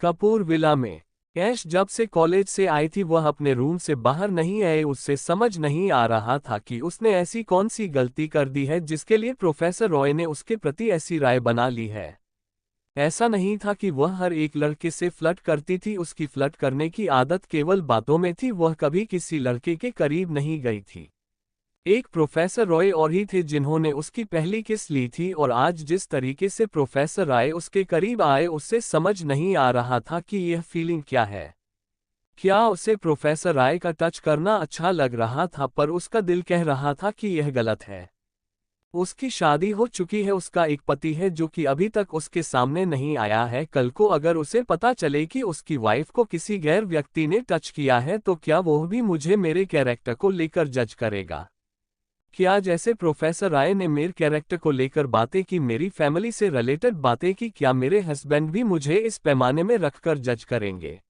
कपूर विला में ऐश जब से कॉलेज से आई थी वह अपने रूम से बाहर नहीं आए। उससे समझ नहीं आ रहा था कि उसने ऐसी कौन सी गलती कर दी है जिसके लिए प्रोफेसर रॉय ने उसके प्रति ऐसी राय बना ली है। ऐसा नहीं था कि वह हर एक लड़के से फ्लर्ट करती थी, उसकी फ्लर्ट करने की आदत केवल बातों में थी। वह कभी किसी लड़के के करीब नहीं गई थी। एक प्रोफेसर रॉय और ही थे जिन्होंने उसकी पहली किस ली थी, और आज जिस तरीके से प्रोफेसर रॉय उसके करीब आए उससे समझ नहीं आ रहा था कि यह फीलिंग क्या है। क्या उसे प्रोफेसर रॉय का टच करना अच्छा लग रहा था, पर उसका दिल कह रहा था कि यह गलत है। उसकी शादी हो चुकी है, उसका एक पति है जो कि अभी तक उसके सामने नहीं आया है। कल को अगर उसे पता चले कि उसकी वाइफ को किसी गैर व्यक्ति ने टच किया है तो क्या वह भी मुझे मेरे कैरेक्टर को लेकर जज करेगा? क्या जैसे प्रोफेसर राय ने मेरे कैरेक्टर को लेकर बातें की, मेरी फैमिली से रिलेटेड बातें की, क्या मेरे हस्बैंड भी मुझे इस पैमाने में रखकर जज करेंगे?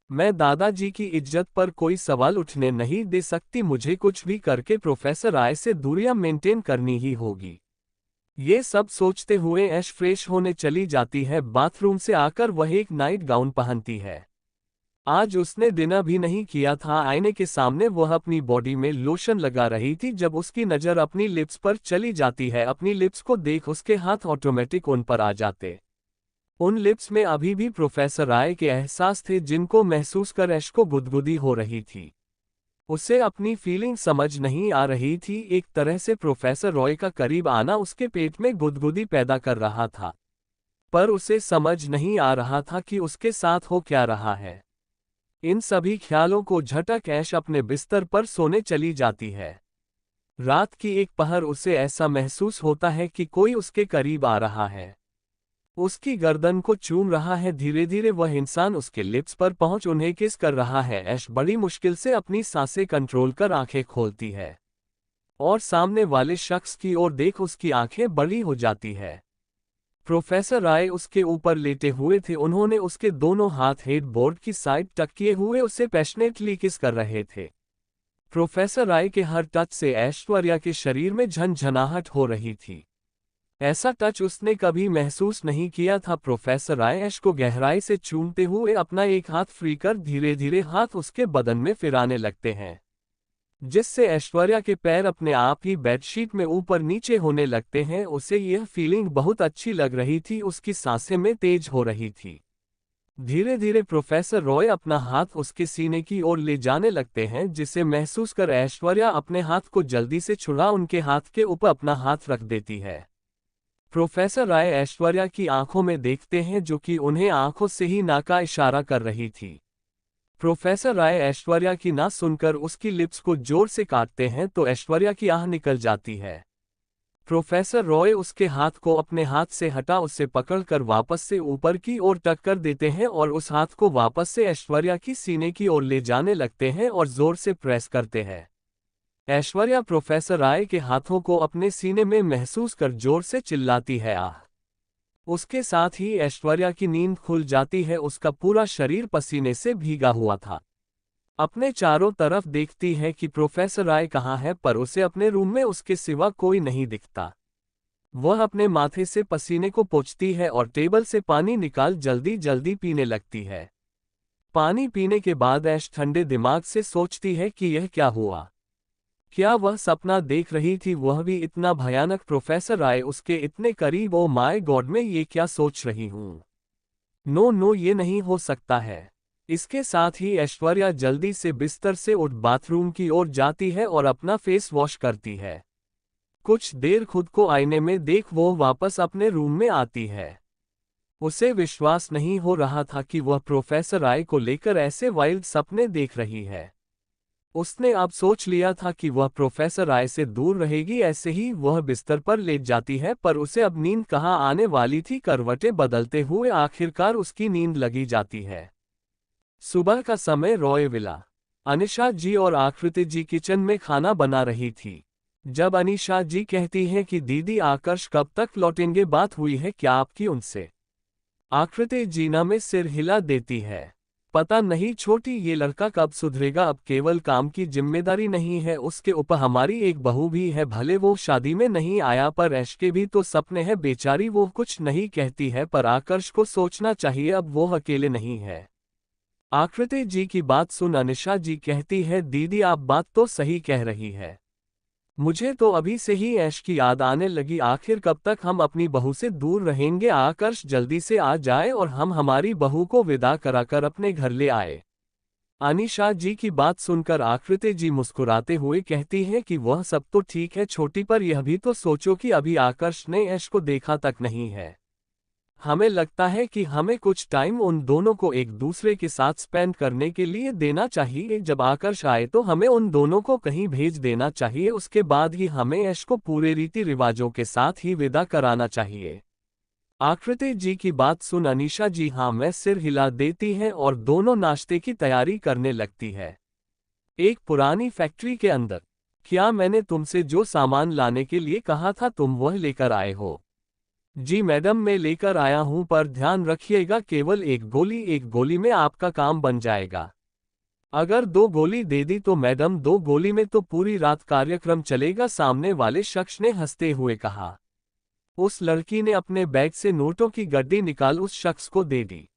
मैं दादाजी की इज्जत पर कोई सवाल उठने नहीं दे सकती। मुझे कुछ भी करके प्रोफेसर राय से दूरियां मेंटेन करनी ही होगी। ये सब सोचते हुए ऐश फ्रेश होने चली जाती है। बाथरूम से आकर वह एक नाइट गाउन पहनती है। आज उसने डिनर भी नहीं किया था। आईने के सामने वह अपनी बॉडी में लोशन लगा रही थी जब उसकी नज़र अपनी लिप्स पर चली जाती है। अपनी लिप्स को देख उसके हाथ ऑटोमेटिक उन पर आ जाते। उन लिप्स में अभी भी प्रोफेसर राय के एहसास थे जिनको महसूस कर ऐश को गुदगुदी हो रही थी। उसे अपनी फीलिंग समझ नहीं आ रही थी। एक तरह से प्रोफेसर रॉय का करीब आना उसके पेट में गुदगुदी पैदा कर रहा था, पर उसे समझ नहीं आ रहा था कि उसके साथ हो क्या रहा है। इन सभी ख्यालों को झटक ऐश अपने बिस्तर पर सोने चली जाती है। रात की एक पहर उसे ऐसा महसूस होता है कि कोई उसके करीब आ रहा है, उसकी गर्दन को चूम रहा है। धीरे धीरे वह इंसान उसके लिप्स पर पहुंच उन्हें किस कर रहा है। ऐश बड़ी मुश्किल से अपनी सांसें कंट्रोल कर आंखें खोलती है और सामने वाले शख्स की ओर देख उसकी आंखें बड़ी हो जाती है। प्रोफेसर राय उसके ऊपर लेटे हुए थे। उन्होंने उसके दोनों हाथ हेडबोर्ड की साइड टक किए हुए उसे पैशनेटली किस कर रहे थे। प्रोफेसर राय के हर टच से ऐश्वर्या के शरीर में झनझनाहट हो रही थी। ऐसा टच उसने कभी महसूस नहीं किया था। प्रोफेसर राय ऐश को गहराई से चूमते हुए अपना एक हाथ फ्री कर धीरे धीरे हाथ उसके बदन में फिराने लगते हैं, जिससे ऐश्वर्या के पैर अपने आप ही बेडशीट में ऊपर नीचे होने लगते हैं। उसे यह फीलिंग बहुत अच्छी लग रही थी। उसकी सांसें में तेज हो रही थी। धीरे धीरे प्रोफेसर रॉय अपना हाथ उसके सीने की ओर ले जाने लगते हैं, जिसे महसूस कर ऐश्वर्या अपने हाथ को जल्दी से छुड़ा उनके हाथ के ऊपर अपना हाथ रख देती है। प्रोफेसर राय ऐश्वर्या की आंखों में देखते हैं जो कि उन्हें आंखों से ही ना का इशारा कर रही थी। प्रोफेसर राय ऐश्वर्या की ना सुनकर उसकी लिप्स को जोर से काटते हैं तो ऐश्वर्या की आह निकल जाती है। प्रोफेसर रॉय उसके हाथ को अपने हाथ से हटा उसे पकड़कर वापस से ऊपर की ओर टक कर देते हैं और उस हाथ को वापस से ऐश्वर्या की सीने की ओर ले जाने लगते हैं और जोर से प्रेस करते हैं। ऐश्वर्या प्रोफेसर राय के हाथों को अपने सीने में महसूस कर जोर से चिल्लाती है, आह। उसके साथ ही ऐश्वर्या की नींद खुल जाती है। उसका पूरा शरीर पसीने से भीगा हुआ था। अपने चारों तरफ देखती है कि प्रोफेसर राय कहाँ है, पर उसे अपने रूम में उसके सिवा कोई नहीं दिखता। वह अपने माथे से पसीने को पोंछती है और टेबल से पानी निकाल जल्दी जल्दी पीने लगती है। पानी पीने के बाद ऐश ठंडे दिमाग से सोचती है कि यह क्या हुआ। क्या वह सपना देख रही थी, वह भी इतना भयानक? प्रोफेसर राय उसके इतने करीब। ओ माय गॉड, मैं ये क्या सोच रही हूँ? नो नो, ये नहीं हो सकता है। इसके साथ ही ऐश्वर्या जल्दी से बिस्तर से उठ बाथरूम की ओर जाती है और अपना फेस वॉश करती है। कुछ देर खुद को आईने में देख वो वापस अपने रूम में आती है। उसे विश्वास नहीं हो रहा था कि वह प्रोफेसर राय को लेकर ऐसे वाइल्ड सपने देख रही है। उसने अब सोच लिया था कि वह प्रोफेसर राय से दूर रहेगी। ऐसे ही वह बिस्तर पर लेट जाती है, पर उसे अब नींद कहाँ आने वाली थी। करवटें बदलते हुए आखिरकार उसकी नींद लगी जाती है। सुबह का समय रॉय विला। अनिशा जी और आकृति जी किचन में खाना बना रही थी। जब अनिशा जी कहती हैं कि दीदी आकर्ष कब तक लौटेंगे, बात हुई है क्या आपकी उनसे? आकृति जीना में सिर हिला देती है। पता नहीं छोटी, ये लड़का कब सुधरेगा। अब केवल काम की जिम्मेदारी नहीं है, उसके ऊपर हमारी एक बहू भी है। भले वो शादी में नहीं आया, पर ऐश के भी तो सपने हैं। बेचारी वो कुछ नहीं कहती है, पर आकर्ष को सोचना चाहिए अब वो अकेले नहीं है। आकृति जी की बात सुन अनिशा जी कहती है, दीदी आप बात तो सही कह रही है। मुझे तो अभी से ही ऐश की याद आने लगी। आखिर कब तक हम अपनी बहू से दूर रहेंगे। आकर्ष जल्दी से आ जाए और हम हमारी बहू को विदा कराकर अपने घर ले आए। अनिशा जी की बात सुनकर आकृति जी मुस्कुराते हुए कहती हैं कि वह सब तो ठीक है छोटी, पर यह भी तो सोचो कि अभी आकर्ष ने ऐश को देखा तक नहीं है। हमें लगता है कि हमें कुछ टाइम उन दोनों को एक दूसरे के साथ स्पेंड करने के लिए देना चाहिए। जब आकर्ष आए तो हमें उन दोनों को कहीं भेज देना चाहिए, उसके बाद ही हमें ऐश को पूरे रीति रिवाजों के साथ ही विदा कराना चाहिए। आकृति जी की बात सुन अनीशा जी हाँ में सिर हिला देती है और दोनों नाश्ते की तैयारी करने लगती है। एक पुरानी फैक्ट्री के अंदर। क्या मैंने तुमसे जो सामान लाने के लिए कहा था तुम वह लेकर आए हो? जी मैडम मैं लेकर आया हूं, पर ध्यान रखिएगा केवल एक गोली में आपका काम बन जाएगा। अगर 2 गोली दे दी तो मैडम 2 गोली में तो पूरी रात कार्यक्रम चलेगा, सामने वाले शख्स ने हंसते हुए कहा। उस लड़की ने अपने बैग से नोटों की गड्डी निकाल उस शख्स को दे दी।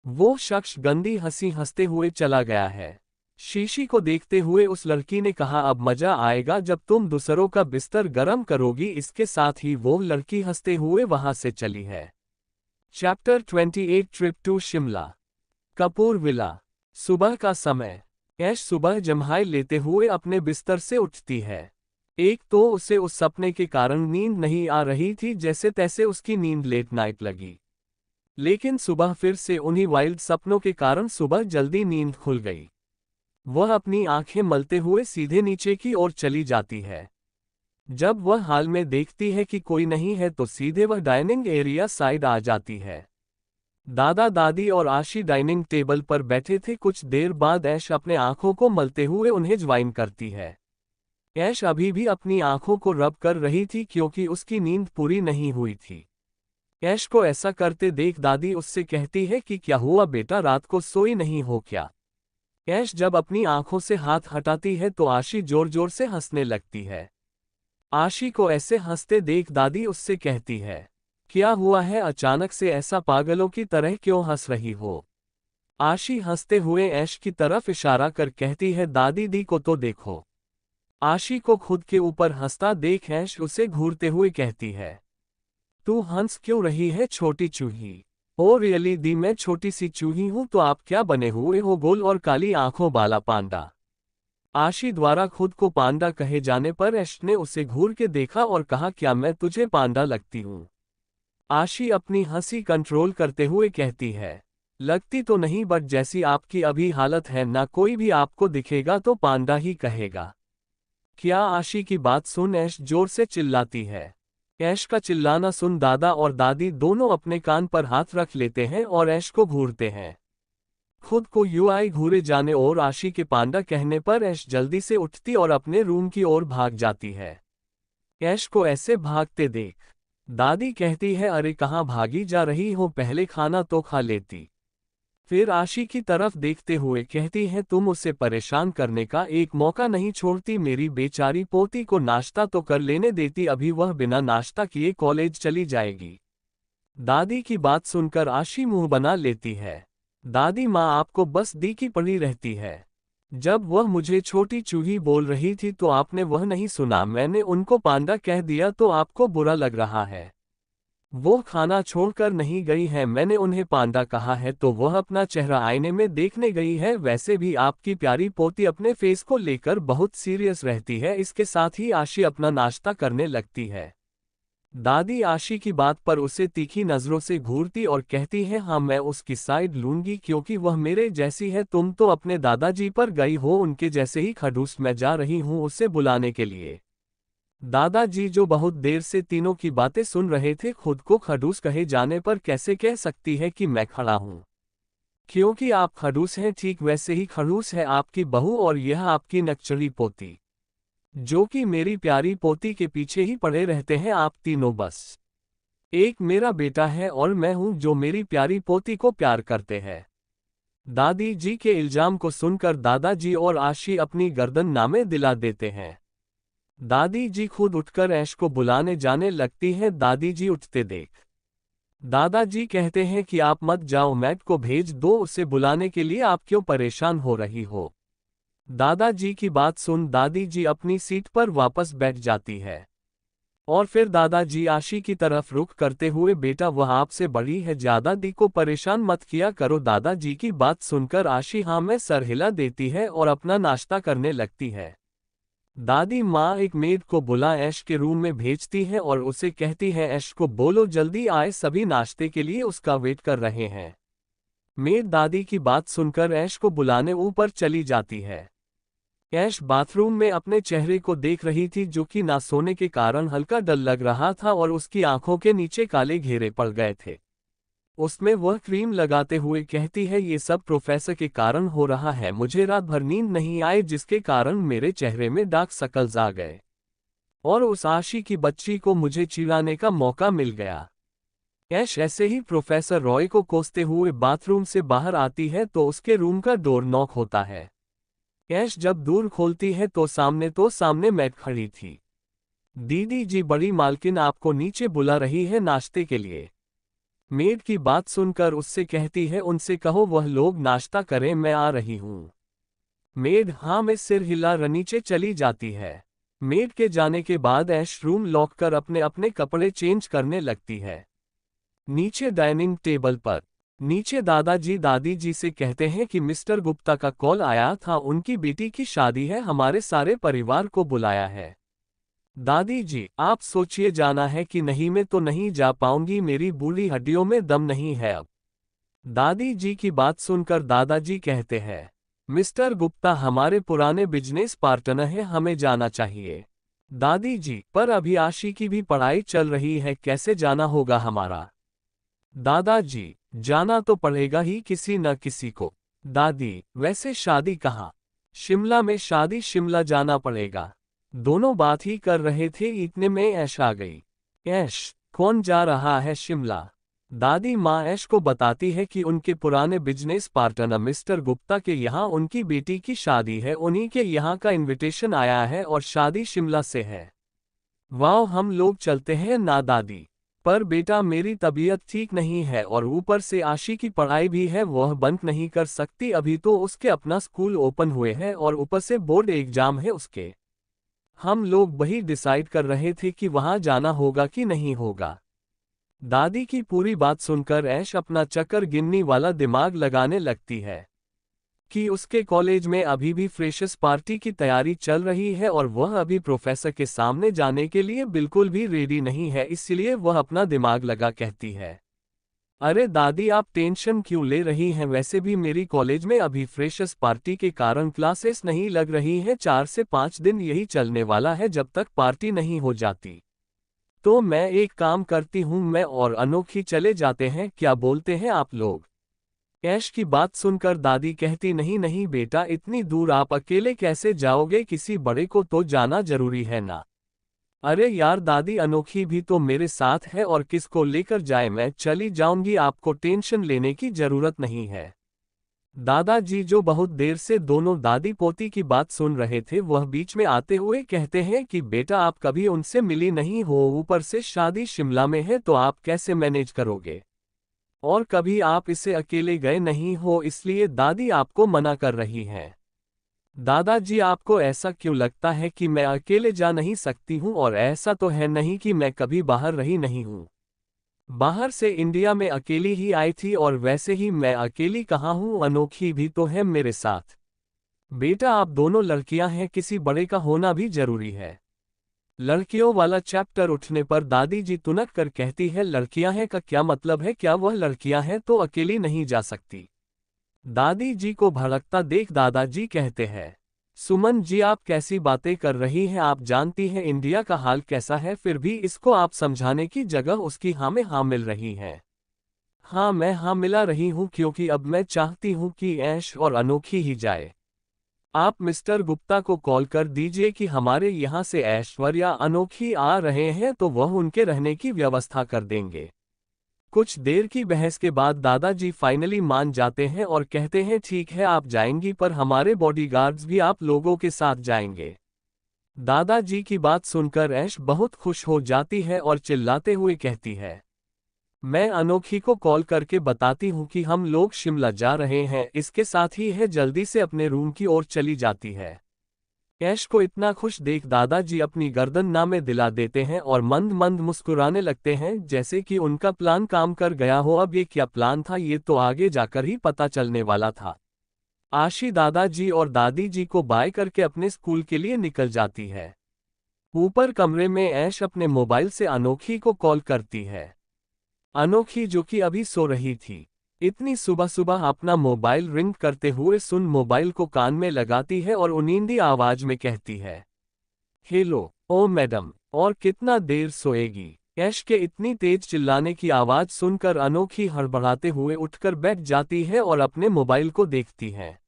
वो शख्स गंदी हंसी हंसते हुए चला गया है। शीशी को देखते हुए उस लड़की ने कहा, अब मजा आएगा जब तुम दूसरों का बिस्तर गरम करोगी। इसके साथ ही वो लड़की हंसते हुए वहां से चली है। Chapter 28 trip to Shimla. Kapoor villa. सुबह का समय। ऐश सुबह जम्हाई लेते हुए अपने बिस्तर से उठती है। एक तो उसे उस सपने के कारण नींद नहीं आ रही थी, जैसे तैसे उसकी नींद लेट नाइट लगी। लेकिन सुबह फिर से उन्हीं वाइल्ड सपनों के कारण सुबह जल्दी नींद खुल गई। वह अपनी आंखें मलते हुए सीधे नीचे की ओर चली जाती है। जब वह हाल में देखती है कि कोई नहीं है तो सीधे वह डाइनिंग एरिया साइड आ जाती है। दादा दादी और आशी डाइनिंग टेबल पर बैठे थे। कुछ देर बाद ऐश अपने आंखों को मलते हुए उन्हें ज्वाइन करती है। ऐश अभी भी अपनी आंखों को रब कर रही थी क्योंकि उसकी नींद पूरी नहीं हुई थी। ऐश को ऐसा करते देख दादी उससे कहती है कि क्या हुआ बेटा, रात को सोई नहीं हो क्या? ऐश जब अपनी आंखों से हाथ हटाती है तो आशी जोर जोर से हंसने लगती है। आशी को ऐसे हंसते देख दादी उससे कहती है, क्या हुआ है, अचानक से ऐसा पागलों की तरह क्यों हंस रही हो? आशी हंसते हुए ऐश की तरफ इशारा कर कहती है, दादी दी को तो देखो। आशी को खुद के ऊपर हंसता देख ऐश उसे घूरते हुए कहती है, तू हंस क्यों रही है छोटी चूही? ओ रियली दी, मैं छोटी सी चूही हूं तो आप क्या बने हुए हो, गोल और काली आंखों वाला पांडा? आशी द्वारा खुद को पांडा कहे जाने पर ऐश ने उसे घूर के देखा और कहा, क्या मैं तुझे पांडा लगती हूं? आशी अपनी हंसी कंट्रोल करते हुए कहती है, लगती तो नहीं, बट जैसी आपकी अभी हालत है ना कोई भी आपको दिखेगा तो पांडा ही कहेगा। क्या? आशी की बात सुन ऐश जोर से चिल्लाती है। ऐश का चिल्लाना सुन दादा और दादी दोनों अपने कान पर हाथ रख लेते हैं और ऐश को घूरते हैं। खुद को यूआई घूरे जाने और आशी के पांडा कहने पर ऐश जल्दी से उठती और अपने रूम की ओर भाग जाती है। ऐश को ऐसे भागते देख दादी कहती है, अरे कहाँ भागी जा रही हो, पहले खाना तो खा लेती। फिर आशी की तरफ देखते हुए कहती है, तुम उसे परेशान करने का एक मौका नहीं छोड़ती। मेरी बेचारी पोती को नाश्ता तो कर लेने देती, अभी वह बिना नाश्ता किए कॉलेज चली जाएगी। दादी की बात सुनकर आशी मुंह बना लेती है। दादी माँ आपको बस दी की पड़ी रहती है। जब वह मुझे छोटी चूही बोल रही थी तो आपने वह नहीं सुना, मैंने उनको पांडा कह दिया तो आपको बुरा लग रहा है। वो खाना छोड़कर नहीं गई है, मैंने उन्हें पांडा कहा है तो वह अपना चेहरा आईने में देखने गई है। वैसे भी आपकी प्यारी पोती अपने फेस को लेकर बहुत सीरियस रहती है। इसके साथ ही आशी अपना नाश्ता करने लगती है। दादी आशी की बात पर उसे तीखी नजरों से घूरती और कहती है, हाँ मैं उसकी साइड लूंगी क्योंकि वह मेरे जैसी है। तुम तो अपने दादाजी पर गई हो, उनके जैसे ही खड़ूस मैं जा रही हूँ उसे बुलाने के लिए। दादाजी जो बहुत देर से तीनों की बातें सुन रहे थे, खुद को खड़ूस कहे जाने पर कैसे कह सकती है कि मैं खड़ा हूं? क्योंकि आप खड़ूस हैं, ठीक वैसे ही खड़ूस है आपकी बहू और यह आपकी नकचड़ी पोती, जो कि मेरी प्यारी पोती के पीछे ही पड़े रहते हैं आप तीनों। बस एक मेरा बेटा है और मैं हूं जो मेरी प्यारी पोती को प्यार करते हैं। दादी जी के इल्जाम को सुनकर दादाजी और आशी अपनी गर्दन नामे दिला देते हैं। दादी जी खुद उठकर ऐश को बुलाने जाने लगती है। दादी जी उठते देख दादाजी कहते हैं कि आप मत जाओ, मैट को भेज दो उसे बुलाने के लिए, आप क्यों परेशान हो रही हो। दादाजी की बात सुन दादी जी अपनी सीट पर वापस बैठ जाती है। और फिर दादाजी आशी की तरफ रुख करते हुए, बेटा वह आपसे बड़ी है, ज्यादा दी को परेशान मत किया करो। दादाजी की बात सुनकर आशी हाँ में सर हिला देती है और अपना नाश्ता करने लगती है। दादी माँ एक मेड को बुला ऐश के रूम में भेजती है और उसे कहती है ऐश को बोलो जल्दी आए, सभी नाश्ते के लिए उसका वेट कर रहे हैं। मेड दादी की बात सुनकर ऐश को बुलाने ऊपर चली जाती है। ऐश बाथरूम में अपने चेहरे को देख रही थी जो कि ना सोने के कारण हल्का डल लग रहा था और उसकी आंखों के नीचे काले घेरे पड़ गए थे। उसमें वह क्रीम लगाते हुए कहती है ये सब प्रोफेसर के कारण हो रहा है, मुझे रात भर नींद नहीं आई जिसके कारण मेरे चेहरे में डार्क सर्कल्स आ गए और उस आशी की बच्ची को मुझे चिढ़ाने का मौका मिल गया। ऐश ऐसे ही प्रोफेसर रॉय को कोसते हुए बाथरूम से बाहर आती है तो उसके रूम का डोर नॉक होता है। ऐश जब दूर खोलती है तो सामने मैट खड़ी थी। दीदी जी बड़ी मालकिन आपको नीचे बुला रही है नाश्ते के लिए। मेड की बात सुनकर उससे कहती है उनसे कहो वह लोग नाश्ता करें, मैं आ रही हूँ। मेड हाँ में सिर हिला नीचे चली जाती है। मेड के जाने के बाद ऐश रूम लॉक कर अपने अपने कपड़े चेंज करने लगती है। नीचे डाइनिंग टेबल पर नीचे दादाजी दादी जी से कहते हैं कि मिस्टर गुप्ता का कॉल आया था, उनकी बेटी की शादी है, हमारे सारे परिवार को बुलाया है। दादी जी आप सोचिए जाना है कि नहीं, मैं तो नहीं जा पाऊंगी, मेरी बूढ़ी हड्डियों में दम नहीं है अब। दादी जी की बात सुनकर दादाजी कहते हैं मिस्टर गुप्ता हमारे पुराने बिजनेस पार्टनर हैं, हमें जाना चाहिए। दादी जी पर अभी आशी की भी पढ़ाई चल रही है, कैसे जाना होगा हमारा। दादाजी जाना तो पड़ेगा ही किसी न किसी को। दादी वैसे शादी कहाँ। शिमला में शादी, शिमला जाना पड़ेगा। दोनों बात ही कर रहे थे इतने में ऐश आ गई। ऐश कौन जा रहा है शिमला। दादी माँ ऐश को बताती है कि उनके पुराने बिजनेस पार्टनर मिस्टर गुप्ता के यहाँ उनकी बेटी की शादी है, उन्हीं के यहाँ का इनविटेशन आया है और शादी शिमला से है। वाह हम लोग चलते हैं ना दादी। पर बेटा मेरी तबीयत ठीक नहीं है और ऊपर से आशी की पढ़ाई भी है, वह बंद नहीं कर सकती, अभी तो उसके अपना स्कूल ओपन हुए हैं और ऊपर से बोर्ड एग्जाम है उसके। हम लोग वही डिसाइड कर रहे थे कि वहां जाना होगा कि नहीं होगा। दादी की पूरी बात सुनकर ऐश अपना चक्कर गिननी वाला दिमाग लगाने लगती है कि उसके कॉलेज में अभी भी फ्रेशर्स पार्टी की तैयारी चल रही है और वह अभी प्रोफेसर के सामने जाने के लिए बिल्कुल भी रेडी नहीं है, इसलिए वह अपना दिमाग लगा कहती है अरे दादी आप टेंशन क्यों ले रही हैं, वैसे भी मेरी कॉलेज में अभी फ्रेशर्स पार्टी के कारण क्लासेस नहीं लग रही हैं, 4 से 5 दिन यही चलने वाला है जब तक पार्टी नहीं हो जाती। तो मैं एक काम करती हूँ, मैं और अनोखी चले जाते हैं, क्या बोलते हैं आप लोग। ऐश की बात सुनकर दादी कहती नहीं नहीं बेटा, इतनी दूर आप अकेले कैसे जाओगे, किसी बड़े को तो जाना जरूरी है ना। अरे यार दादी अनोखी भी तो मेरे साथ है और किसको लेकर जाए, मैं चली जाऊंगी, आपको टेंशन लेने की जरूरत नहीं है। दादाजी जो बहुत देर से दोनों दादी पोती की बात सुन रहे थे वह बीच में आते हुए कहते हैं कि बेटा आप कभी उनसे मिली नहीं हो, ऊपर से शादी शिमला में है तो आप कैसे मैनेज करोगे, और कभी आप इसे अकेले गए नहीं हो, इसलिए दादी आपको मना कर रही हैं। दादाजी आपको ऐसा क्यों लगता है कि मैं अकेले जा नहीं सकती हूँ, और ऐसा तो है नहीं कि मैं कभी बाहर रही नहीं हूँ। बाहर से इंडिया में अकेली ही आई थी, और वैसे ही मैं अकेली कहाँ हूँ, अनोखी भी तो है मेरे साथ। बेटा आप दोनों लड़कियां हैं, किसी बड़े का होना भी जरूरी है। लड़कियों वाला चैप्टर उठने पर दादी जी तुनक कर कहती है लड़कियां हैं का क्या मतलब है, क्या वह लड़कियां हैं तो अकेली नहीं जा सकती। दादी जी को भड़कता देख दादाजी कहते हैं सुमन जी आप कैसी बातें कर रही हैं, आप जानती हैं इंडिया का हाल कैसा है, फिर भी इसको आप समझाने की जगह उसकी हाँ में हाँ मिल रही हैं। हाँ मैं हाँ मिला रही हूँ क्योंकि अब मैं चाहती हूँ कि ऐश और अनोखी ही जाए। आप मिस्टर गुप्ता को कॉल कर दीजिए कि हमारे यहाँ से ऐश्वर्या अनोखी आ रहे हैं तो वह उनके रहने की व्यवस्था कर देंगे। कुछ देर की बहस के बाद दादाजी फाइनली मान जाते हैं और कहते हैं ठीक है आप जाएंगी, पर हमारे बॉडीगार्ड्स भी आप लोगों के साथ जाएंगे। दादाजी की बात सुनकर ऐश बहुत खुश हो जाती है और चिल्लाते हुए कहती है मैं अनोखी को कॉल करके बताती हूँ कि हम लोग शिमला जा रहे हैं, इसके साथ ही है जल्दी से अपने रूम की ओर चली जाती है। ऐश को इतना खुश देख दादाजी अपनी गर्दन ना में दिला देते हैं और मंद मंद मुस्कुराने लगते हैं, जैसे कि उनका प्लान काम कर गया हो। अब ये क्या प्लान था, ये तो आगे जाकर ही पता चलने वाला था। आशी दादाजी और दादी जी को बाय करके अपने स्कूल के लिए निकल जाती है। ऊपर कमरे में ऐश अपने मोबाइल से अनोखी को कॉल करती है। अनोखी जो कि अभी सो रही थी, इतनी सुबह सुबह अपना मोबाइल रिंग करते हुए सुन मोबाइल को कान में लगाती है और उनींदी आवाज में कहती है, हेलो ओ मैडम, और कितना देर सोएगी। ऐश के इतनी तेज चिल्लाने की आवाज सुनकर अनोखी हड़बड़ाते हुए उठकर बैठ जाती है और अपने मोबाइल को देखती है,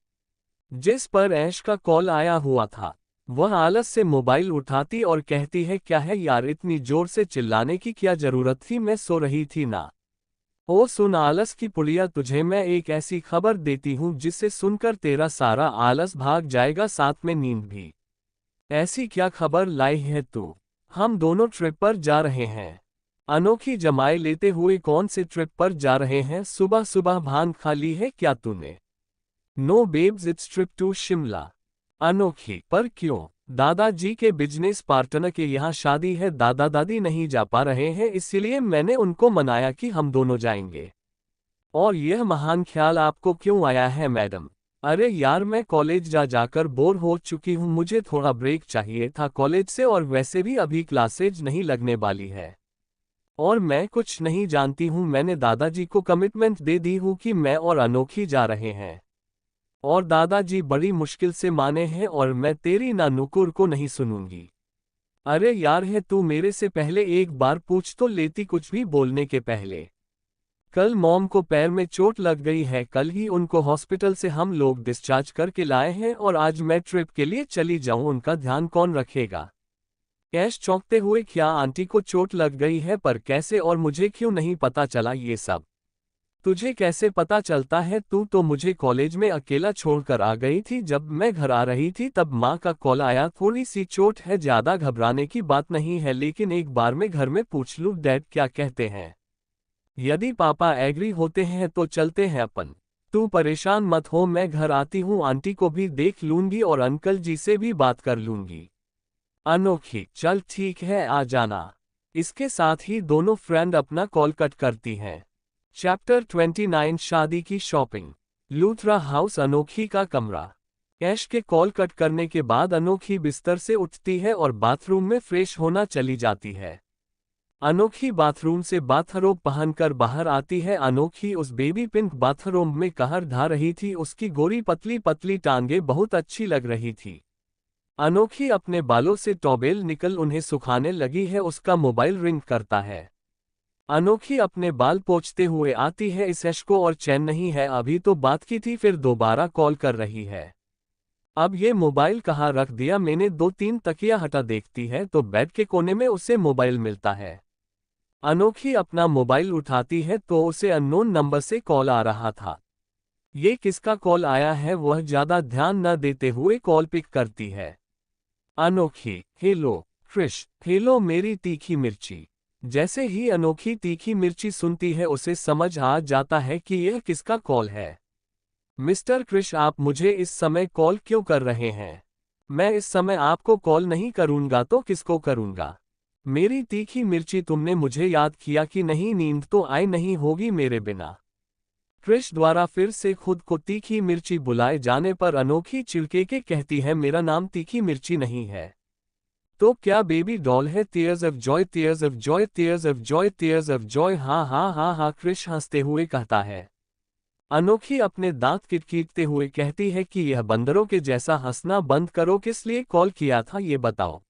जिस पर ऐश का कॉल आया हुआ था। वह आलस से मोबाइल उठाती और कहती है, क्या है यार, इतनी जोर से चिल्लाने की क्या जरूरत थी, मैं सो रही थी ना। ओ सुन आलस की पुड़िया, तुझे मैं एक ऐसी खबर देती हूँ जिसे सुनकर तेरा सारा आलस भाग जाएगा, साथ में नींद भी। ऐसी क्या खबर लाई है तू? हम दोनों ट्रिप पर जा रहे हैं। अनोखी जमाए लेते हुए, कौन से ट्रिप पर जा रहे हैं? सुबह सुबह भान खा ली है क्या तूने? No babes, it's trip to Shimla. Anokhi, पर क्यों? दादाजी के बिजनेस पार्टनर के यहाँ शादी है, दादा दादी नहीं जा पा रहे हैं, इसलिए मैंने उनको मनाया कि हम दोनों जाएंगे। और यह महान ख्याल आपको क्यों आया है मैडम? अरे यार, मैं कॉलेज जाकर बोर हो चुकी हूँ, मुझे थोड़ा ब्रेक चाहिए था कॉलेज से, और वैसे भी अभी क्लासेज नहीं लगने वाली है। और मैं कुछ नहीं जानती हूँ, मैंने दादाजी को कमिटमेंट दे दी हूँ कि मैं और अनोखी जा रहे हैं। और दादाजी बड़ी मुश्किल से माने हैं, और मैं तेरी ना नुकुर को नहीं सुनूंगी। अरे यार, है तू मेरे से पहले एक बार पूछ तो लेती, कुछ भी बोलने के पहले। कल मॉम को पैर में चोट लग गई है, कल ही उनको हॉस्पिटल से हम लोग डिस्चार्ज करके लाए हैं, और आज मैं ट्रिप के लिए चली जाऊं, उनका ध्यान कौन रखेगा? कैश चौंकते हुए, क्या आंटी को चोट लग गई है? पर कैसे, और मुझे क्यों नहीं पता चला ये सब? तुझे कैसे पता चलता है? तू तो मुझे कॉलेज में अकेला छोड़कर आ गई थी, जब मैं घर आ रही थी तब माँ का कॉल आया, थोड़ी सी चोट है, ज्यादा घबराने की बात नहीं है, लेकिन एक बार मैं घर में पूछ लूँ डैड क्या कहते हैं। यदि पापा एग्री होते हैं तो चलते हैं अपन। तू परेशान मत हो, मैं घर आती हूँ, आंटी को भी देख लूंगी और अंकल जी से भी बात कर लूंगी। अनोखी, चल ठीक है, आ जाना। इसके साथ ही दोनों फ्रेंड अपना कॉल कट करती हैं। चैप्टर 29, शादी की शॉपिंग। लूथरा हाउस, अनोखी का कमरा। ऐश के कॉल कट करने के बाद अनोखी बिस्तर से उठती है और बाथरूम में फ्रेश होना चली जाती है। अनोखी बाथरूम से बाथरोब पहनकर बाहर आती है। अनोखी उस बेबी पिंक बाथरोब में कहर ढा रही थी, उसकी गोरी पतली पतली टांगे बहुत अच्छी लग रही थी। अनोखी अपने बालों से टॉवेल निकल उन्हें सुखाने लगी है, उसका मोबाइल रिंग करता है। अनोखी अपने बाल पोंछते हुए आती है, इस ऐश को और चैन नहीं है, अभी तो बात की थी फिर दोबारा कॉल कर रही है। अब ये मोबाइल कहाँ रख दिया मैंने? 2-3 तकिया हटा देखती है तो बेड के कोने में उसे मोबाइल मिलता है। अनोखी अपना मोबाइल उठाती है तो उसे अननोन नंबर से कॉल आ रहा था। ये किसका कॉल आया है, वह ज्यादा ध्यान न देते हुए कॉल पिक करती है। अनोखी, हेलो क्रिश। हेलो मेरी तीखी मिर्ची। जैसे ही अनोखी तीखी मिर्ची सुनती है उसे समझ आ जाता है कि यह किसका कॉल है। मिस्टर क्रिश, आप मुझे इस समय कॉल क्यों कर रहे हैं? मैं इस समय आपको कॉल नहीं करूंगा तो किसको करूंगा? मेरी तीखी मिर्ची, तुमने मुझे याद किया कि नहीं? नींद तो आई नहीं होगी मेरे बिना। क्रिश द्वारा फिर से खुद को तीखी मिर्ची बुलाए जाने पर अनोखी चिढ़के के कहती है, मेरा नाम तीखी मिर्ची नहीं है। तो क्या बेबी डॉल है? Tears of Joy, tears of Joy, tears of Joy, tears of Joy. हाँ हाँ हाँ हाँ, क्रिश हंसते हुए कहता है। अनोखी अपने दांत किटकिटते हुए कहती है कि यह बंदरों के जैसा हंसना बंद करो, किस लिए कॉल किया था ये बताओ।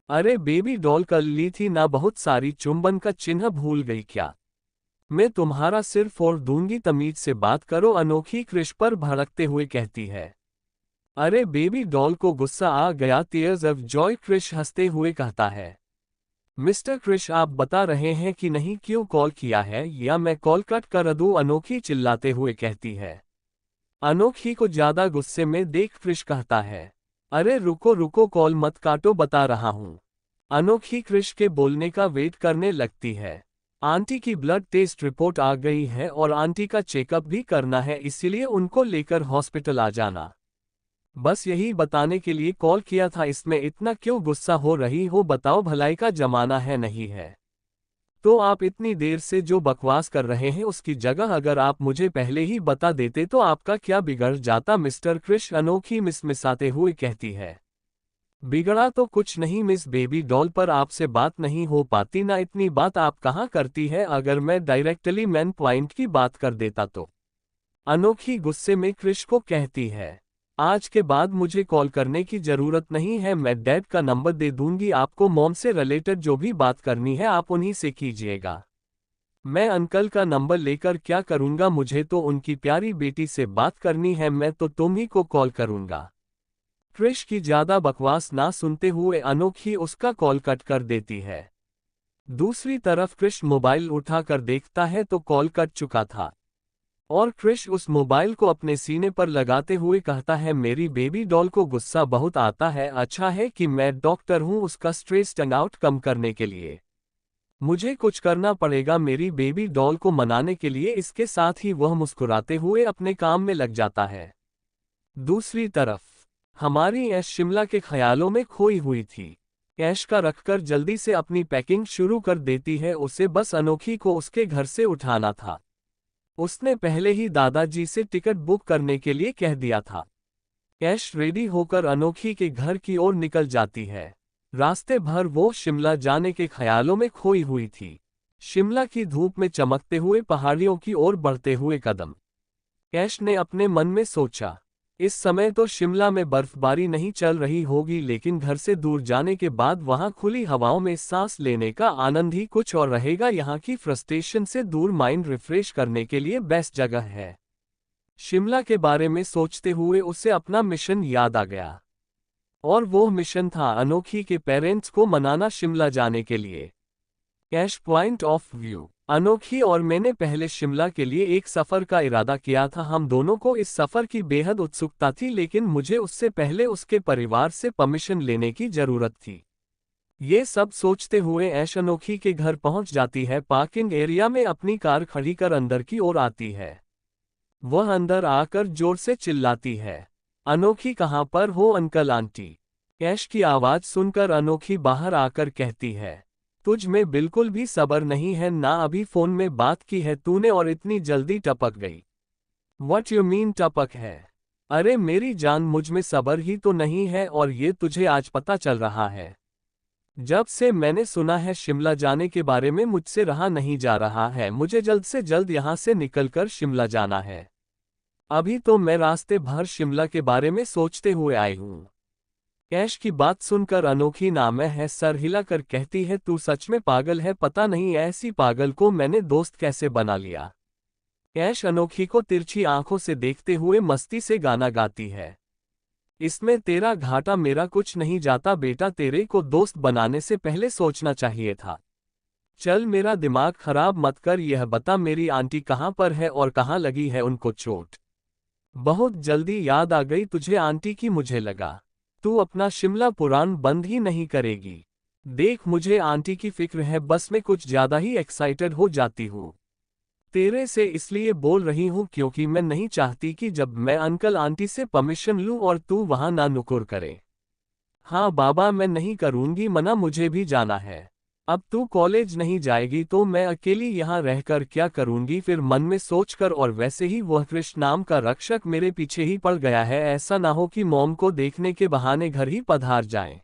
अरे बेबी डॉल, कर ली थी ना बहुत सारी, चुंबन का चिन्ह भूल गई क्या? मैं तुम्हारा सिर फोड़ दूंगी, तमीज से बात करो, अनोखी क्रिश पर भड़कते हुए कहती है। अरे बेबी डॉल को गुस्सा आ गया, टीयर्स ऑफ जॉय, क्रिश हंसते हुए कहता है। मिस्टर क्रिश, आप बता रहे हैं कि नहीं, क्यों कॉल किया है, या मैं कॉल कट कर दूं? अनोखी चिल्लाते हुए कहती है। अनोखी को ज्यादा गुस्से में देख क्रिश कहता है, अरे रुको रुको, कॉल मत काटो, बता रहा हूं। अनोखी क्रिश के बोलने का वेट करने लगती है। आंटी की ब्लड टेस्ट रिपोर्ट आ गई है और आंटी का चेकअप भी करना है, इसीलिए उनको लेकर हॉस्पिटल आ जाना। बस यही बताने के लिए कॉल किया था। इसमें इतना क्यों गुस्सा हो रही हो? बताओ, भलाई का जमाना है नहीं है? तो आप इतनी देर से जो बकवास कर रहे हैं उसकी जगह अगर आप मुझे पहले ही बता देते तो आपका क्या बिगड़ जाता? मिस्टर क्रिश अनोखी मिसमिसाते हुए कहती है। बिगड़ा तो कुछ नहीं मिस बेबी डॉल, पर आपसे बात नहीं हो पाती ना। इतनी बात आप कहाँ करती है? अगर मैं डायरेक्टली मेन पॉइंट की बात कर देता तो। अनोखी गुस्से में क्रिश को कहती है, आज के बाद मुझे कॉल करने की जरूरत नहीं है। मैं डैड का नंबर दे दूंगी आपको। मॉम से रिलेटेड जो भी बात करनी है आप उन्हीं से कीजिएगा। मैं अंकल का नंबर लेकर क्या करूंगा? मुझे तो उनकी प्यारी बेटी से बात करनी है। मैं तो तुम ही को कॉल करूंगा। क्रिश की ज्यादा बकवास ना सुनते हुए अनोखी उसका कॉल कट कर देती है। दूसरी तरफ क्रिश मोबाइल उठाकर देखता है तो कॉल कट चुका था और क्रिश उस मोबाइल को अपने सीने पर लगाते हुए कहता है, मेरी बेबी डॉल को गुस्सा बहुत आता है। अच्छा है कि मैं डॉक्टर हूं उसका स्ट्रेस आउट कम करने के लिए। मुझे कुछ करना पड़ेगा मेरी बेबी डॉल को मनाने के लिए। इसके साथ ही वह मुस्कुराते हुए अपने काम में लग जाता है। दूसरी तरफ हमारी ऐश शिमला के ख्यालों में खोई हुई थी। ऐश का रखकर जल्दी से अपनी पैकिंग शुरू कर देती है। उसे बस अनोखी को उसके घर से उठाना था। उसने पहले ही दादाजी से टिकट बुक करने के लिए कह दिया था। ऐश रेडी होकर अनोखी के घर की ओर निकल जाती है। रास्ते भर वो शिमला जाने के ख्यालों में खोई हुई थी। शिमला की धूप में चमकते हुए पहाड़ियों की ओर बढ़ते हुए कदम। ऐश ने अपने मन में सोचा, इस समय तो शिमला में बर्फबारी नहीं चल रही होगी, लेकिन घर से दूर जाने के बाद वहां खुली हवाओं में सांस लेने का आनंद ही कुछ और रहेगा। यहाँ की फ्रस्ट्रेशन से दूर माइंड रिफ्रेश करने के लिए बेस्ट जगह है। शिमला के बारे में सोचते हुए उसे अपना मिशन याद आ गया और वो मिशन था अनोखी के पेरेंट्स को मनाना शिमला जाने के लिए। Cash point of view. अनोखी और मैंने पहले शिमला के लिए एक सफ़र का इरादा किया था। हम दोनों को इस सफ़र की बेहद उत्सुकता थी, लेकिन मुझे उससे पहले उसके परिवार से परमिशन लेने की ज़रूरत थी। ये सब सोचते हुए ऐश अनोखी के घर पहुंच जाती है। पार्किंग एरिया में अपनी कार खड़ी कर अंदर की ओर आती है। वह अंदर आकर जोर से चिल्लाती है, अनोखी कहाँ पर हो अंकल आंटी? ऐश की आवाज़ सुनकर अनोखी बाहर आकर कहती है, तुझ में बिल्कुल भी सब्र नहीं है ना? अभी फोन में बात की है तूने और इतनी जल्दी टपक गई। What you mean टपक है? अरे मेरी जान, मुझ में सब्र ही तो नहीं है और ये तुझे आज पता चल रहा है। जब से मैंने सुना है शिमला जाने के बारे में मुझसे रहा नहीं जा रहा है। मुझे जल्द से जल्द यहाँ से निकलकर शिमला जाना है। अभी तो मैं रास्ते भर शिमला के बारे में सोचते हुए आई हूँ। ऐश की बात सुनकर अनोखी नाम है सर हिलाकर कहती है, तू सच में पागल है? पता नहीं ऐसी पागल को मैंने दोस्त कैसे बना लिया। ऐश अनोखी को तिरछी आंखों से देखते हुए मस्ती से गाना गाती है, इसमें तेरा घाटा मेरा कुछ नहीं जाता बेटा। तेरे को दोस्त बनाने से पहले सोचना चाहिए था। चल मेरा दिमाग खराब मत कर। यह बता मेरी आंटी कहाँ पर है और कहाँ लगी है उनको चोट? बहुत जल्दी याद आ गई तुझे आंटी की। मुझे लगा तू अपना शिमला पुराण बंद ही नहीं करेगी। देख मुझे आंटी की फिक्र है, बस मैं कुछ ज्यादा ही एक्साइटेड हो जाती हूँ। तेरे से इसलिए बोल रही हूँ क्योंकि मैं नहीं चाहती कि जब मैं अंकल आंटी से परमिशन लूँ और तू वहां ना नुकुर करे। हाँ बाबा, मैं नहीं करूँगी मना, मुझे भी जाना है। अब तू कॉलेज नहीं जाएगी तो मैं अकेली यहाँ रहकर क्या करूँगी फिर? मन में सोचकर, और वैसे ही वह कृष्ण नाम का रक्षक मेरे पीछे ही पड़ गया है। ऐसा ना हो कि मॉम को देखने के बहाने घर ही पधार जाए।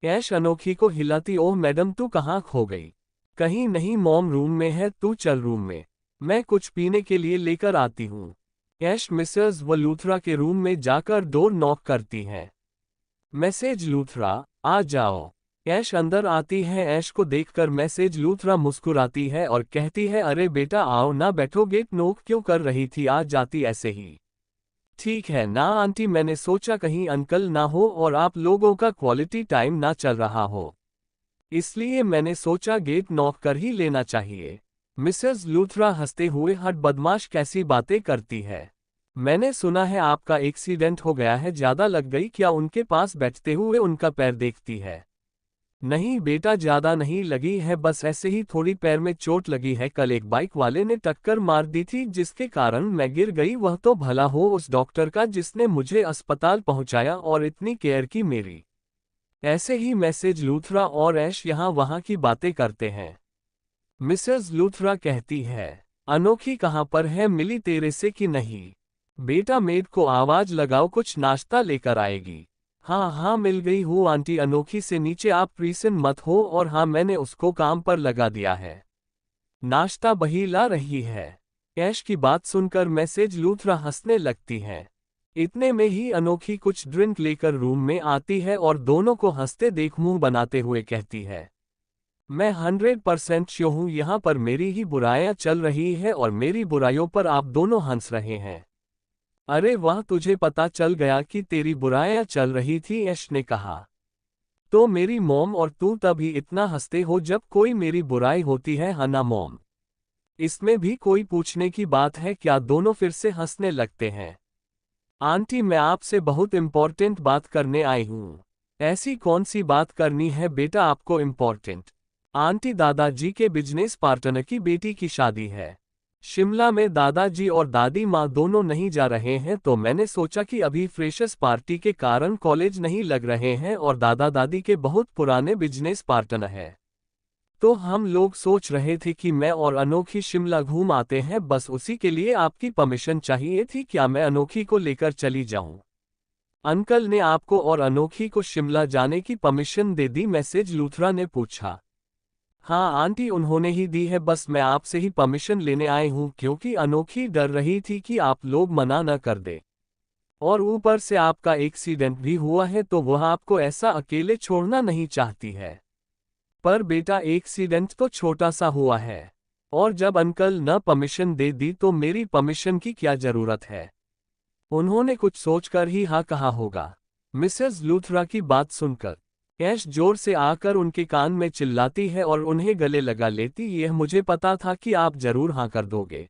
ऐश अनोखी को हिलाती, ओह मैडम तू कहाँ खो गई? कहीं नहीं, मॉम रूम में है, तू चल रूम में, मैं कुछ पीने के लिए लेकर आती हूँ। ऐश मिसेस वलूथरा के रूम में जाकर डोर नॉक करती हैं। मैसेज लूथरा, आ जाओ। ऐश अंदर आती है। ऐश को देखकर मैसेज लूथरा मुस्कुराती है और कहती है, अरे बेटा आओ ना बैठो, गेट नोक क्यों कर रही थी? आज जाती ऐसे ही। ठीक है ना आंटी, मैंने सोचा कहीं अंकल ना हो और आप लोगों का क्वालिटी टाइम ना चल रहा हो, इसलिए मैंने सोचा गेट नॉक कर ही लेना चाहिए। मिसेस लूथरा हंसते हुए, हट बदमाश कैसी बातें करती है? मैंने सुना है आपका एक्सीडेंट हो गया है, ज्यादा लग गई क्या? उनके पास बैठते हुए उनका पैर देखती है। नहीं बेटा, ज्यादा नहीं लगी है, बस ऐसे ही थोड़ी पैर में चोट लगी है। कल एक बाइक वाले ने टक्कर मार दी थी जिसके कारण मैं गिर गई। वह तो भला हो उस डॉक्टर का जिसने मुझे अस्पताल पहुंचाया और इतनी केयर की मेरी। ऐसे ही मैसेज लूथरा और ऐश यहाँ वहाँ की बातें करते हैं। मिसेस लूथरा कहती है, अनोखी कहाँ पर है, मिली तेरे से कि नहीं? बेटा मेड को आवाज लगाओ, कुछ नाश्ता लेकर आएगी। हाँ हाँ मिल गई हूँ आंटी अनोखी से, नीचे आप प्रीसन मत हो। और हाँ मैंने उसको काम पर लगा दिया है, नाश्ता बही ला रही है। ऐश की बात सुनकर मैसेज लूथरा हंसने लगती है। इतने में ही अनोखी कुछ ड्रिंक लेकर रूम में आती है और दोनों को हंसते देख मुंह बनाते हुए कहती है, मैं 100% श्योर हूँ यहाँ पर मेरी ही बुराइयां चल रही है और मेरी बुराइयों पर आप दोनों हंस रहे हैं। अरे वाह, तुझे पता चल गया कि तेरी बुराइयां चल रही थी, ऐश ने कहा। तो मेरी मॉम और तू तभी इतना हंसते हो जब कोई मेरी बुराई होती है ना मॉम? इसमें भी कोई पूछने की बात है क्या? दोनों फिर से हंसने लगते हैं। आंटी मैं आपसे बहुत इम्पोर्टेंट बात करने आई हूँ। ऐसी कौन सी बात करनी है बेटा आपको इम्पोर्टेंट? आंटी दादाजी के बिजनेस पार्टनर की बेटी की शादी है शिमला में। दादाजी और दादी माँ दोनों नहीं जा रहे हैं तो मैंने सोचा कि अभी फ्रेशर्स पार्टी के कारण कॉलेज नहीं लग रहे हैं और दादा दादी के बहुत पुराने बिजनेस पार्टनर हैं, तो हम लोग सोच रहे थे कि मैं और अनोखी शिमला घूम आते हैं। बस उसी के लिए आपकी परमिशन चाहिए थी, क्या मैं अनोखी को लेकर चली जाऊं? अंकल ने आपको और अनोखी को शिमला जाने की परमिशन दे दी? मैसेज लूथरा ने पूछा। हाँ आंटी उन्होंने ही दी है, बस मैं आपसे ही परमिशन लेने आई हूँ क्योंकि अनोखी डर रही थी कि आप लोग मना न कर दे। और ऊपर से आपका एक्सीडेंट भी हुआ है तो वह आपको ऐसा अकेले छोड़ना नहीं चाहती है। पर बेटा एक्सीडेंट तो छोटा सा हुआ है, और जब अंकल न परमिशन दे दी तो मेरी परमिशन की क्या जरूरत है? उन्होंने कुछ सोचकर ही हाँ कहा होगा। मिसेस लूथरा की बात सुनकर ऐश जोर से आकर उनके कान में चिल्लाती है और उन्हें गले लगा लेती, यह मुझे पता था कि आप जरूर हाँ कर दोगे।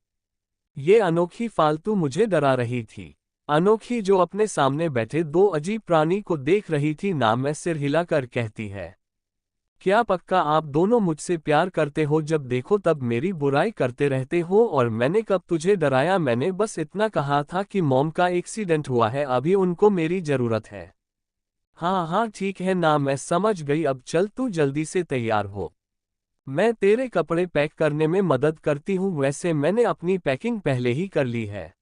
ये अनोखी फालतू मुझे डरा रही थी। अनोखी जो अपने सामने बैठे दो अजीब प्राणी को देख रही थी ना, मैं सिर हिलाकर कहती है, क्या पक्का आप दोनों मुझसे प्यार करते हो? जब देखो तब मेरी बुराई करते रहते हो। और मैंने कब तुझे डराया? मैंने बस इतना कहा था कि मॉम का एक्सीडेंट हुआ है, अभी उनको मेरी जरूरत है। हाँ हाँ ठीक है ना, मैं समझ गई, अब चल तू जल्दी से तैयार हो, मैं तेरे कपड़े पैक करने में मदद करती हूँ। वैसे मैंने अपनी पैकिंग पहले ही कर ली है।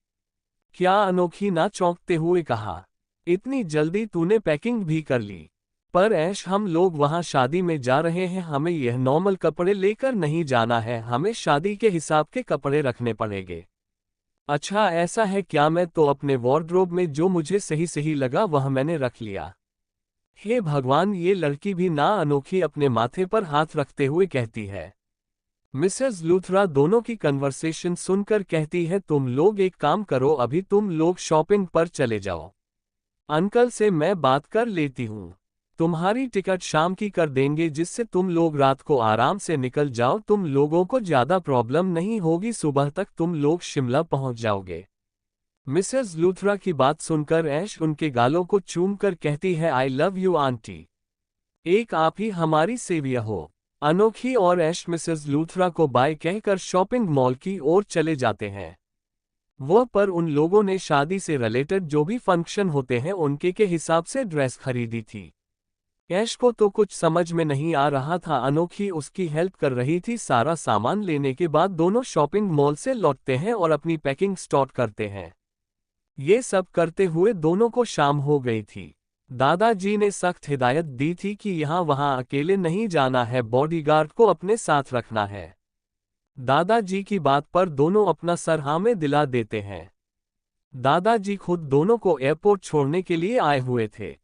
क्या? अनोखी ना चौंकते हुए कहा, इतनी जल्दी तूने पैकिंग भी कर ली? पर ऐश हम लोग वहाँ शादी में जा रहे हैं, हमें यह नॉर्मल कपड़े लेकर नहीं जाना है, हमें शादी के हिसाब के कपड़े रखने पड़ेंगे। अच्छा ऐसा है क्या? मैं तो अपने वार्डरोब में जो मुझे सही सही लगा वह मैंने रख लिया। हे भगवान, ये लड़की भी ना, अनोखी अपने माथे पर हाथ रखते हुए कहती है। मिसेस लूथरा दोनों की कन्वर्सेशन सुनकर कहती है, तुम लोग एक काम करो, अभी तुम लोग शॉपिंग पर चले जाओ, अंकल से मैं बात कर लेती हूँ, तुम्हारी टिकट शाम की कर देंगे जिससे तुम लोग रात को आराम से निकल जाओ, तुम लोगों को ज्यादा प्रॉब्लम नहीं होगी, सुबह तक तुम लोग शिमला पहुंच जाओगे। मिसेस लूथरा की बात सुनकर ऐश उनके गालों को चूमकर कहती है, आई लव यू आंटी, एक आप ही हमारी सेविया हो। अनोखी और ऐश मिसेस लूथरा को बाय कहकर शॉपिंग मॉल की ओर चले जाते हैं। वह पर उन लोगों ने शादी से रिलेटेड जो भी फंक्शन होते हैं उनके के हिसाब से ड्रेस खरीदी थी। ऐश को तो कुछ समझ में नहीं आ रहा था, अनोखी उसकी हेल्प कर रही थी। सारा सामान लेने के बाद दोनों शॉपिंग मॉल से लौटते हैं और अपनी पैकिंग स्टार्ट करते हैं। ये सब करते हुए दोनों को शाम हो गई थी। दादाजी ने सख्त हिदायत दी थी कि यहाँ वहाँ अकेले नहीं जाना है, बॉडीगार्ड को अपने साथ रखना है। दादाजी की बात पर दोनों अपना सर हाँ में दिला देते हैं। दादाजी खुद दोनों को एयरपोर्ट छोड़ने के लिए आए हुए थे।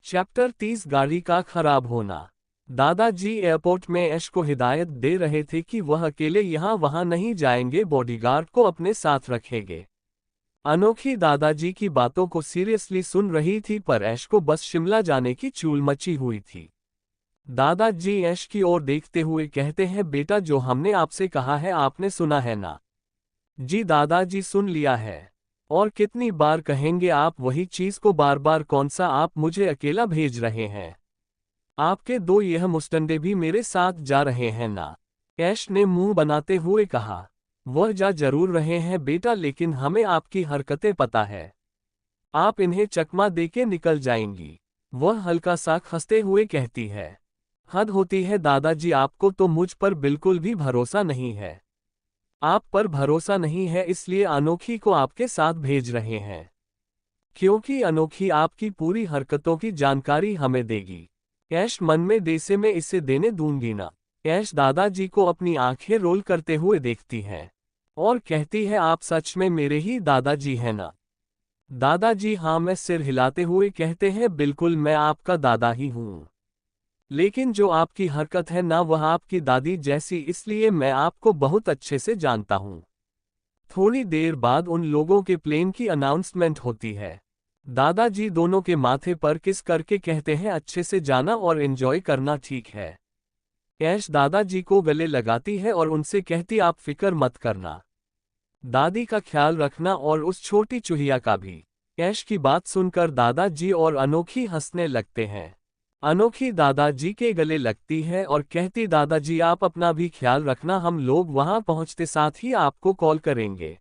चैप्टर 30 गाड़ी का खराब होना। दादाजी एयरपोर्ट में ऐश को हिदायत दे रहे थे कि वह अकेले यहाँ वहाँ नहीं जाएंगे, बॉडीगार्ड को अपने साथ रखेंगे। अनोखी दादाजी की बातों को सीरियसली सुन रही थी पर ऐश को बस शिमला जाने की चूल मची हुई थी। दादाजी ऐश की ओर देखते हुए कहते हैं, बेटा जो हमने आपसे कहा है आपने सुना है ना? जी दादाजी सुन लिया है। और कितनी बार कहेंगे आप वही चीज को बार बार? कौन सा आप मुझे अकेला भेज रहे हैं? आपके दो यह मुस्टंडे भी मेरे साथ जा रहे हैं ना? ऐश ने मुंह बनाते हुए कहा। वह जा जरूर रहे हैं बेटा, लेकिन हमें आपकी हरकतें पता है। आप इन्हें चकमा देके निकल जाएंगी। वह हल्का सा खंसते हुए कहती है। हद होती है दादाजी, आपको तो मुझ पर बिल्कुल भी भरोसा नहीं है। आप पर भरोसा नहीं है इसलिए अनोखी को आपके साथ भेज रहे हैं, क्योंकि अनोखी आपकी पूरी हरकतों की जानकारी हमें देगी। ऐश मन में देसे में इसे देने दूंगी ना। ऐश दादाजी को अपनी आंखें रोल करते हुए देखती है और कहती है, आप सच में मेरे ही दादाजी हैं ना? दादाजी हाँ, मैं सिर हिलाते हुए कहते हैं, बिल्कुल मैं आपका दादा ही हूँ। लेकिन जो आपकी हरकत है ना, वह आपकी दादी जैसी, इसलिए मैं आपको बहुत अच्छे से जानता हूँ। थोड़ी देर बाद उन लोगों के प्लेन की अनाउंसमेंट होती है। दादाजी दोनों के माथे पर किस करके कहते हैं, अच्छे से जाना और एंजॉय करना, ठीक है? ऐश दादाजी को गले लगाती है और उनसे कहती, आप फिक्र मत करना, दादी का ख्याल रखना और उस छोटी चूहिया का भी। ऐश की बात सुनकर दादाजी और अनोखी हंसने लगते हैं। अनोखी दादाजी के गले लगती है और कहती, दादाजी आप अपना भी ख्याल रखना, हम लोग वहां पहुंचते साथ ही आपको कॉल करेंगे।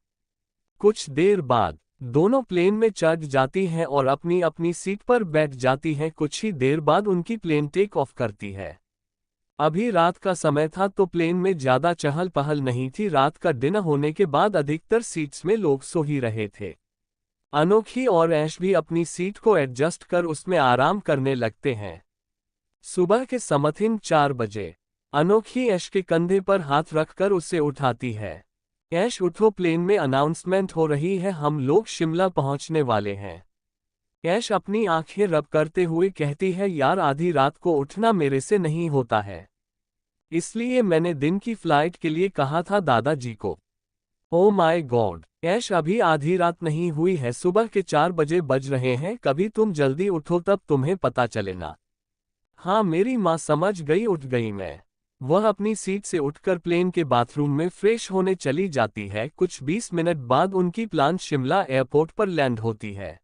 कुछ देर बाद दोनों प्लेन में चढ़ जाती हैं और अपनी अपनी सीट पर बैठ जाती हैं। कुछ ही देर बाद उनकी प्लेन टेक ऑफ करती है। अभी रात का समय था तो प्लेन में ज्यादा चहल पहल नहीं थी। रात का डिनर होने के बाद अधिकतर सीट्स में लोग सो ही रहे थे। अनोखी और ऐश भी अपनी सीट को एडजस्ट कर उसमें आराम करने लगते हैं। सुबह के समथिंग 4 बजे अनोखी ऐश के कंधे पर हाथ रखकर उसे उठाती है। ऐश उठो, प्लेन में अनाउंसमेंट हो रही है, हम लोग शिमला पहुंचने वाले हैं। ऐश अपनी आंखें रब करते हुए कहती है, यार आधी रात को उठना मेरे से नहीं होता है, इसलिए मैंने दिन की फ्लाइट के लिए कहा था दादाजी को। ओ माय गॉड, ऐश अभी आधी रात नहीं हुई है, सुबह के 4 बजे बज रहे हैं, कभी तुम जल्दी उठो तब तुम्हें पता चले ना। हाँ मेरी माँ समझ गई, उठ गई मैं। वह अपनी सीट से उठकर प्लेन के बाथरूम में फ्रेश होने चली जाती है। कुछ 20 मिनट बाद उनकी प्लेन शिमला एयरपोर्ट पर लैंड होती है।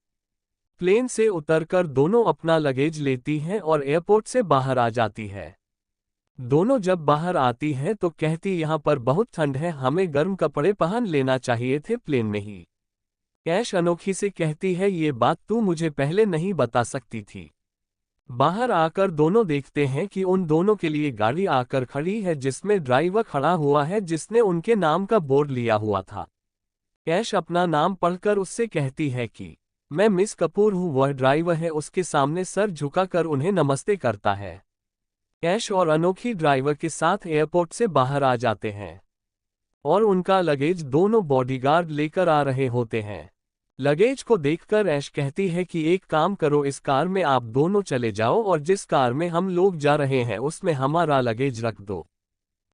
प्लेन से उतरकर दोनों अपना लगेज लेती हैं और एयरपोर्ट से बाहर आ जाती है। दोनों जब बाहर आती हैं तो कहती, यहाँ पर बहुत ठंड है, हमें गर्म कपड़े पहन लेना चाहिए थे प्लेन में ही। ऐश अनोखी से कहती है, ये बात तू मुझे पहले नहीं बता सकती थी। बाहर आकर दोनों देखते हैं कि उन दोनों के लिए गाड़ी आकर खड़ी है, जिसमें ड्राइवर खड़ा हुआ है जिसने उनके नाम का बोर्ड लिया हुआ था। ऐश अपना नाम पढ़कर उससे कहती है कि मैं मिस कपूर हूँ। वह ड्राइवर है, उसके सामने सर झुकाकर उन्हें नमस्ते करता है। ऐश और अनोखी ड्राइवर के साथ एयरपोर्ट से बाहर आ जाते हैं और उनका लगेज दोनों बॉडीगार्ड लेकर आ रहे होते हैं। लगेज को देखकर ऐश कहती है कि एक काम करो, इस कार में आप दोनों चले जाओ और जिस कार में हम लोग जा रहे हैं उसमें हमारा लगेज रख दो।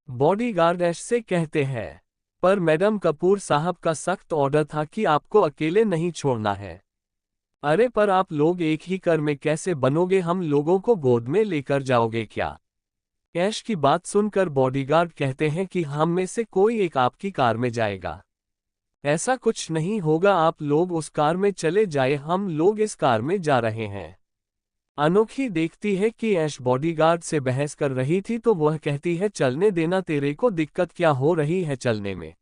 बॉडीगार्ड ऐश से कहते हैं, पर मैडम कपूर साहब का सख्त ऑर्डर था कि आपको अकेले नहीं छोड़ना है। अरे पर आप लोग एक ही कार में कैसे बनोगे, हम लोगों को गोद में लेकर जाओगे क्या? ऐश की बात सुनकर बॉडीगार्ड कहते हैं कि हम में से कोई एक आपकी कार में जाएगा। ऐसा कुछ नहीं होगा, आप लोग उस कार में चले जाए, हम लोग इस कार में जा रहे हैं। अनोखी देखती है कि ऐश बॉडीगार्ड से बहस कर रही थी तो वह कहती है, चलने देना, तेरे को दिक्कत क्या हो रही है चलने में?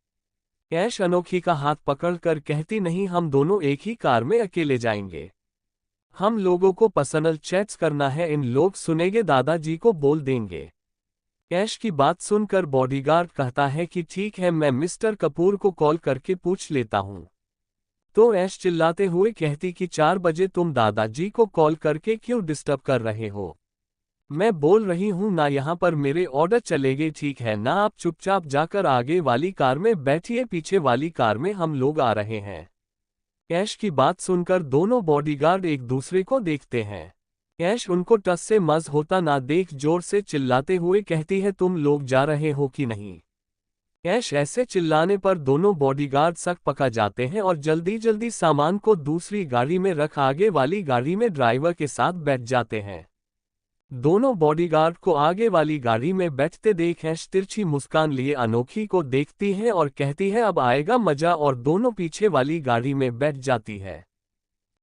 ऐश अनोखी का हाथ पकड़कर कहती, नहीं हम दोनों एक ही कार में अकेले जाएंगे, हम लोगों को पर्सनल चैट्स करना है, इन लोग सुनेंगे दादाजी को बोल देंगे। ऐश की बात सुनकर बॉडीगार्ड कहता है कि ठीक है, मैं मिस्टर कपूर को कॉल करके पूछ लेता हूं। तो ऐश चिल्लाते हुए कहती कि 4 बजे तुम दादाजी को कॉल करके क्यों डिस्टर्ब कर रहे हो? मैं बोल रही हूं ना, यहाँ पर मेरे ऑर्डर चलेंगे, ठीक है ना? आप चुपचाप जाकर आगे वाली कार में बैठिए, पीछे वाली कार में हम लोग आ रहे हैं। ऐश की बात सुनकर दोनों बॉडीगार्ड एक दूसरे को देखते हैं। ऐश उनको टस से मस होता ना देख जोर से चिल्लाते हुए कहती है, तुम लोग जा रहे हो कि नहीं? ऐश ऐसे चिल्लाने पर दोनों बॉडीगार्ड सक पका जाते हैं और जल्दी जल्दी सामान को दूसरी गाड़ी में रख आगे वाली गाड़ी में ड्राइवर के साथ बैठ जाते हैं। दोनों बॉडीगार्ड को आगे वाली गाड़ी में बैठते देख ऐश तिरछी मुस्कान लिए अनोखी को देखती है और कहती है, अब आएगा मजा, और दोनों पीछे वाली गाड़ी में बैठ जाती है।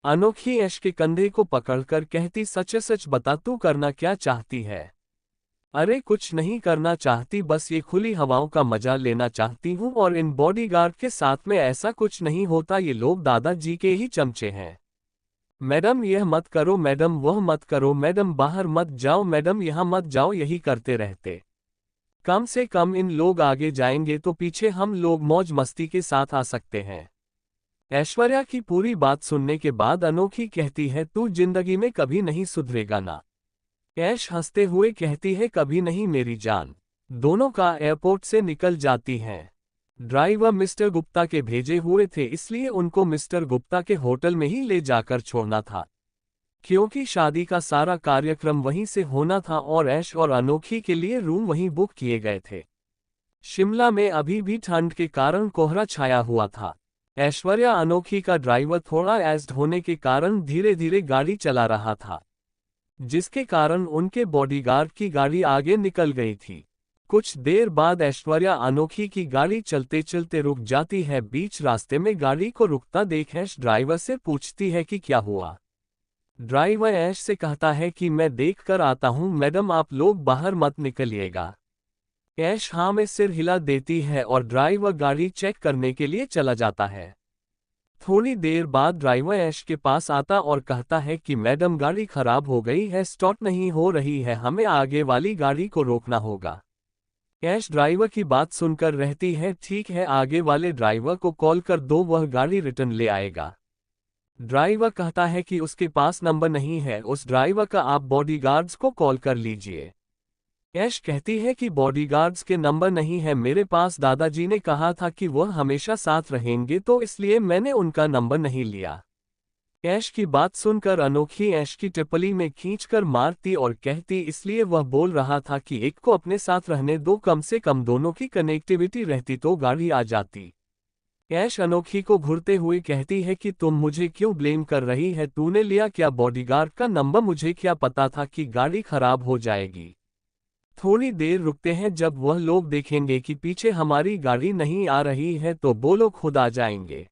अनोखी ऐश के कंधे को पकड़कर कहती, सच सच बता, तू करना क्या चाहती है? अरे कुछ नहीं करना चाहती, बस ये खुली हवाओं का मजा लेना चाहती हूँ, और इन बॉडीगार्ड के साथ में ऐसा कुछ नहीं होता, ये लोग दादाजी के ही चमचे हैं। मैडम यह मत करो, मैडम वह मत करो, मैडम बाहर मत जाओ, मैडम यहाँ मत जाओ, यही करते रहते। कम से कम इन लोग आगे जाएंगे तो पीछे हम लोग मौज मस्ती के साथ आ सकते हैं। ऐश्वर्या की पूरी बात सुनने के बाद अनोखी कहती है, तू जिंदगी में कभी नहीं सुधरेगा ना। ऐश हंसते हुए कहती है, कभी नहीं मेरी जान। दोनों का एयरपोर्ट से निकल जाती हैं। ड्राइवर मिस्टर गुप्ता के भेजे हुए थे, इसलिए उनको मिस्टर गुप्ता के होटल में ही ले जाकर छोड़ना था, क्योंकि शादी का सारा कार्यक्रम वहीं से होना था और ऐश और अनोखी के लिए रूम वहीं बुक किए गए थे। शिमला में अभी भी ठंड के कारण कोहरा छाया हुआ था। ऐश्वर्या अनोखी का ड्राइवर थोड़ा एज्ड होने के कारण धीरे धीरे गाड़ी चला रहा था, जिसके कारण उनके बॉडीगार्ड की गाड़ी आगे निकल गई थी। कुछ देर बाद ऐश्वर्या अनोखी की गाड़ी चलते चलते रुक जाती है। बीच रास्ते में गाड़ी को रुकता देख ऐश ड्राइवर से पूछती है कि क्या हुआ। ड्राइवर ऐश से कहता है कि मैं देख कर आता हूं मैडम, आप लोग बाहर मत निकलिएगा। ऐश हाँ में सिर हिला देती है और ड्राइवर गाड़ी चेक करने के लिए चला जाता है। थोड़ी देर बाद ड्राइवर ऐश के पास आता और कहता है कि मैडम गाड़ी खराब हो गई है, स्टार्ट नहीं हो रही है, हमें आगे वाली गाड़ी को रोकना होगा। ऐश ड्राइवर की बात सुनकर रहती है, ठीक है, आगे वाले ड्राइवर को कॉल कर दो, वह गाड़ी रिटर्न ले आएगा। ड्राइवर कहता है कि उसके पास नंबर नहीं है उस ड्राइवर का, आप बॉडीगार्ड्स को कॉल कर लीजिए। ऐश कहती है कि बॉडीगार्ड्स के नंबर नहीं है मेरे पास, दादाजी ने कहा था कि वह हमेशा साथ रहेंगे, तो इसलिए मैंने उनका नंबर नहीं लिया। ऐश की बात सुनकर अनोखी ऐश की टिप्पणी में खींचकर मारती और कहती, इसलिए वह बोल रहा था कि एक को अपने साथ रहने दो, कम से कम दोनों की कनेक्टिविटी रहती तो गाड़ी आ जाती। ऐश अनोखी को घूरते हुए कहती है कि तुम मुझे क्यों ब्लेम कर रही है, तूने लिया क्या बॉडीगार्ड का नंबर, मुझे क्या पता था कि गाड़ी खराब हो जाएगी। थोड़ी देर रुकते हैं, जब वह लोग देखेंगे कि पीछे हमारी गाड़ी नहीं आ रही है तो वो लोग खुद आ जाएंगे।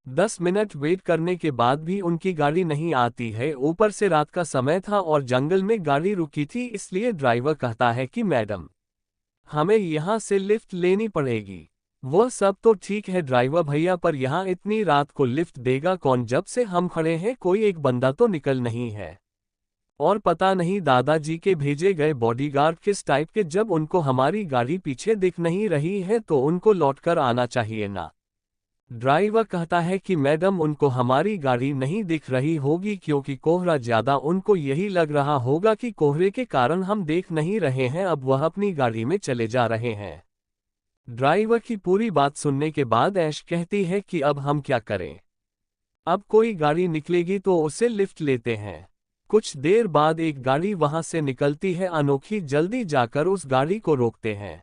10 मिनट वेट करने के बाद भी उनकी गाड़ी नहीं आती है। ऊपर से रात का समय था और जंगल में गाड़ी रुकी थी, इसलिए ड्राइवर कहता है कि मैडम हमें यहाँ से लिफ्ट लेनी पड़ेगी। वह सब तो ठीक है ड्राइवर भैया, पर यहाँ इतनी रात को लिफ्ट देगा कौन, जब से हम खड़े हैं कोई एक बंदा तो निकल नहीं है, और पता नहीं दादाजी के भेजे गए बॉडीगार्ड किस टाइप के, जब उनको हमारी गाड़ी पीछे दिख नहीं रही है तो उनको लौटकर आना चाहिए ना। ड्राइवर कहता है कि मैडम उनको हमारी गाड़ी नहीं दिख रही होगी क्योंकि कोहरा ज्यादा, उनको यही लग रहा होगा कि कोहरे के कारण हम देख नहीं रहे हैं, अब वह अपनी गाड़ी में चले जा रहे हैं। ड्राइवर की पूरी बात सुनने के बाद ऐश कहती है कि अब हम क्या करें, अब कोई गाड़ी निकलेगी तो उसे लिफ्ट लेते हैं। कुछ देर बाद एक गाड़ी वहां से निकलती है, अनोखी जल्दी जाकर उस गाड़ी को रोकते हैं।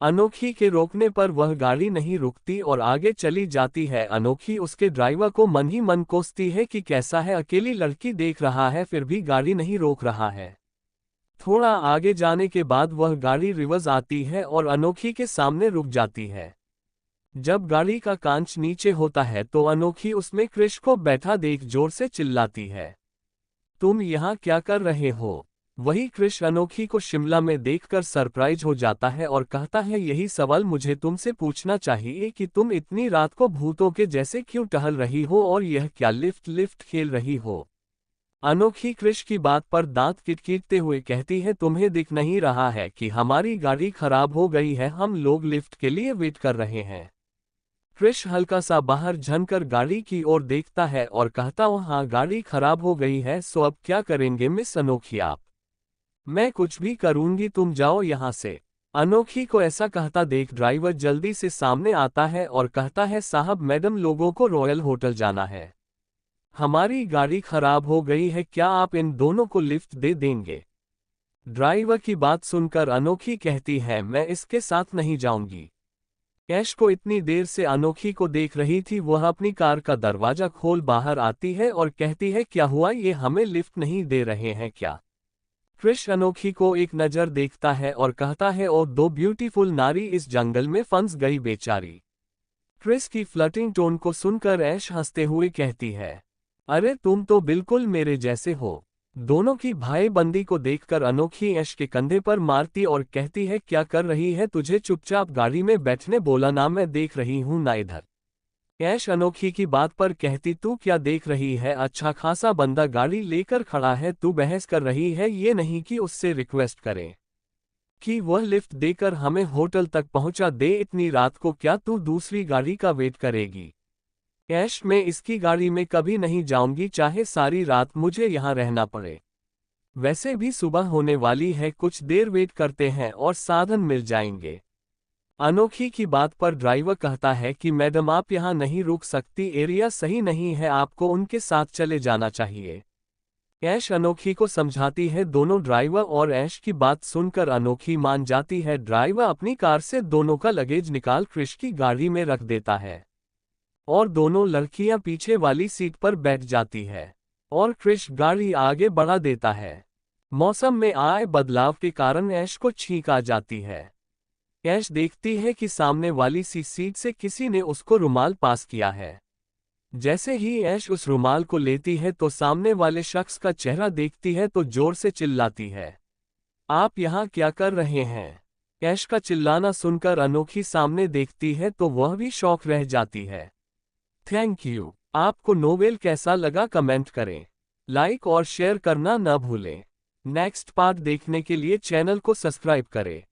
अनोखी के रोकने पर वह गाड़ी नहीं रुकती और आगे चली जाती है। अनोखी उसके ड्राइवर को मन ही मन कोसती है कि कैसा है, अकेली लड़की देख रहा है फिर भी गाड़ी नहीं रोक रहा है। थोड़ा आगे जाने के बाद वह गाड़ी रिवर्स आती है और अनोखी के सामने रुक जाती है। जब गाड़ी का कांच नीचे होता है तो अनोखी उसमें क्रिश को बैठा देख जोर से चिल्लाती है, तुम यहाँ क्या कर रहे हो? वही क्रिश अनोखी को शिमला में देखकर सरप्राइज हो जाता है और कहता है, यही सवाल मुझे तुमसे पूछना चाहिए कि तुम इतनी रात को भूतों के जैसे क्यों टहल रही हो और यह क्या लिफ्ट लिफ्ट खेल रही हो? अनोखी क्रिश की बात पर दांत किटकिटाते हुए कहती है, तुम्हें दिख नहीं रहा है कि हमारी गाड़ी खराब हो गई है, हम लोग लिफ्ट के लिए वेट कर रहे हैं। क्रिश हल्का सा बाहर झनकर गाड़ी की ओर देखता है और कहता, हाँ गाड़ी खराब हो गई है, सो अब क्या करेंगे मिस अनोखी आप? मैं कुछ भी करूंगी, तुम जाओ यहाँ से। अनोखी को ऐसा कहता देख ड्राइवर जल्दी से सामने आता है और कहता है, साहब मैडम लोगों को रॉयल होटल जाना है, हमारी गाड़ी खराब हो गई है, क्या आप इन दोनों को लिफ्ट दे देंगे? ड्राइवर की बात सुनकर अनोखी कहती है, मैं इसके साथ नहीं जाऊंगी। ऐश को इतनी देर से अनोखी को देख रही थी, वह अपनी कार का दरवाजा खोल बाहर आती है और कहती है, क्या हुआ, ये हमें लिफ्ट नहीं दे रहे हैं क्या? क्रिश अनोखी को एक नज़र देखता है और कहता है, ओ दो ब्यूटीफुल नारी इस जंगल में फंस गई बेचारी। क्रिस की फ्लर्टिंग टोन को सुनकर ऐश हंसते हुए कहती है, अरे तुम तो बिल्कुल मेरे जैसे हो। दोनों की भाईबंदी को देखकर अनोखी ऐश के कंधे पर मारती और कहती है, क्या कर रही है, तुझे चुपचाप गाड़ी में बैठने बोला ना, मैं देख रही हूं ना इधर। ऐश अनोखी की बात पर कहती, तू क्या देख रही है, अच्छा खासा बंदा गाड़ी लेकर खड़ा है, तू बहस कर रही है, ये नहीं कि उससे रिक्वेस्ट करें कि वह लिफ्ट देकर हमें होटल तक पहुंचा दे, इतनी रात को क्या तू दूसरी गाड़ी का वेट करेगी। ऐश, मैं इसकी गाड़ी में कभी नहीं जाऊंगी, चाहे सारी रात मुझे यहां रहना पड़े। वैसे भी सुबह होने वाली है, कुछ देर वेट करते हैं और साधन मिल जाएंगे। अनोखी की बात पर ड्राइवर कहता है कि मैडम आप यहां नहीं रुक सकती, एरिया सही नहीं है, आपको उनके साथ चले जाना चाहिए। ऐश अनोखी को समझाती है, दोनों ड्राइवर और ऐश की बात सुनकर अनोखी मान जाती है। ड्राइवर अपनी कार से दोनों का लगेज निकाल क्रिश की गाड़ी में रख देता है और दोनों लड़कियां पीछे वाली सीट पर बैठ जाती है और क्रिश गाड़ी आगे बढ़ा देता है। मौसम में आए बदलाव के कारण ऐश को छींक आ जाती है। ऐश देखती है कि सामने वाली सीट से किसी ने उसको रुमाल पास किया है। जैसे ही ऐश उस रुमाल को लेती है तो सामने वाले शख्स का चेहरा देखती है तो जोर से चिल्लाती है, आप यहाँ क्या कर रहे हैं। ऐश का चिल्लाना सुनकर अनोखी सामने देखती है तो वह भी शॉक रह जाती है। Thank you. आपको नोवेल कैसा लगा कमेंट करें, लाइक और शेयर करना न भूलें। नेक्स्ट पार्ट देखने के लिए चैनल को सब्सक्राइब करें।